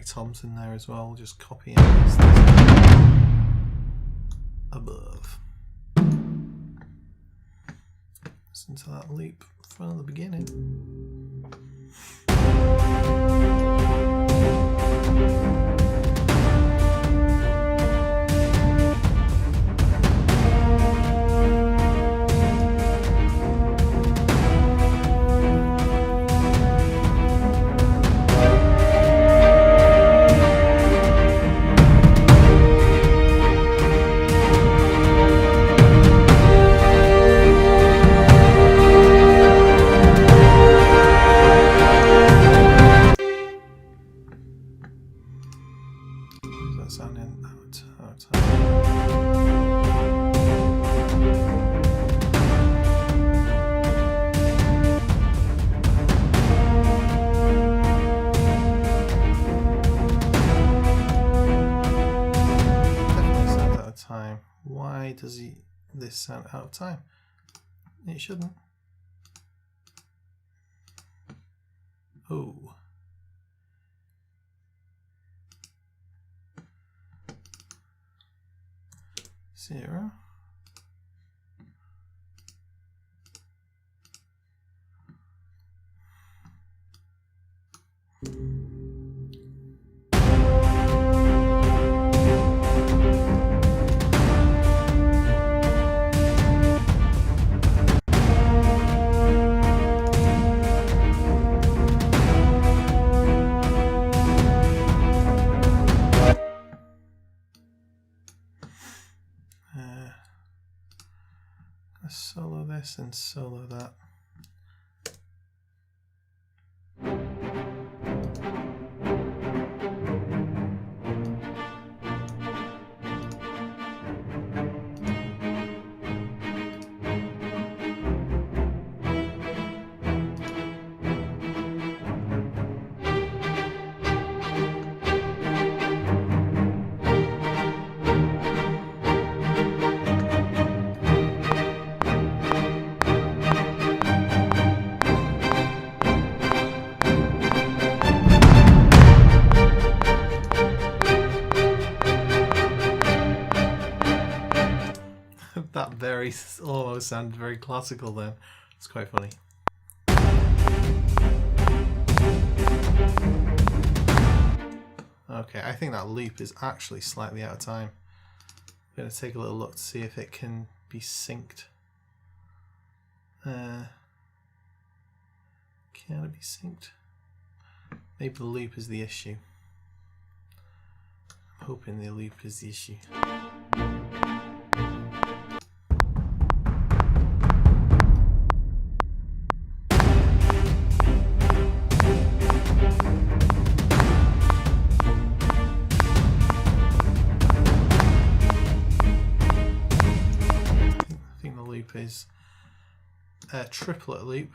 Toms in there as well, just copy and paste this above. Listen to that loop from the beginning. Why does this sound out of time? It shouldn't. Oh. Zero. Solo this and solo that. That very almost sounded very classical then. It's quite funny. Okay, I think that loop is actually slightly out of time. I'm going to take a little look to see if it can be synced. Can it be synced? Maybe the loop is the issue. I'm hoping the loop is the issue. Is a triplet loop,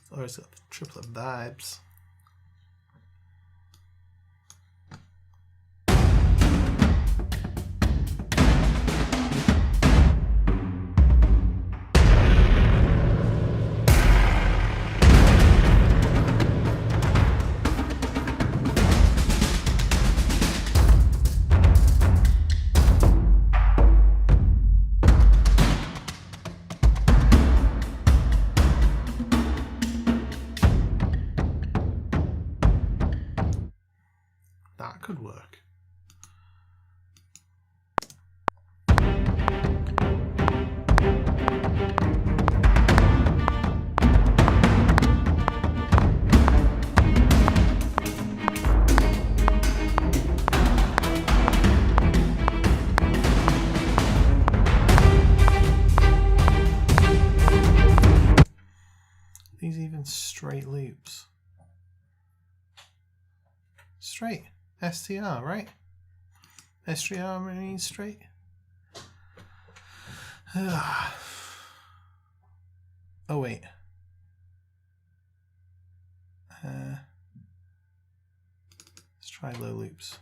or is it triplet vibes? STR, right? STR means straight. Oh wait. Let's try low loops.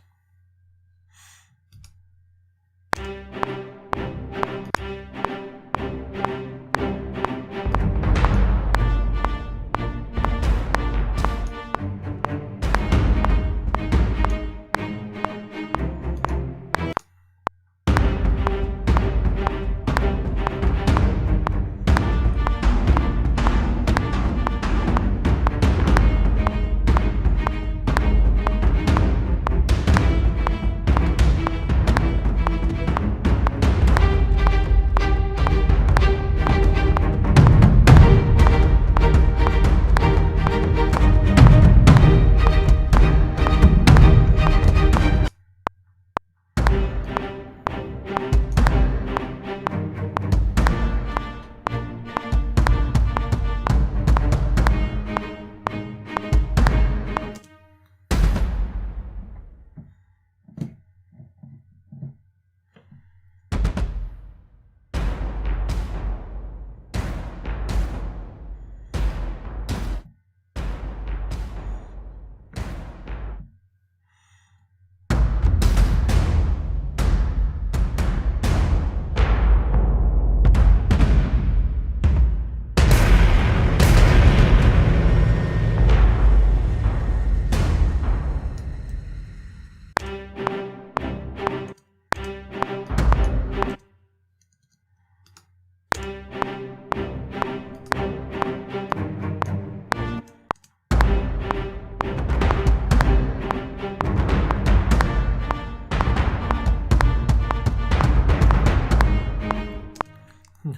No.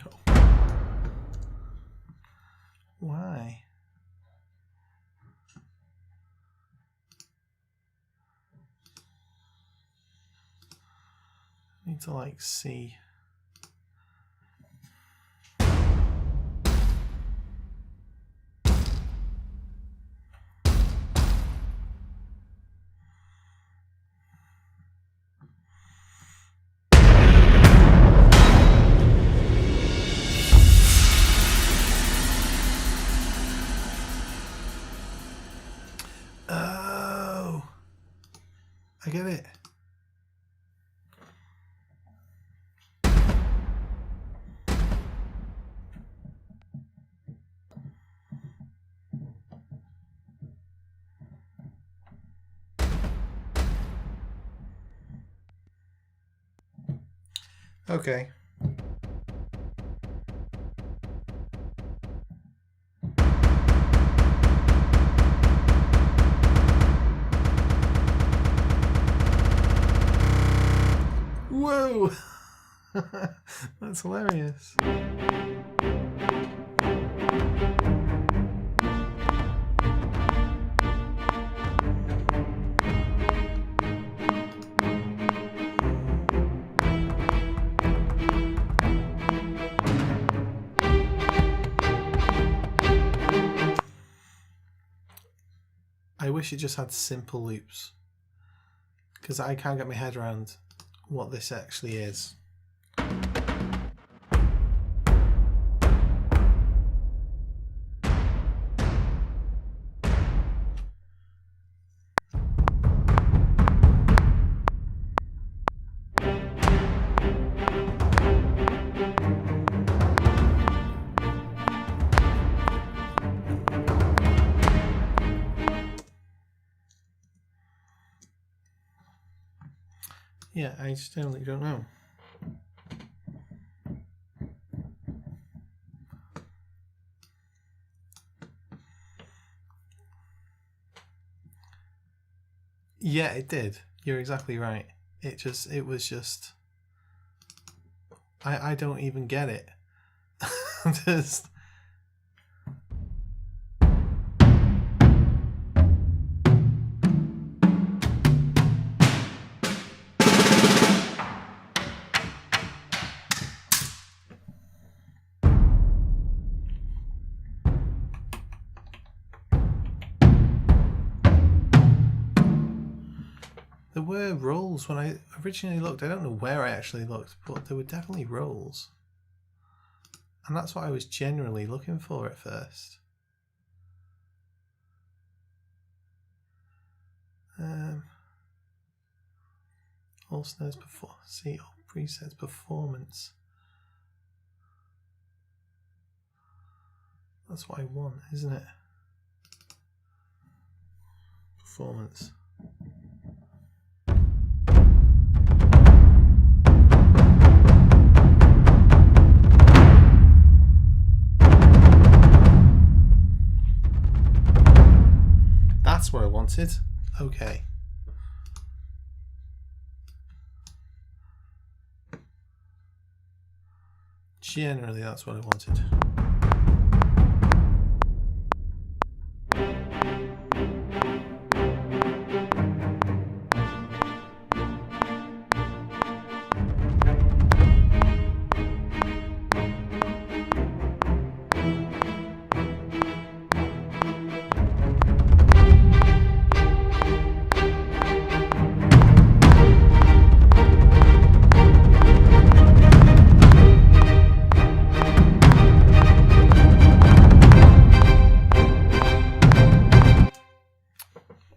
Why? I need to like see. Oh, I get it. Okay. Whoa! That's hilarious. I wish it just had simple loops, because I can't get my head around what this actually is. Yeah, I just don't know. Yeah, it did. You're exactly right. It was just I don't even get it. Just There were rolls when I originally looked. I don't know where I actually looked, but there were definitely rolls. And that's what I was generally looking for at first. All snares before. See, all presets performance. That's what I want, isn't it? Performance. That's what I wanted. Okay. Generally, that's what I wanted.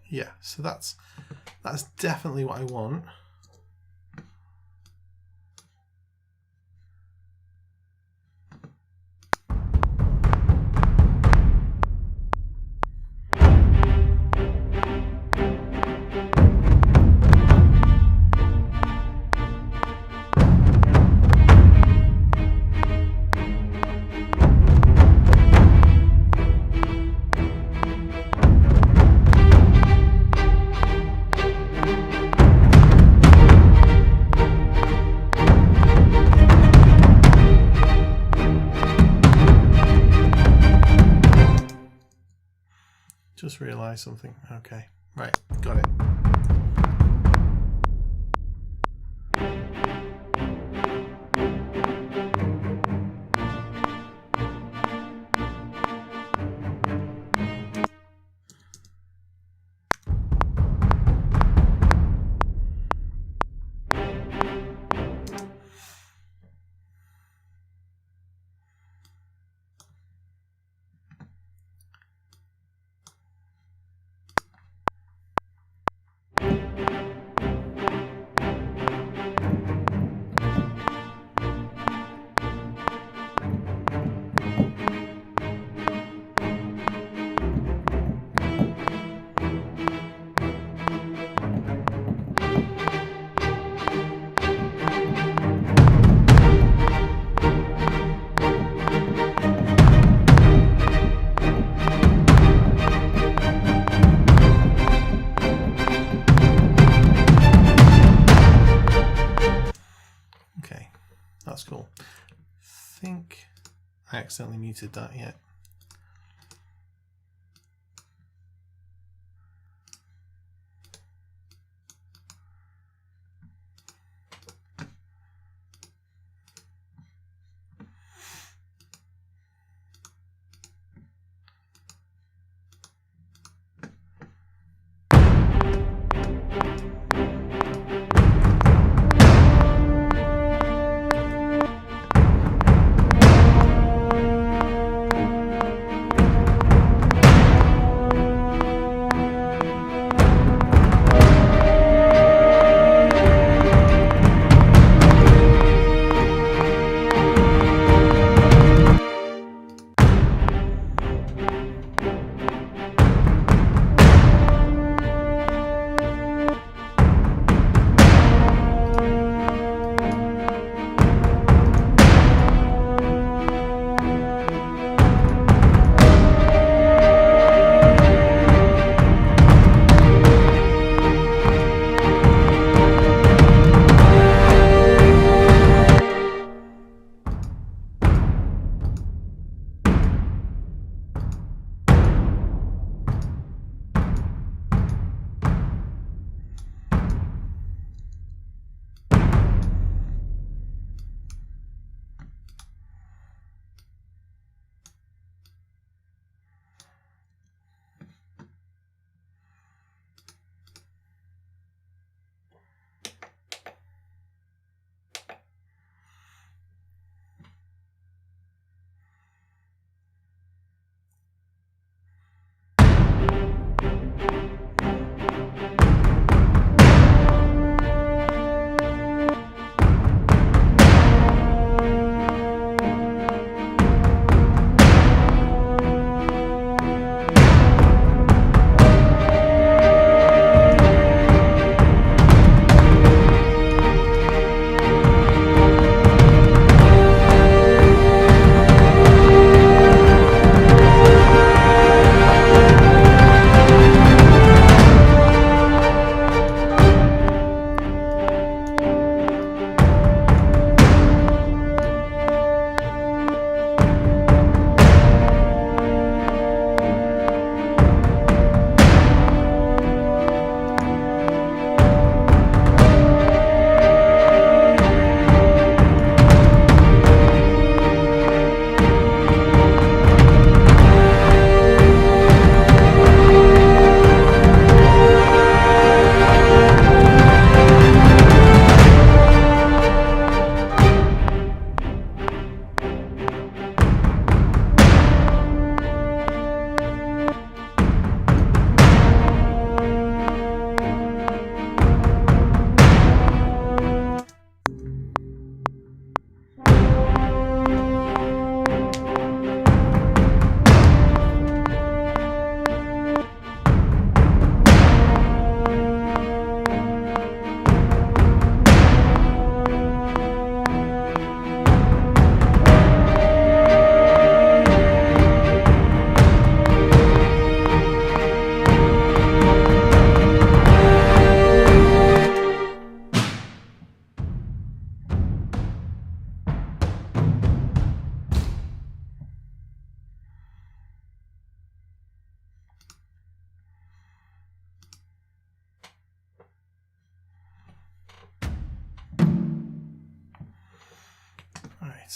Yeah, so that's definitely what I want. Just realised something. Okay, right, got it. That's cool. I think I accidentally muted that yet.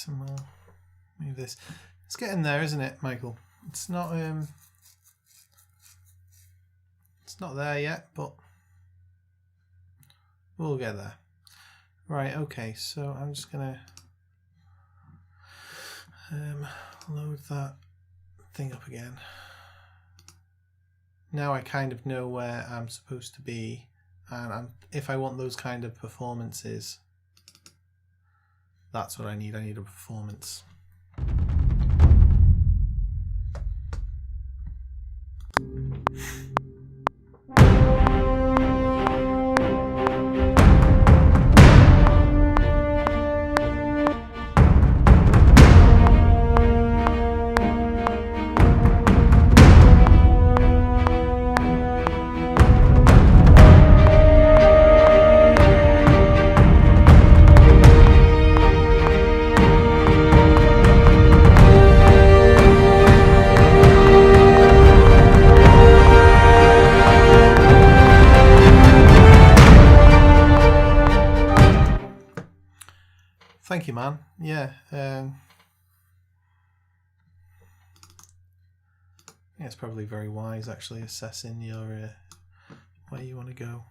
and we'll move this. It's getting there, isn't it, Michael? It's not there yet, but we'll get there. Right, okay, so I'm just gonna load that thing up again. Now I kind of know where I'm supposed to be, and if I want those kind of performances, that's what I need. I need a performance. Thank you, man. Yeah. Yeah, it's probably very wise, actually, assessing your where you want to go.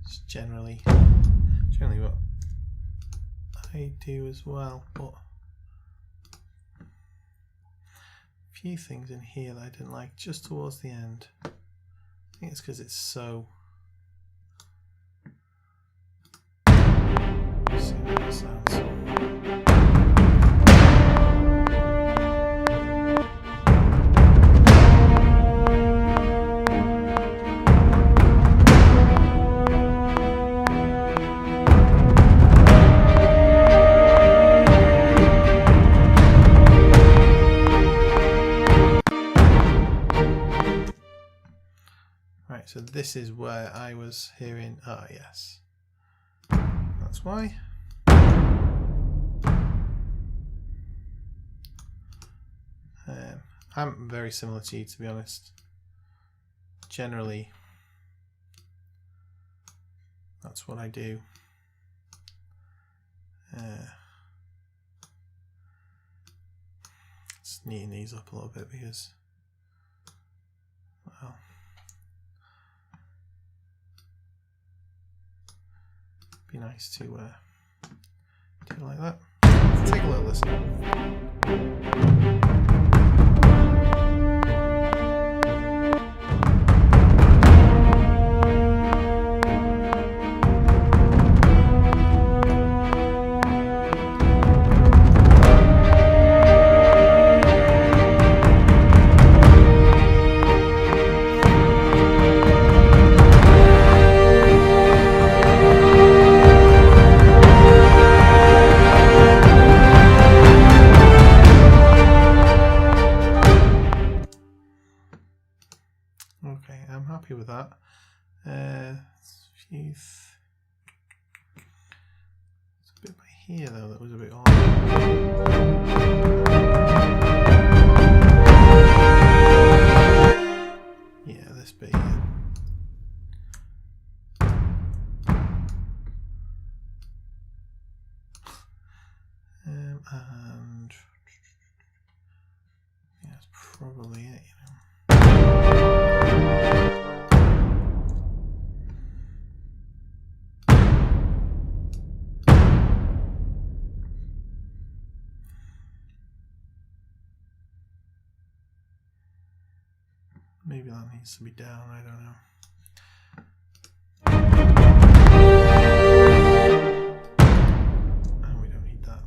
It's generally what I do as well, but a few things in here that I didn't like just towards the end. I think it's because it's so... Let's see how that sounds. So this is where I was hearing, ah yes, that's why. I'm very similar to you, to be honest. Generally, that's what I do. Just neaten these up a little bit because, well, be nice to do it like that. Take a little listen. Okay, I'm happy with that. It's a bit by here though that was a bit odd. Yeah, this bit here. And yeah, that's probably it, you know. Maybe that needs to be down, I don't know. And we don't need that.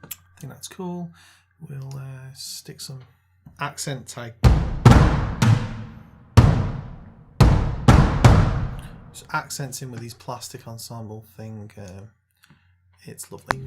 I think that's cool. We'll stick some accent type. Just accents in with these plastic ensemble thing. It's lovely.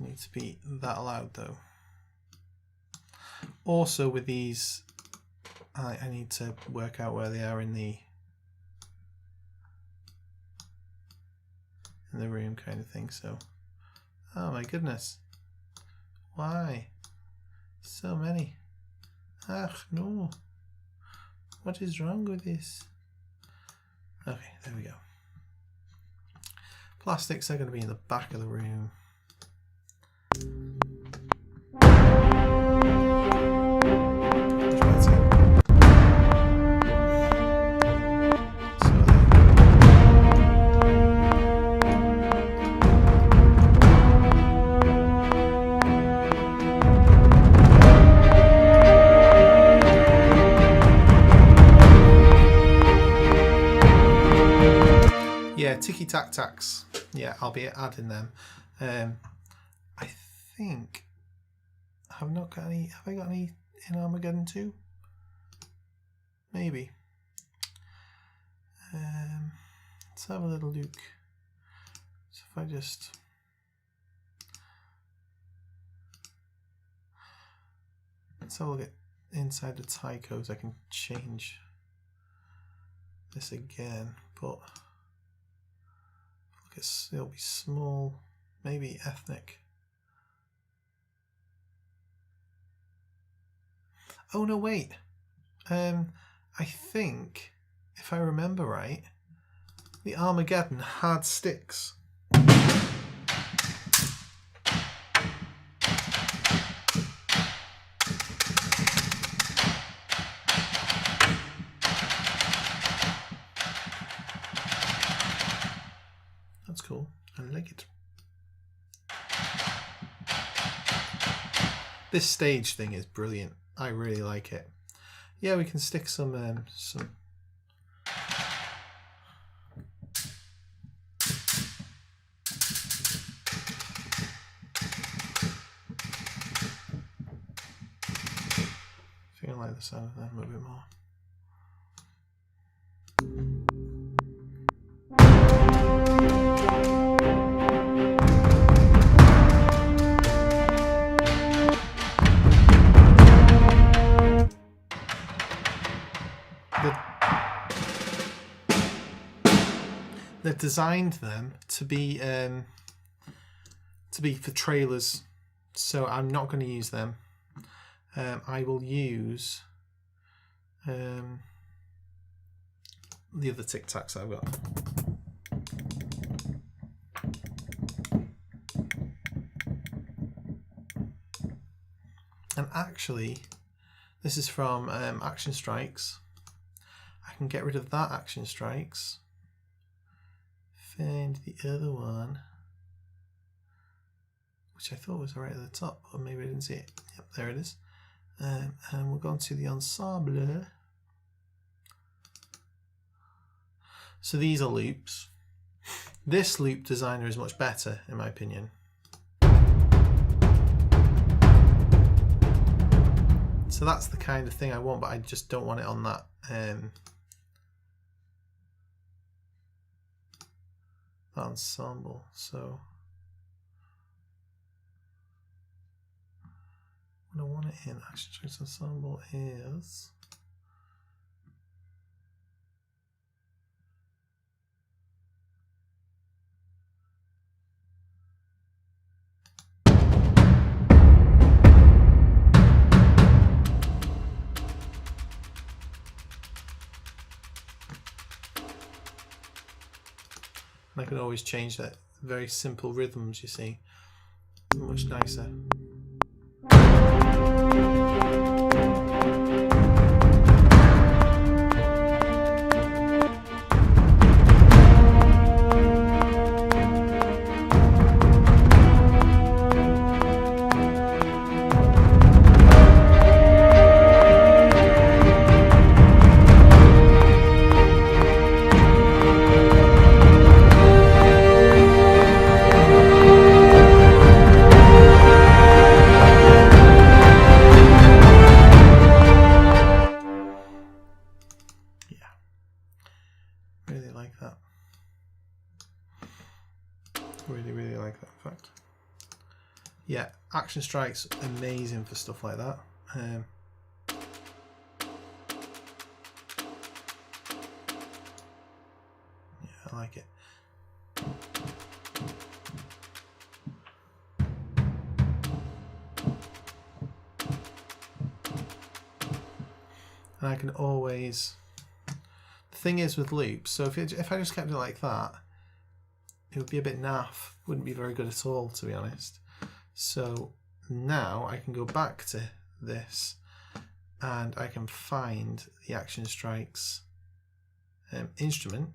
Need to be that loud though. Also with these, I need to work out where they are in the room kind of thing. So, oh my goodness, why so many? Ach no, what is wrong with this? Okay, there we go. Plastics are going to be in the back of the room. Yeah, ticky-tack-tacks. Yeah, I'll be adding them. I think I've not got any. Have I got any in Armageddon 2? Maybe. Let's have a little look. So if I just let's have a look at inside the tie codes, I can change this again, but it'll be small, maybe ethnic. Oh no, wait. I think, if I remember right, the Armageddon had sticks. That's cool. I like it. This stage thing is brilliant. I really like it. Yeah, we can stick some I think I like the sound of them a bit more. They've designed them to be for trailers, so I'm not going to use them. I will use the other Tic Tacs I've got. And actually, this is from Action Strikes. I can get rid of that Action Strikes. Find the other one, which I thought was right at the top, or maybe I didn't see it. Yep, there it is. And we'll go on to the ensemble. So these are loops. This loop designer is much better, in my opinion. So that's the kind of thing I want, but I just don't want it on that ensemble. So what I want it in Action Strikes ensemble is I can always change that. Very simple rhythms, you see. Much nicer. Really like that. Really like that, in fact. Yeah, Action Strike's amazing for stuff like that. Yeah, I like it. And I can always... The thing is with loops, so if I just kept it like that, it would be a bit naff. Wouldn't be very good at all, to be honest. So now I can go back to this and I can find the Action Strikes instrument.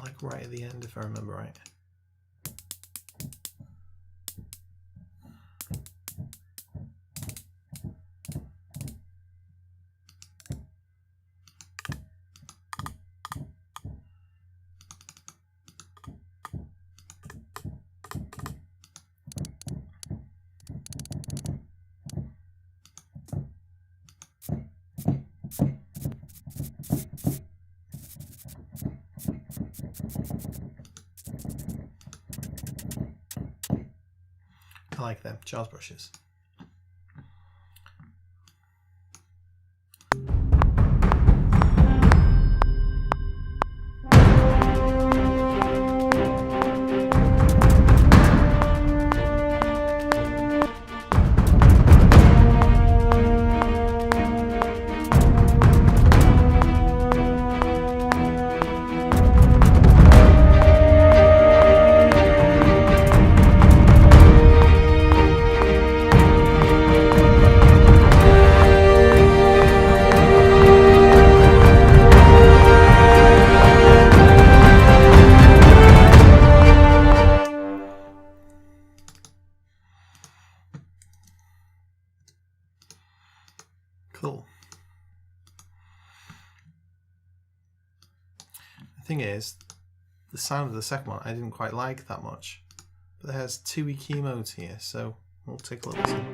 Like right at the end, if I remember right. I like them, Charles brushes. Cool. The thing is, the sound of the second one I didn't quite like that much, but there's 2 EQ modes here, so we'll take a look at it.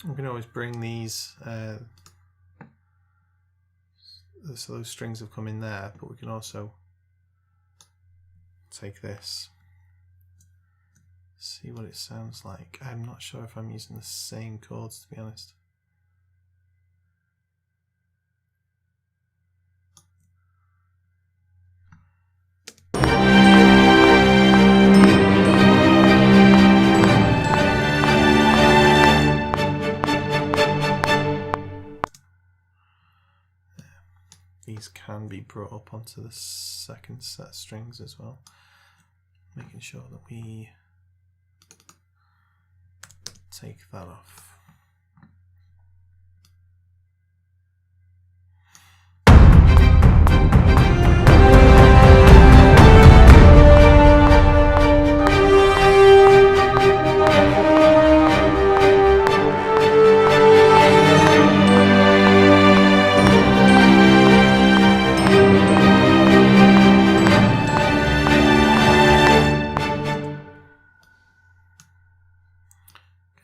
We can always bring these, so those strings have come in there, but we can also take this, see what it sounds like. I'm not sure if I'm using the same chords, to be honest. These can be brought up onto the second set of strings as well, making sure that we take that off.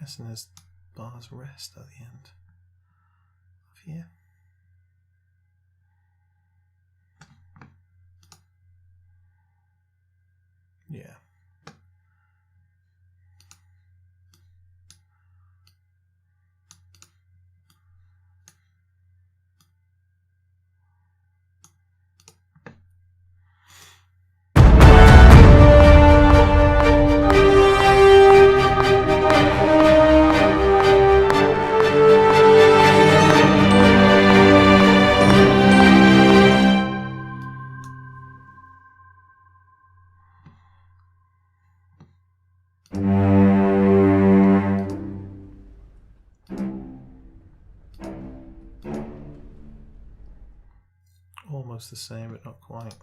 guessing there's bars rest at the end of here. Yeah. Almost the same, but not quite.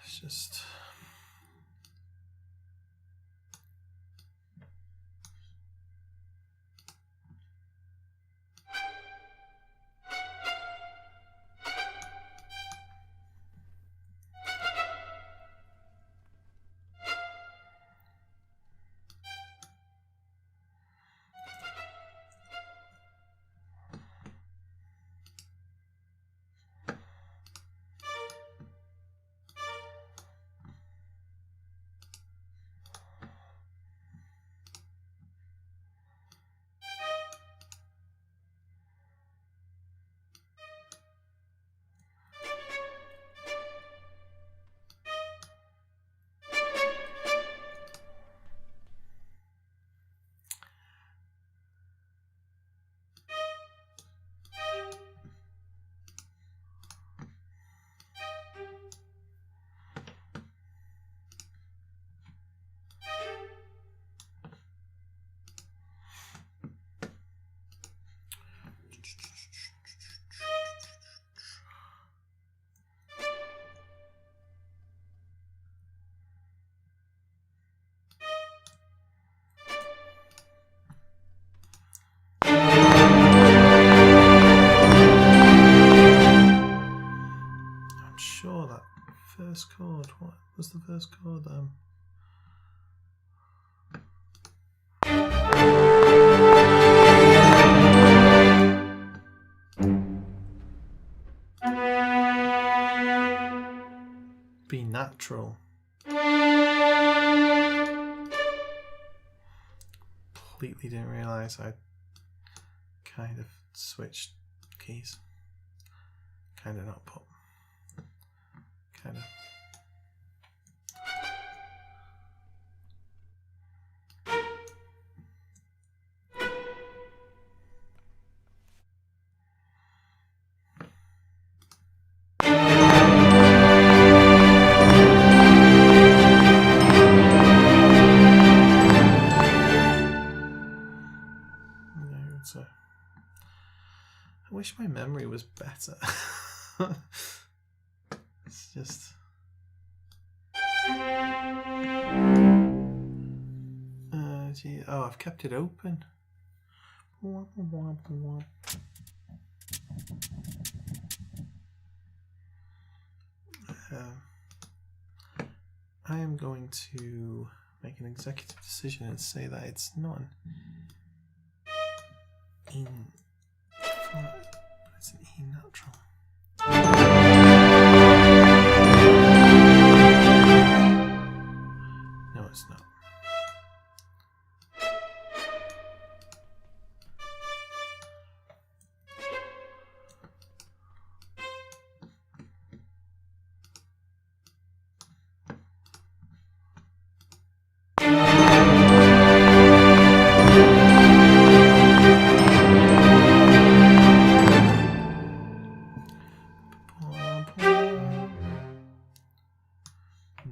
It's just sure that first chord, what was the first chord then? B natural. Completely didn't realise I kind of switched keys. Kind of not put. Kind of. I wish my memory was better. It's just... gee. Oh, I've kept it open. I am going to make an executive decision and say that it's not an E flat, but it's an E natural. No, it's not.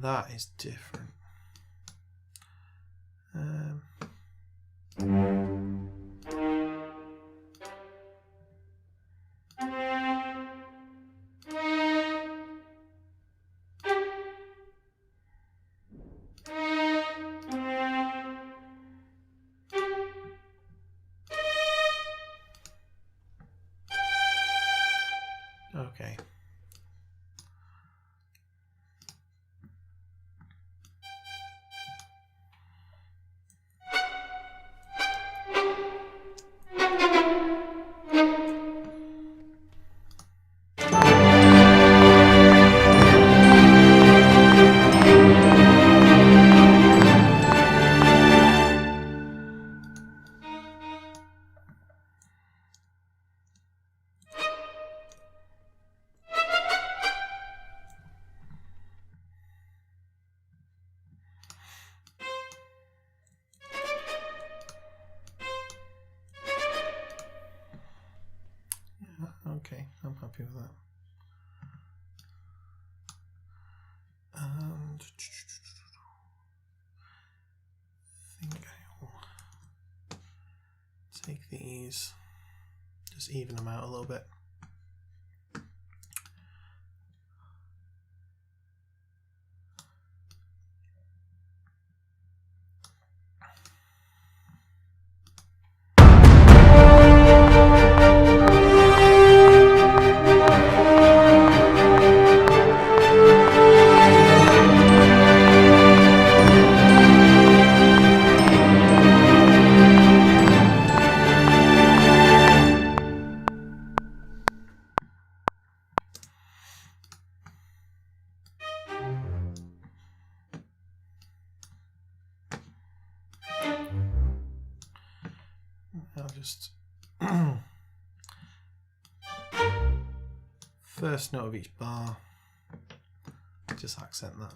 that is different. Okay. Okay, I'm happy with that. And I think I'll take these, just even them out a little bit. I'll just first note of each bar, just accent that.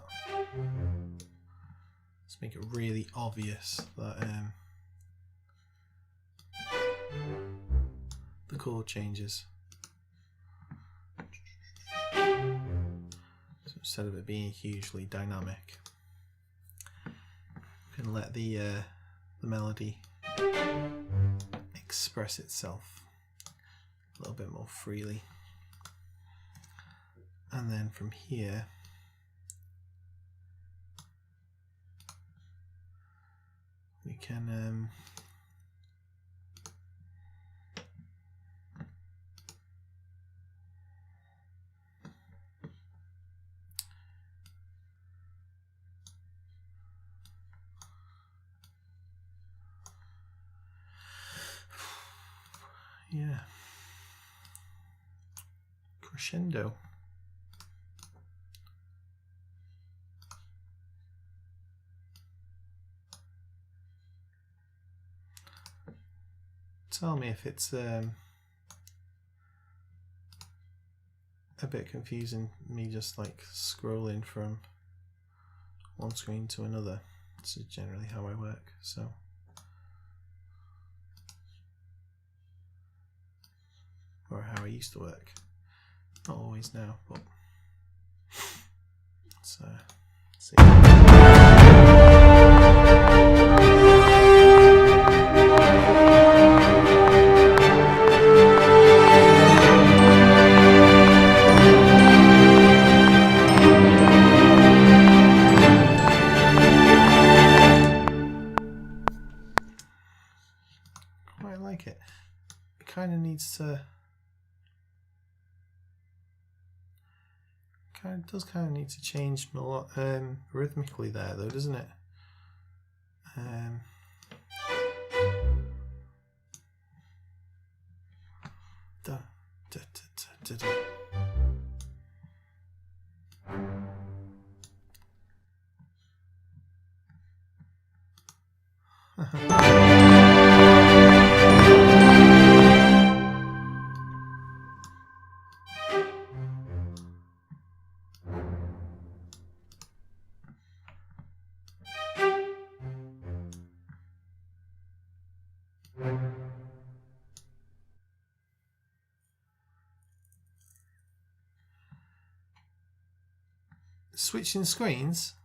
Let's make it really obvious that the chord changes. So instead of it being hugely dynamic, we can let the melody express itself a little bit more freely. And then from here we can yeah, crescendo. Tell me if it's a bit confusing, me just like scrolling from one screen to another. This is generally how I work, so or how I used to work. Not always now, but let's see. Quite like it. It kind of needs to. Does kind of need to change a lot rhythmically there, though, doesn't it? Da, da, da, da, da. switching screens,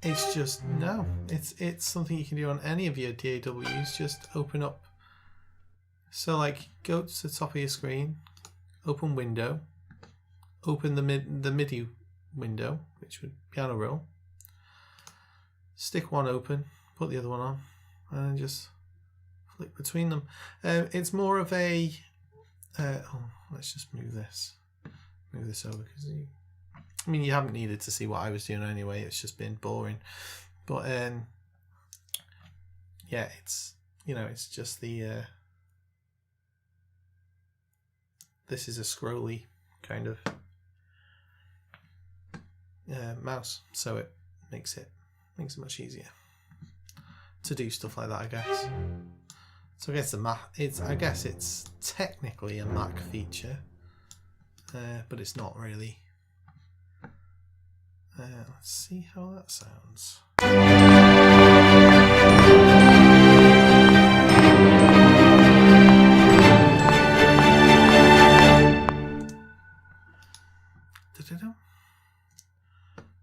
it's just it's something you can do on any of your DAWs. Just open up. So like, go to the top of your screen, open window, open the MIDI window, which would piano roll. Stick one open, put the other one on, and just flick between them. It's more of a let's just move this over, because I mean, you haven't needed to see what I was doing anyway. It's just been boring, but yeah, it's it's just the this is a scrolly kind of mouse, so it makes it much easier to do stuff like that, I guess. So I guess it's technically a Mac feature, but it's not really. Let's see how that sounds.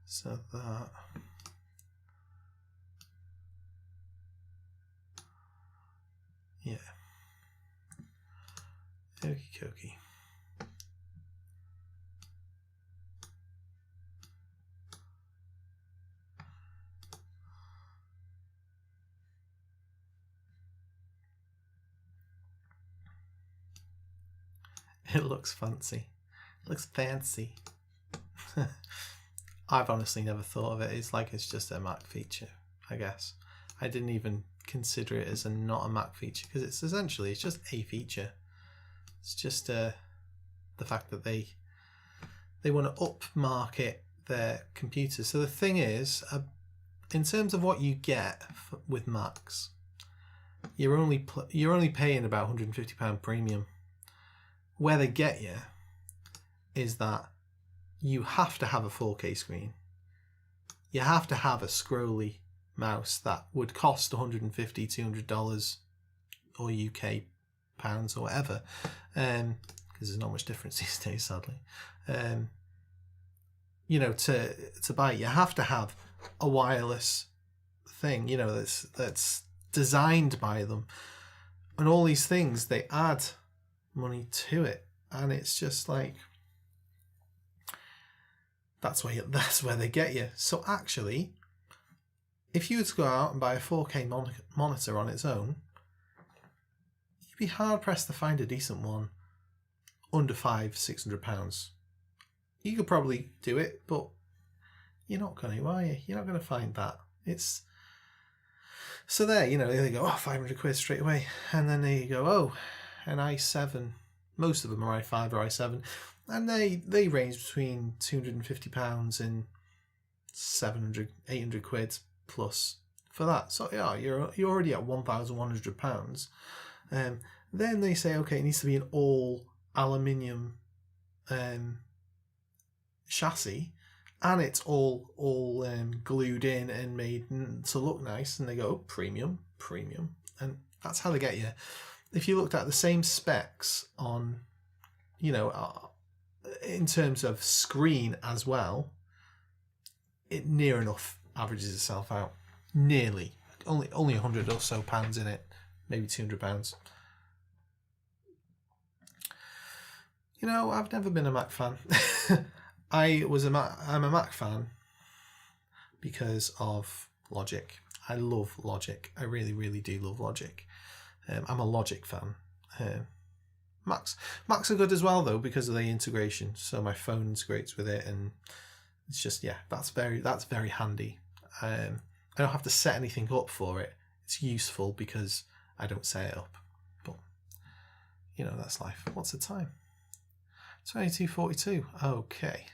So that. Yeah. Okie dokie. It looks fancy. It looks fancy. I've honestly never thought of it. It's like it's just a Mac feature, I guess. I didn't even consider it as not a Mac feature, because it's just a feature. It's just the fact that they want to upmarket their computers. So the thing is, in terms of what you get with Macs, you're only paying about £150 premium. Where they get you is that you have to have a 4K screen. You have to have a scrolly mouse that would cost $150, $200 or UK pounds or whatever, because there's not much difference these days, sadly. To buy it, you have to have a wireless thing, that's designed by them, and all these things, they add money to it, and it's just like, that's where they get you. So actually, if you were to go out and buy a 4K monitor on its own, you'd be hard pressed to find a decent one under £500-600. You could probably do it, but you're not going to, are you? You're not going to find that. It's so there, they go, oh, 500 quid straight away, and then they go, oh, an i7. Most of them are i5 or i7, and they range between £250 and 700-800 quid plus for that. So yeah, you're already at £1,100. Then they say, okay, it needs to be an all aluminium chassis, and it's all glued in and made to look nice, and they go, oh, premium, and that's how they get you. If you looked at the same specs on, in terms of screen as well, it near enough averages itself out. Nearly. Only £100 or so in it, maybe £200. I've never been a Mac fan. I'm a Mac fan because of Logic. I love Logic. I really, really do love Logic. I'm a Logic fan. Macs are good as well, though, because of the integration. So my phone integrates with it, and it's just, that's very handy. I don't have to set anything up for it. It's useful because I don't set it up. But that's life. What's the time? 22:42. Okay.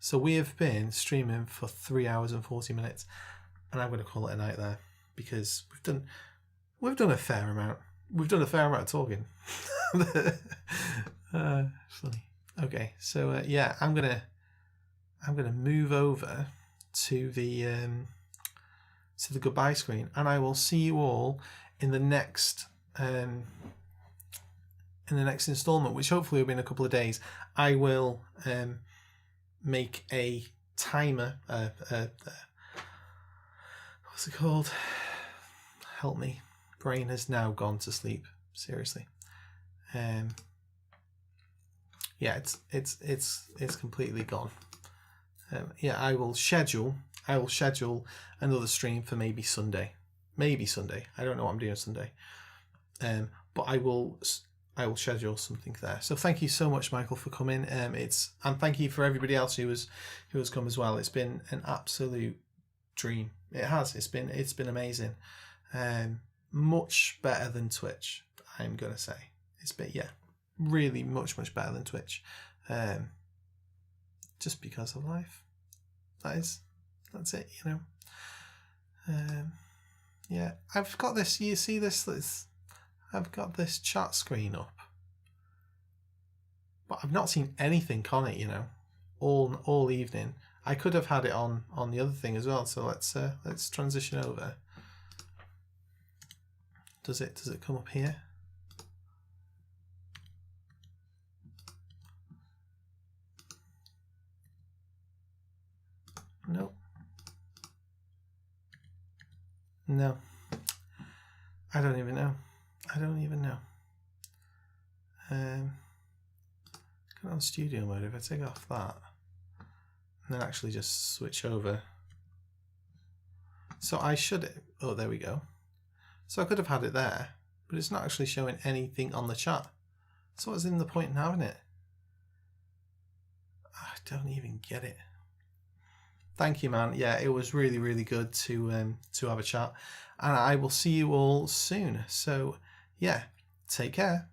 So we have been streaming for 3 hours and 40 minutes, and I'm going to call it a night there, because we've done a fair amount. We've done a fair amount of talking. Funny. Okay, so I'm gonna move over to the goodbye screen, and I will see you all in the next installment, which hopefully will be in a couple of days. I will make a timer. What's it called? Help me. Brain has now gone to sleep. Seriously. Yeah, it's completely gone. Yeah, I will schedule another stream for maybe Sunday. I don't know what I'm doing Sunday. But I will schedule something there. So thank you so much, Michael, for coming. And thank you for everybody else who has come as well. It's been an absolute dream. It has. It's been amazing. Much better than Twitch, I'm gonna say. It's been, yeah, really much better than Twitch. Just because of life. That's it, you know. Yeah, I've got this. You see this? I've got this chat screen up, but I've not seen anything on it, you know, all evening. I could have had it on the other thing as well. So let's transition over. Does it come up here? Nope. No. I don't even know. Go on studio mode. If I take off that and then actually just switch over. So I should, oh, there we go. So I could have had it there, but it's not actually showing anything on the chat. So what's in the point in having it? I don't even get it. Thank you, man. Yeah, it was really good to have a chat, and I will see you all soon. So yeah, take care.